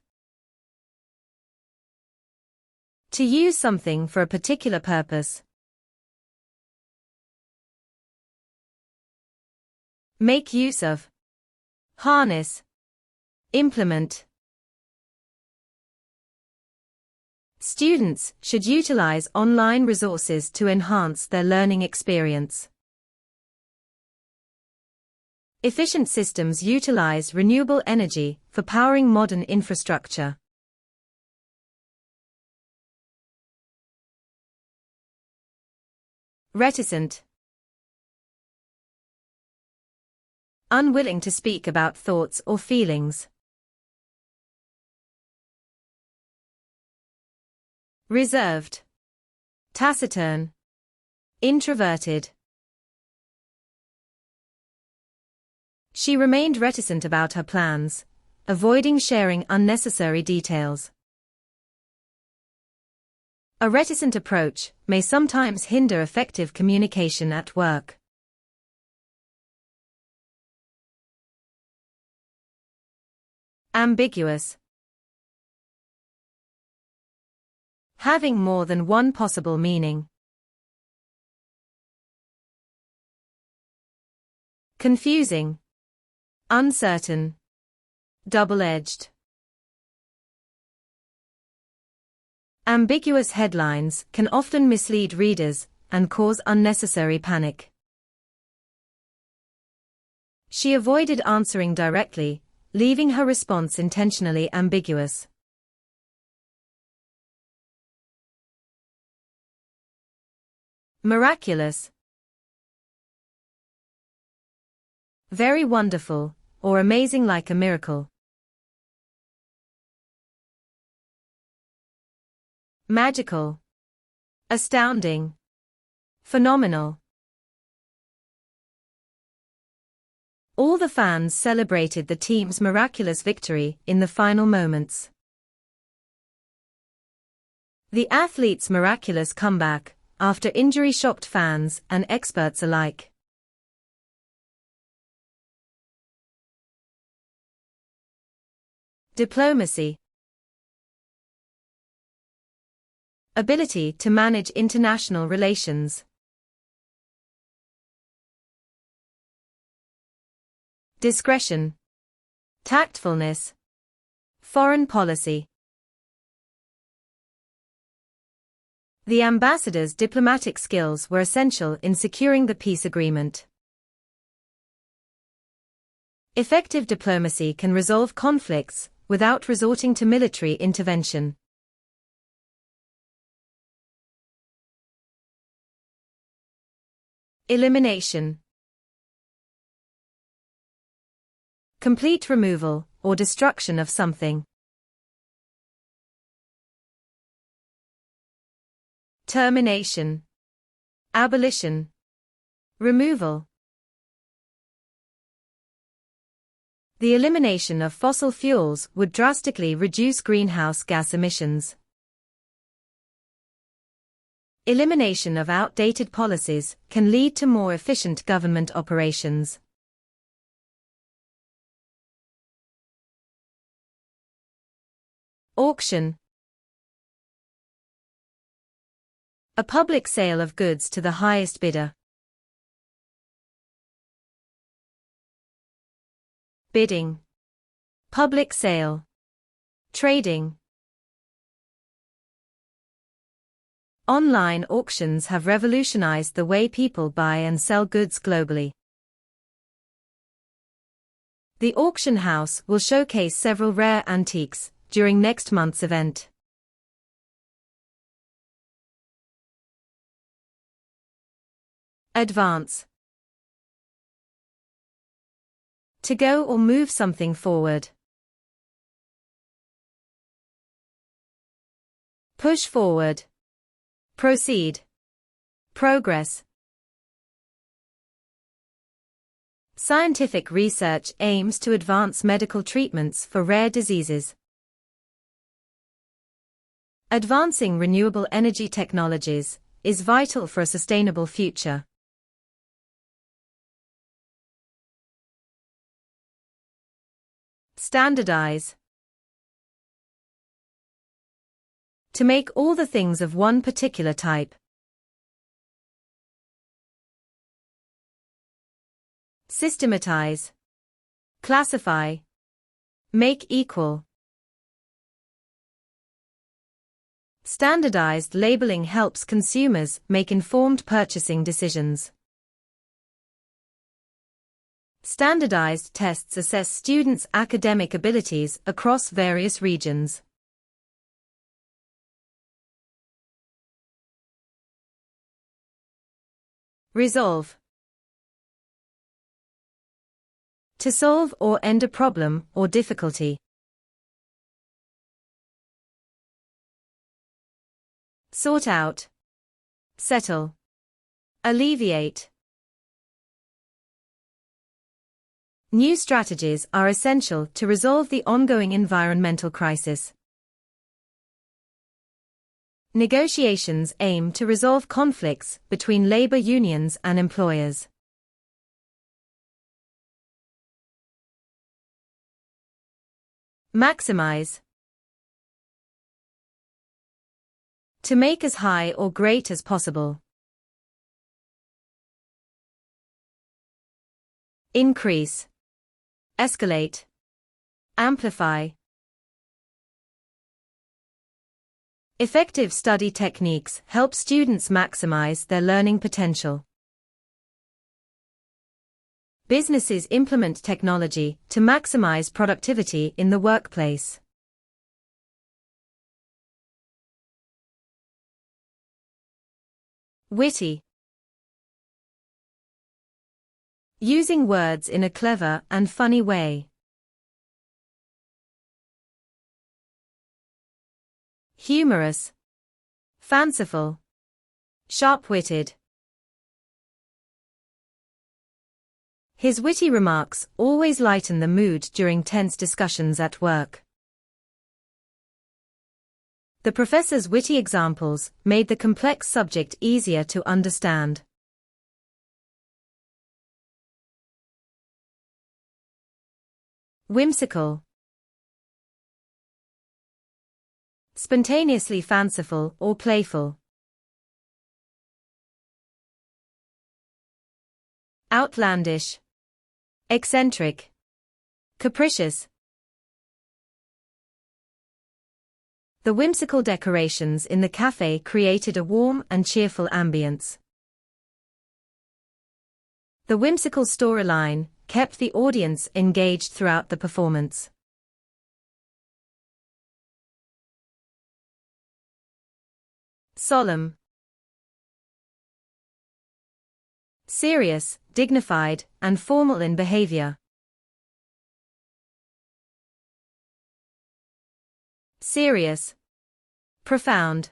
To use something for a particular purpose. Make use of. Harness. Implement. Students should utilize online resources to enhance their learning experience. Efficient systems utilize renewable energy for powering modern infrastructure. Reticent. Unwilling to speak about thoughts or feelings. Reserved. Taciturn. Introverted. She remained reticent about her plans, avoiding sharing unnecessary details. A reticent approach may sometimes hinder effective communication at work. Ambiguous. Having more than one possible meaning. Confusing. Uncertain. Double-edged. Ambiguous headlines can often mislead readers and cause unnecessary panic. She avoided answering directly, leaving her response intentionally ambiguous. Miraculous. Very wonderful, or amazing like a miracle. Magical. Astounding. Phenomenal. All the fans celebrated the team's miraculous victory in the final moments. The athletes' miraculous comeback, after injury, shocked fans and experts alike. Diplomacy. Ability to manage international relations. Discretion. Tactfulness. Foreign policy. The ambassador's diplomatic skills were essential in securing the peace agreement. Effective diplomacy can resolve conflicts without resorting to military intervention. Elimination. Complete removal or destruction of something. Termination, abolition, removal. The elimination of fossil fuels would drastically reduce greenhouse gas emissions. Elimination of outdated policies can lead to more efficient government operations. Auction. A public sale of goods to the highest bidder. Bidding, public sale, trading. Online auctions have revolutionized the way people buy and sell goods globally. The auction house will showcase several rare antiques during next month's event. Advance. To go or move something forward. Push forward. Proceed. Progress. Scientific research aims to advance medical treatments for rare diseases. Advancing renewable energy technologies is vital for a sustainable future. Standardize. To make all the things of one particular type. Systematize. Classify. Make equal. Standardized labeling helps consumers make informed purchasing decisions. Standardized tests assess students' academic abilities across various regions. Resolve. To solve or end a problem or difficulty. Sort out. Settle. Alleviate. New strategies are essential to resolve the ongoing environmental crisis. Negotiations aim to resolve conflicts between labor unions and employers. Maximize. To make as high or great as possible. Increase. Escalate. Amplify. Effective study techniques help students maximize their learning potential. Businesses implement technology to maximize productivity in the workplace. Witty. Using words in a clever and funny way. Humorous. Fanciful. Sharp-witted. His witty remarks always lighten the mood during tense discussions at work. The professor's witty examples made the complex subject easier to understand. Whimsical. Spontaneously fanciful or playful. Outlandish. Eccentric. Capricious. The whimsical decorations in the cafe created a warm and cheerful ambience. The whimsical storyline kept the audience engaged throughout the performance. Solemn. Serious, dignified, and formal in behavior. serious, profound,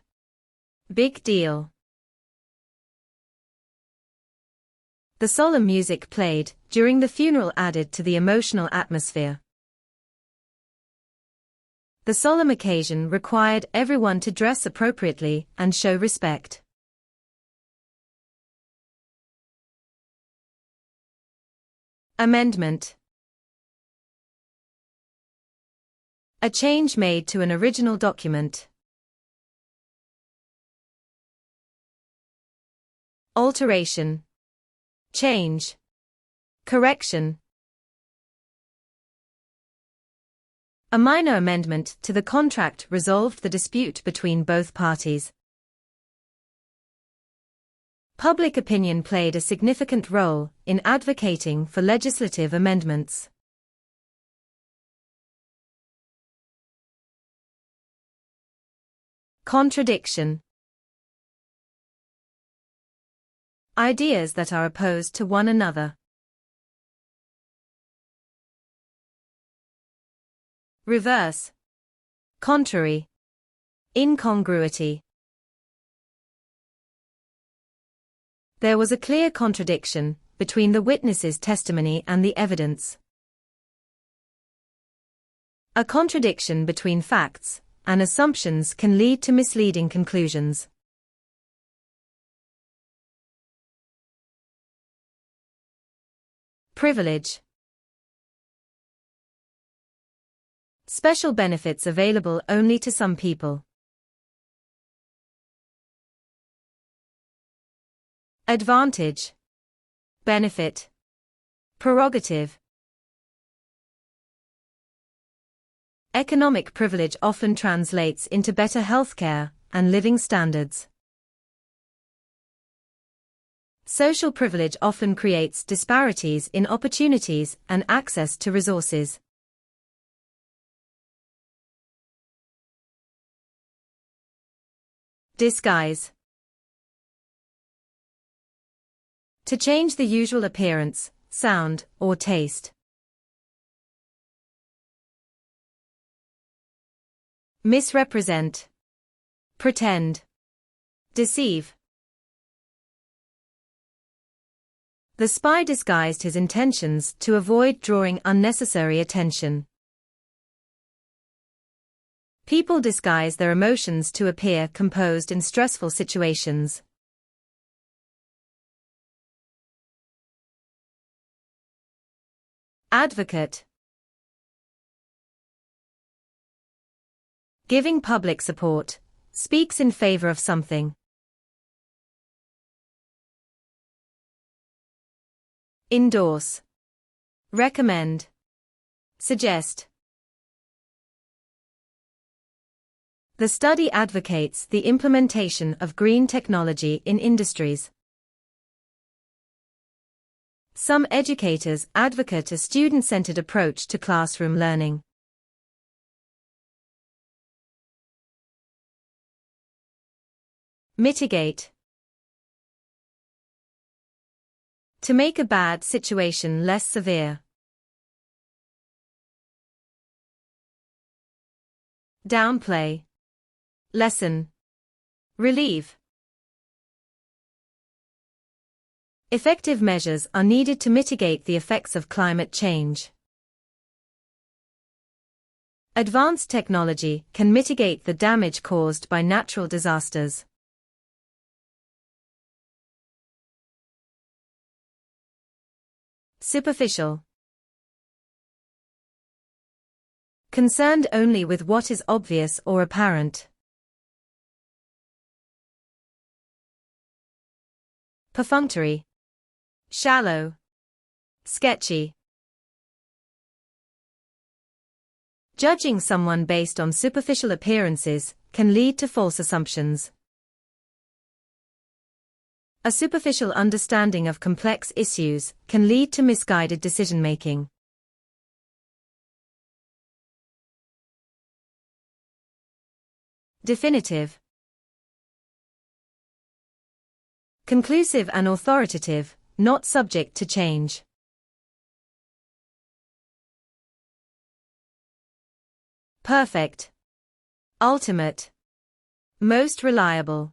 big deal. The solemn music played during the funeral added to the emotional atmosphere. The solemn occasion required everyone to dress appropriately and show respect. Amendment. A change made to an original document. Alteration. Change. Correction. A minor amendment to the contract resolved the dispute between both parties. Public opinion played a significant role in advocating for legislative amendments. Contradiction. Ideas that are opposed to one another. Reverse. Contrary. Incongruity. There was a clear contradiction between the witness's testimony and the evidence. A contradiction between facts and assumptions can lead to misleading conclusions. Privilege. Special benefits available only to some people. Advantage. Benefit. Prerogative. Economic privilege often translates into better healthcare and living standards. Social privilege often creates disparities in opportunities and access to resources. Disguise. To change the usual appearance, sound, or taste. Misrepresent. Pretend. Deceive. The spy disguised his intentions to avoid drawing unnecessary attention. People disguise their emotions to appear composed in stressful situations. Advocate. Giving public support, speaks in favor of something. Endorse. Recommend. Suggest. The study advocates the implementation of green technology in industries. Some educators advocate a student-centered approach to classroom learning. Mitigate. To make a bad situation less severe. Downplay. Lessen. Relieve. Effective measures are needed to mitigate the effects of climate change. Advanced technology can mitigate the damage caused by natural disasters. Superficial. Concerned only with what is obvious or apparent. Perfunctory. Shallow. Sketchy. Judging someone based on superficial appearances can lead to false assumptions. A superficial understanding of complex issues can lead to misguided decision-making. Definitive. Conclusive and authoritative, not subject to change. Perfect. ultimate, most reliable.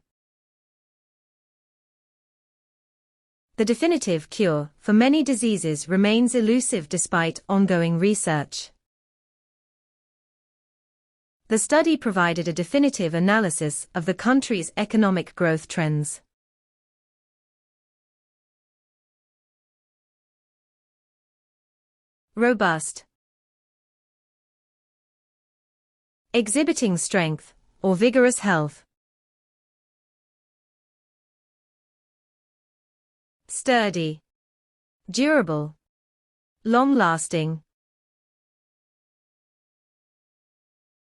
The definitive cure for many diseases remains elusive despite ongoing research. The study provided a definitive analysis of the country's economic growth trends. Robust, exhibiting strength or vigorous health. Sturdy, durable, long-lasting.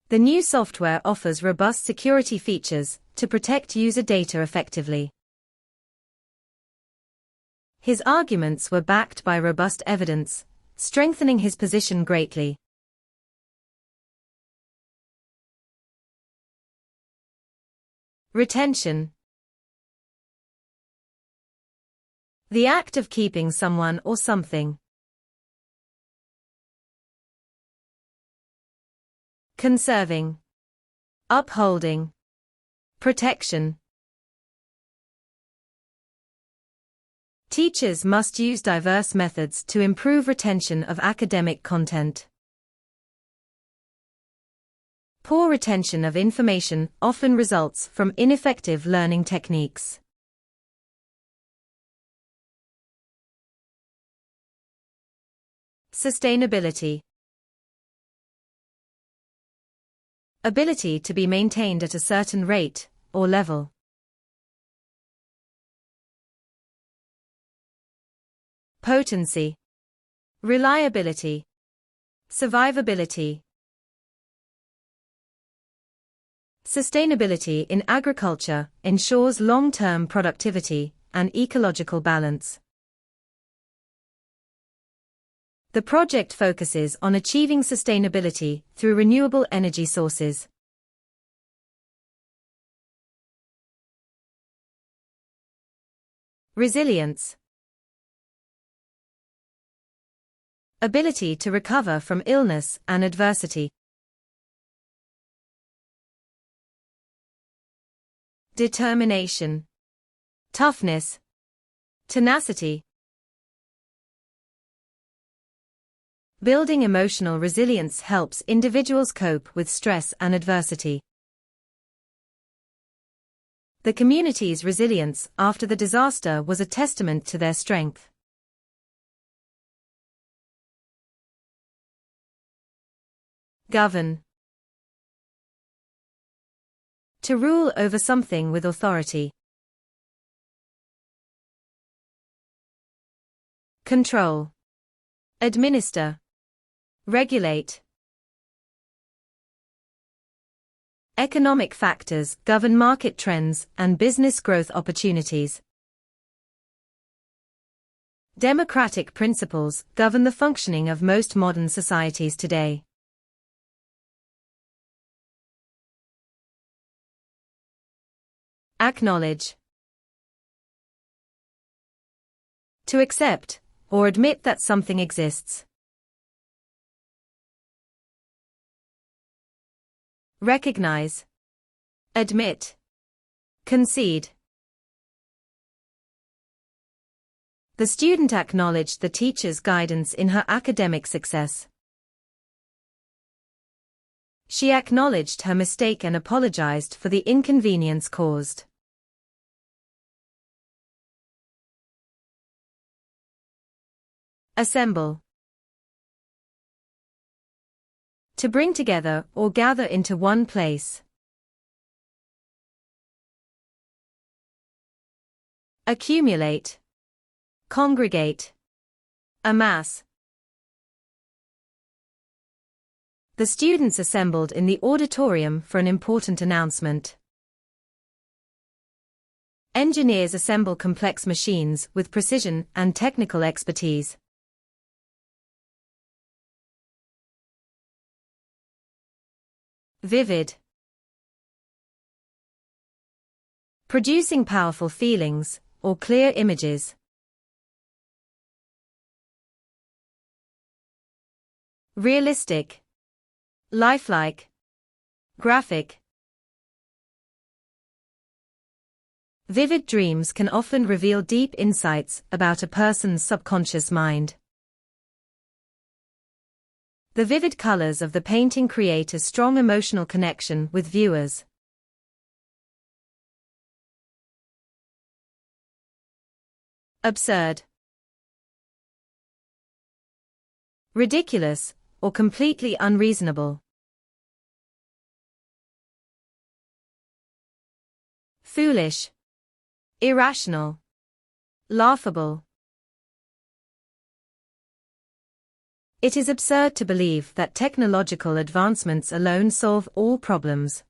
The new software offers robust security features to protect user data effectively. His arguments were backed by robust evidence, strengthening his position greatly. Retention. The act of keeping someone or something. Conserving, upholding, protection. Teachers must use diverse methods to improve retention of academic content. Poor retention of information often results from ineffective learning techniques. Sustainability. Ability to be maintained at a certain rate or level. Potency, reliability, survivability. Sustainability in agriculture ensures long-term productivity and ecological balance. The project focuses on achieving sustainability through renewable energy sources. Resilience. Ability to recover from illness and adversity. Determination, toughness, tenacity. Building emotional resilience helps individuals cope with stress and adversity. The community's resilience after the disaster was a testament to their strength. Govern. To rule over something with authority. Control. Administer. Regulate. Economic factors govern market trends and business growth opportunities. Democratic principles govern the functioning of most modern societies today. Acknowledge. To accept or admit that something exists. Recognize. Admit. Concede. The student acknowledged the teacher's guidance in her academic success. She acknowledged her mistake and apologized for the inconvenience caused. Assemble. To bring together or gather into one place. Accumulate. Congregate. Amass. The students assembled in the auditorium for an important announcement. Engineers assemble complex machines with precision and technical expertise. Vivid. Producing powerful feelings or clear images. Realistic. Lifelike. Graphic. Vivid dreams can often reveal deep insights about a person's subconscious mind. The vivid colors of the painting create a strong emotional connection with viewers. Absurd. Ridiculous, or completely unreasonable. Foolish. Irrational. Laughable. It is absurd to believe that technological advancements alone solve all problems.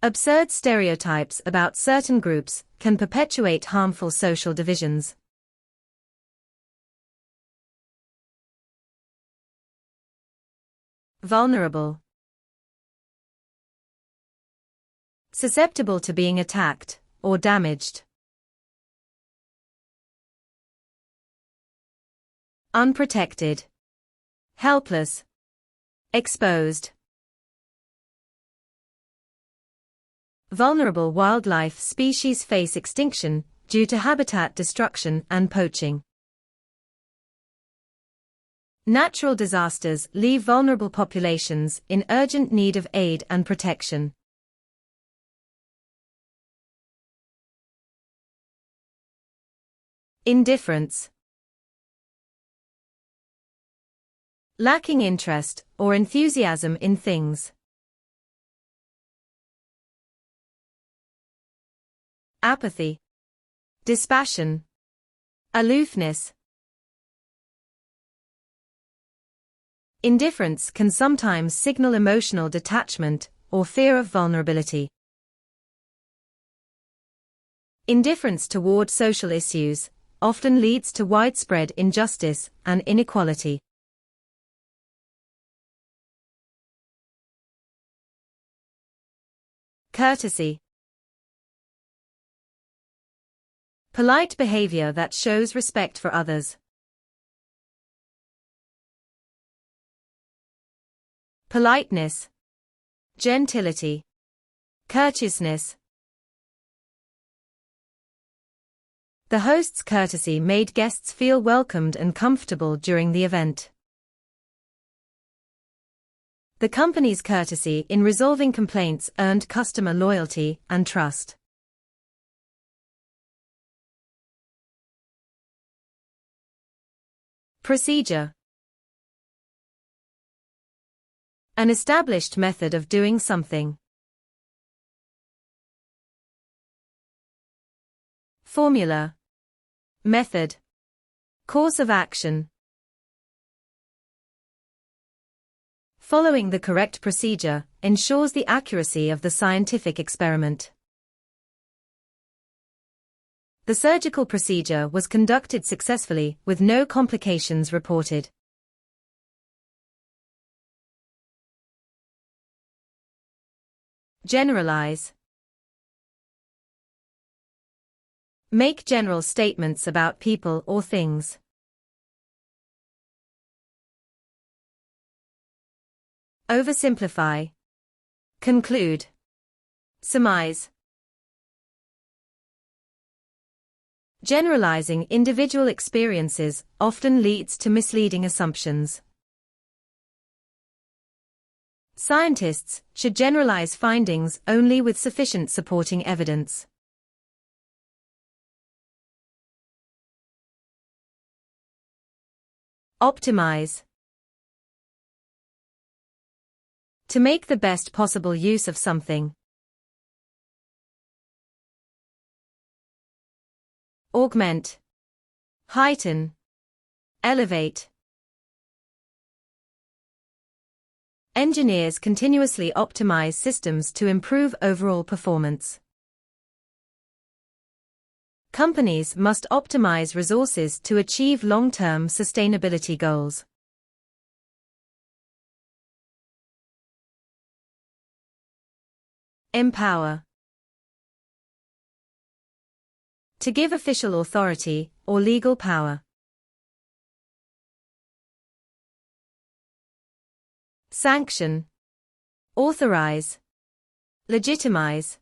Absurd stereotypes about certain groups can perpetuate harmful social divisions. Vulnerable. Susceptible to being attacked or damaged. Unprotected. Helpless. Exposed. Vulnerable wildlife species face extinction due to habitat destruction and poaching. Natural disasters leave vulnerable populations in urgent need of aid and protection. Indifference. Lacking interest or enthusiasm in things. Apathy. Dispassion. Aloofness. Indifference can sometimes signal emotional detachment or fear of vulnerability. Indifference toward social issues often leads to widespread injustice and inequality. Courtesy. Polite behavior that shows respect for others. Politeness. Gentility. Courteousness. The host's courtesy made guests feel welcomed and comfortable during the event. The company's courtesy in resolving complaints earned customer loyalty and trust. Procedure. An established method of doing something. Formula. Method. Course of action. Following the correct procedure ensures the accuracy of the scientific experiment. The surgical procedure was conducted successfully with no complications reported. Generalize. Make general statements about people or things. Oversimplify. Conclude. Surmise. Generalizing individual experiences often leads to misleading assumptions. Scientists should generalize findings only with sufficient supporting evidence. Optimize. To make the best possible use of something. Augment. Heighten. Elevate. Engineers continuously optimize systems to improve overall performance. Companies must optimize resources to achieve long-term sustainability goals. Empower. To give official authority or legal power. Sanction. Authorize. Legitimize.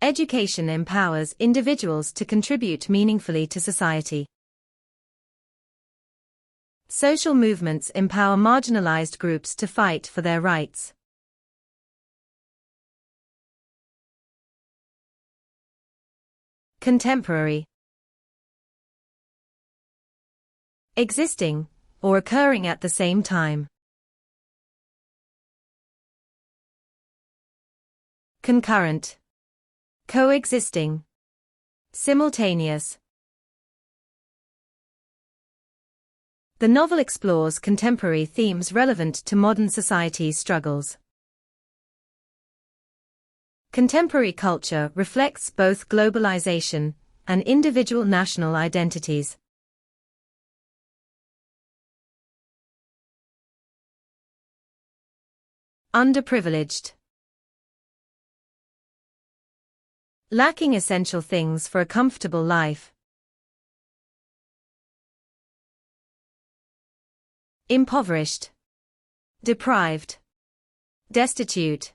Education empowers individuals to contribute meaningfully to society. Social movements empower marginalized groups to fight for their rights. Contemporary. Existing, or occurring at the same time. Concurrent. Coexisting. Simultaneous. The novel explores contemporary themes relevant to modern society's struggles. Contemporary culture reflects both globalization and individual national identities. Underprivileged. Lacking essential things for a comfortable life. Impoverished. Deprived. Destitute.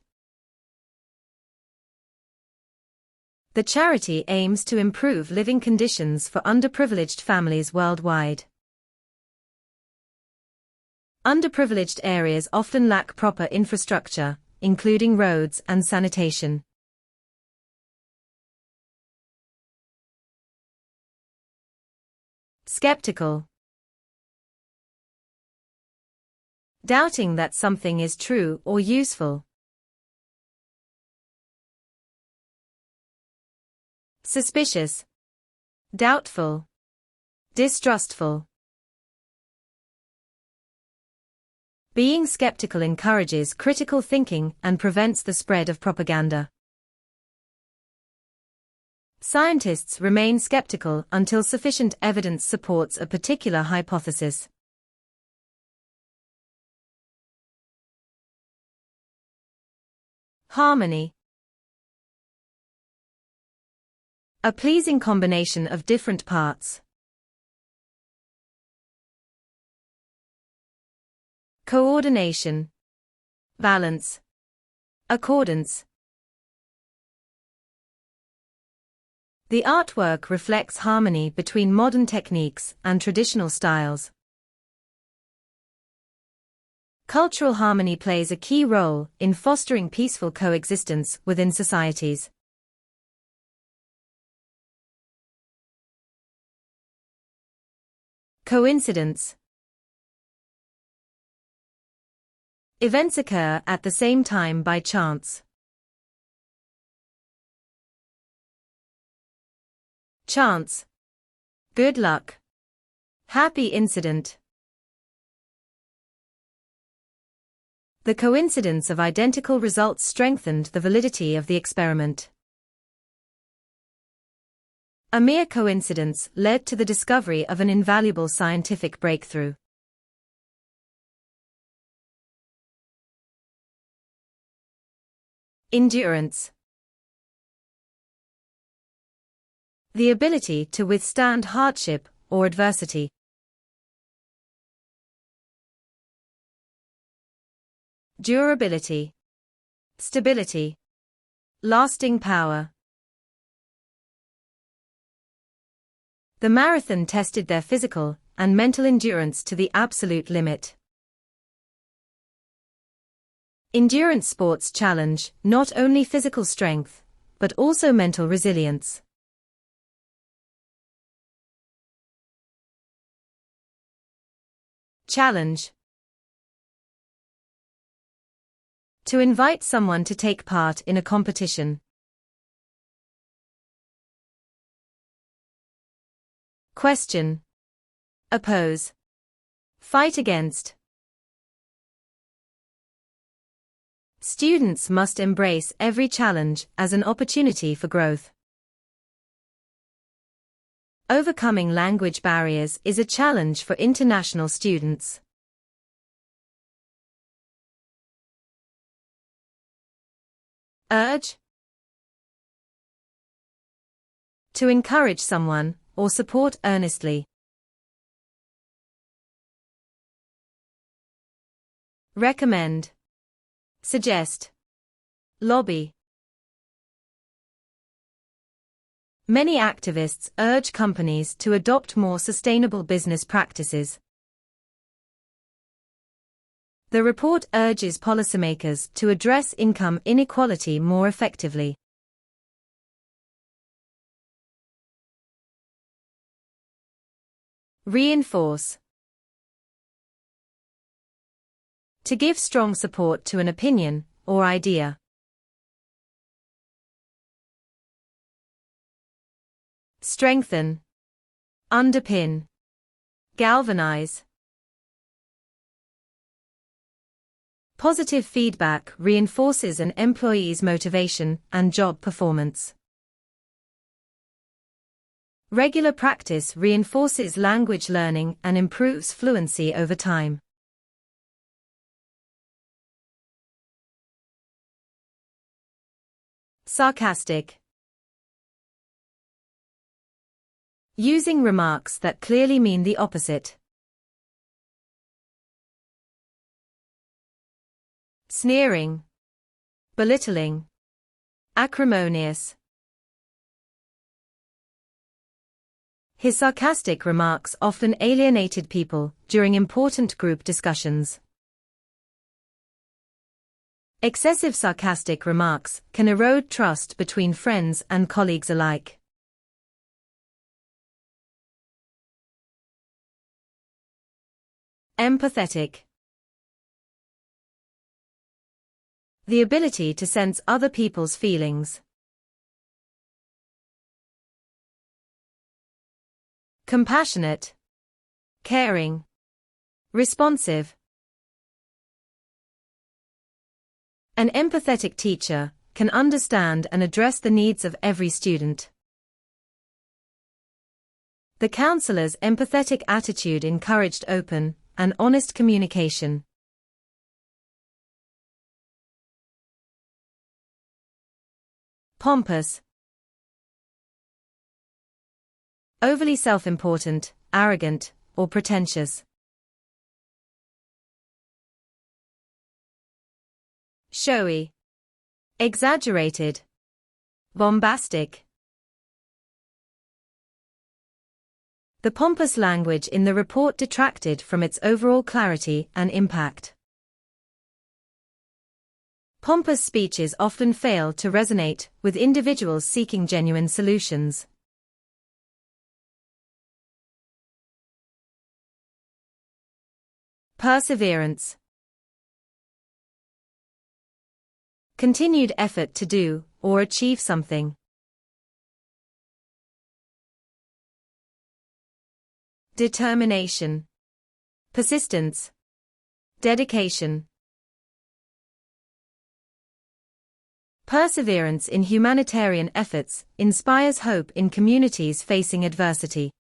The charity aims to improve living conditions for underprivileged families worldwide. Underprivileged areas often lack proper infrastructure, including roads and sanitation. Skeptical. Doubting that something is true or useful. Suspicious. Doubtful. Distrustful. Being skeptical encourages critical thinking and prevents the spread of propaganda. Scientists remain skeptical until sufficient evidence supports a particular hypothesis. Harmony. A pleasing combination of different parts. Coordination. Balance. Accordance. The artwork reflects harmony between modern techniques and traditional styles. Cultural harmony plays a key role in fostering peaceful coexistence within societies. Coincidence. Events occur at the same time by chance. Chance. Good luck. Happy incident. The coincidence of identical results strengthened the validity of the experiment. A mere coincidence led to the discovery of an invaluable scientific breakthrough. Endurance. The ability to withstand hardship or adversity. Durability. Stability. Lasting power. The marathon tested their physical and mental endurance to the absolute limit. Endurance sports challenge not only physical strength, but also mental resilience. Challenge. To invite someone to take part in a competition. Question. Oppose. Fight against. Students must embrace every challenge as an opportunity for growth. Overcoming language barriers is a challenge for international students. Urge. To encourage someone or support earnestly. Recommend. Suggest. Lobby. Many activists urge companies to adopt more sustainable business practices. The report urges policymakers to address income inequality more effectively. Reinforce. To give strong support to an opinion or idea. Strengthen, underpin, galvanize. Positive feedback reinforces an employee's motivation and job performance. Regular practice reinforces language learning and improves fluency over time. Sarcastic. Using remarks that clearly mean the opposite. Sneering, belittling, acrimonious. His sarcastic remarks often alienated people during important group discussions. Excessive sarcastic remarks can erode trust between friends and colleagues alike. Empathetic. The ability to sense other people's feelings. Compassionate, caring, responsive. An empathetic teacher can understand and address the needs of every student. The counselor's empathetic attitude encouraged open and honest communication. Pompous. Overly self-important, arrogant, or pretentious. Showy. Exaggerated. Bombastic. The pompous language in the report detracted from its overall clarity and impact. Pompous speeches often fail to resonate with individuals seeking genuine solutions. Perseverance. Continued effort to do or achieve something. Determination. Persistence. Dedication. Perseverance in humanitarian efforts inspires hope in communities facing adversity.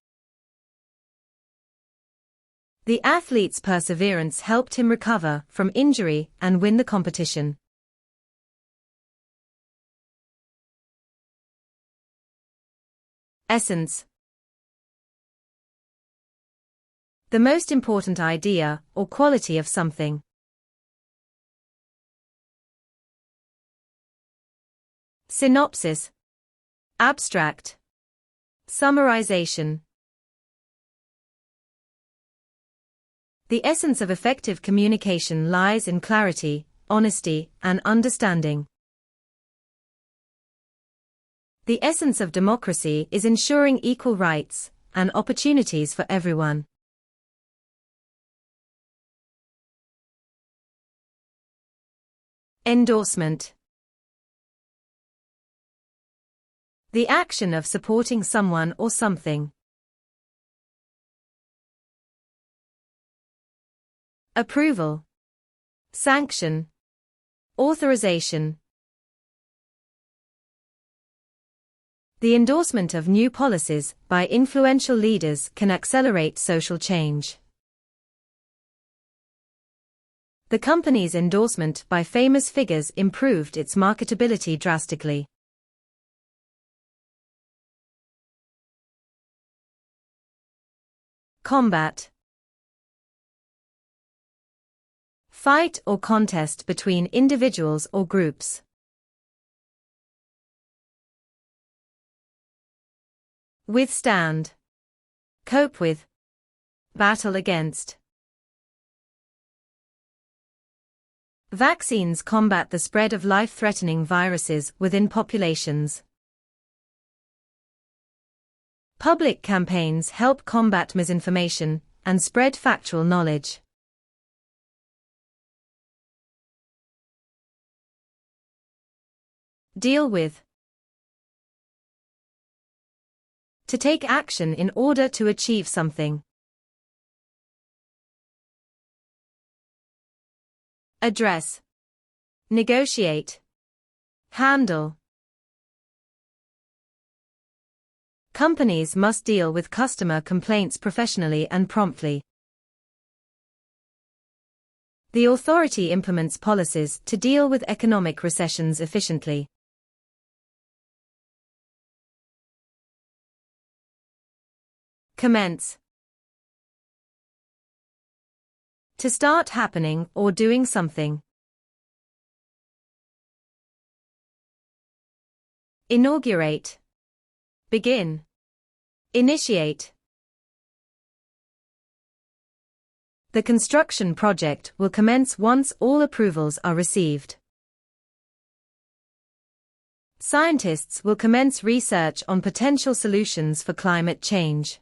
The athlete's perseverance helped him recover from injury and win the competition. Essence. The most important idea or quality of something. Synopsis. Abstract. Summarization. The essence of effective communication lies in clarity, honesty, and understanding. The essence of democracy is ensuring equal rights and opportunities for everyone. Endorsement. The action of supporting someone or something. Approval. Sanction. Authorization. The endorsement of new policies by influential leaders can accelerate social change. The company's endorsement by famous figures improved its marketability drastically. Combat. Fight or contest between individuals or groups. withstand, cope with, battle against. Vaccines combat the spread of life-threatening viruses within populations. Public campaigns help combat misinformation and spread factual knowledge. Deal with. To take action in order to achieve something. Address, negotiate, handle. Companies must deal with customer complaints professionally and promptly. The authority implements policies to deal with economic recessions efficiently. Commence. To start happening or doing something. Inaugurate. Begin. Initiate. The construction project will commence once all approvals are received. Scientists will commence research on potential solutions for climate change.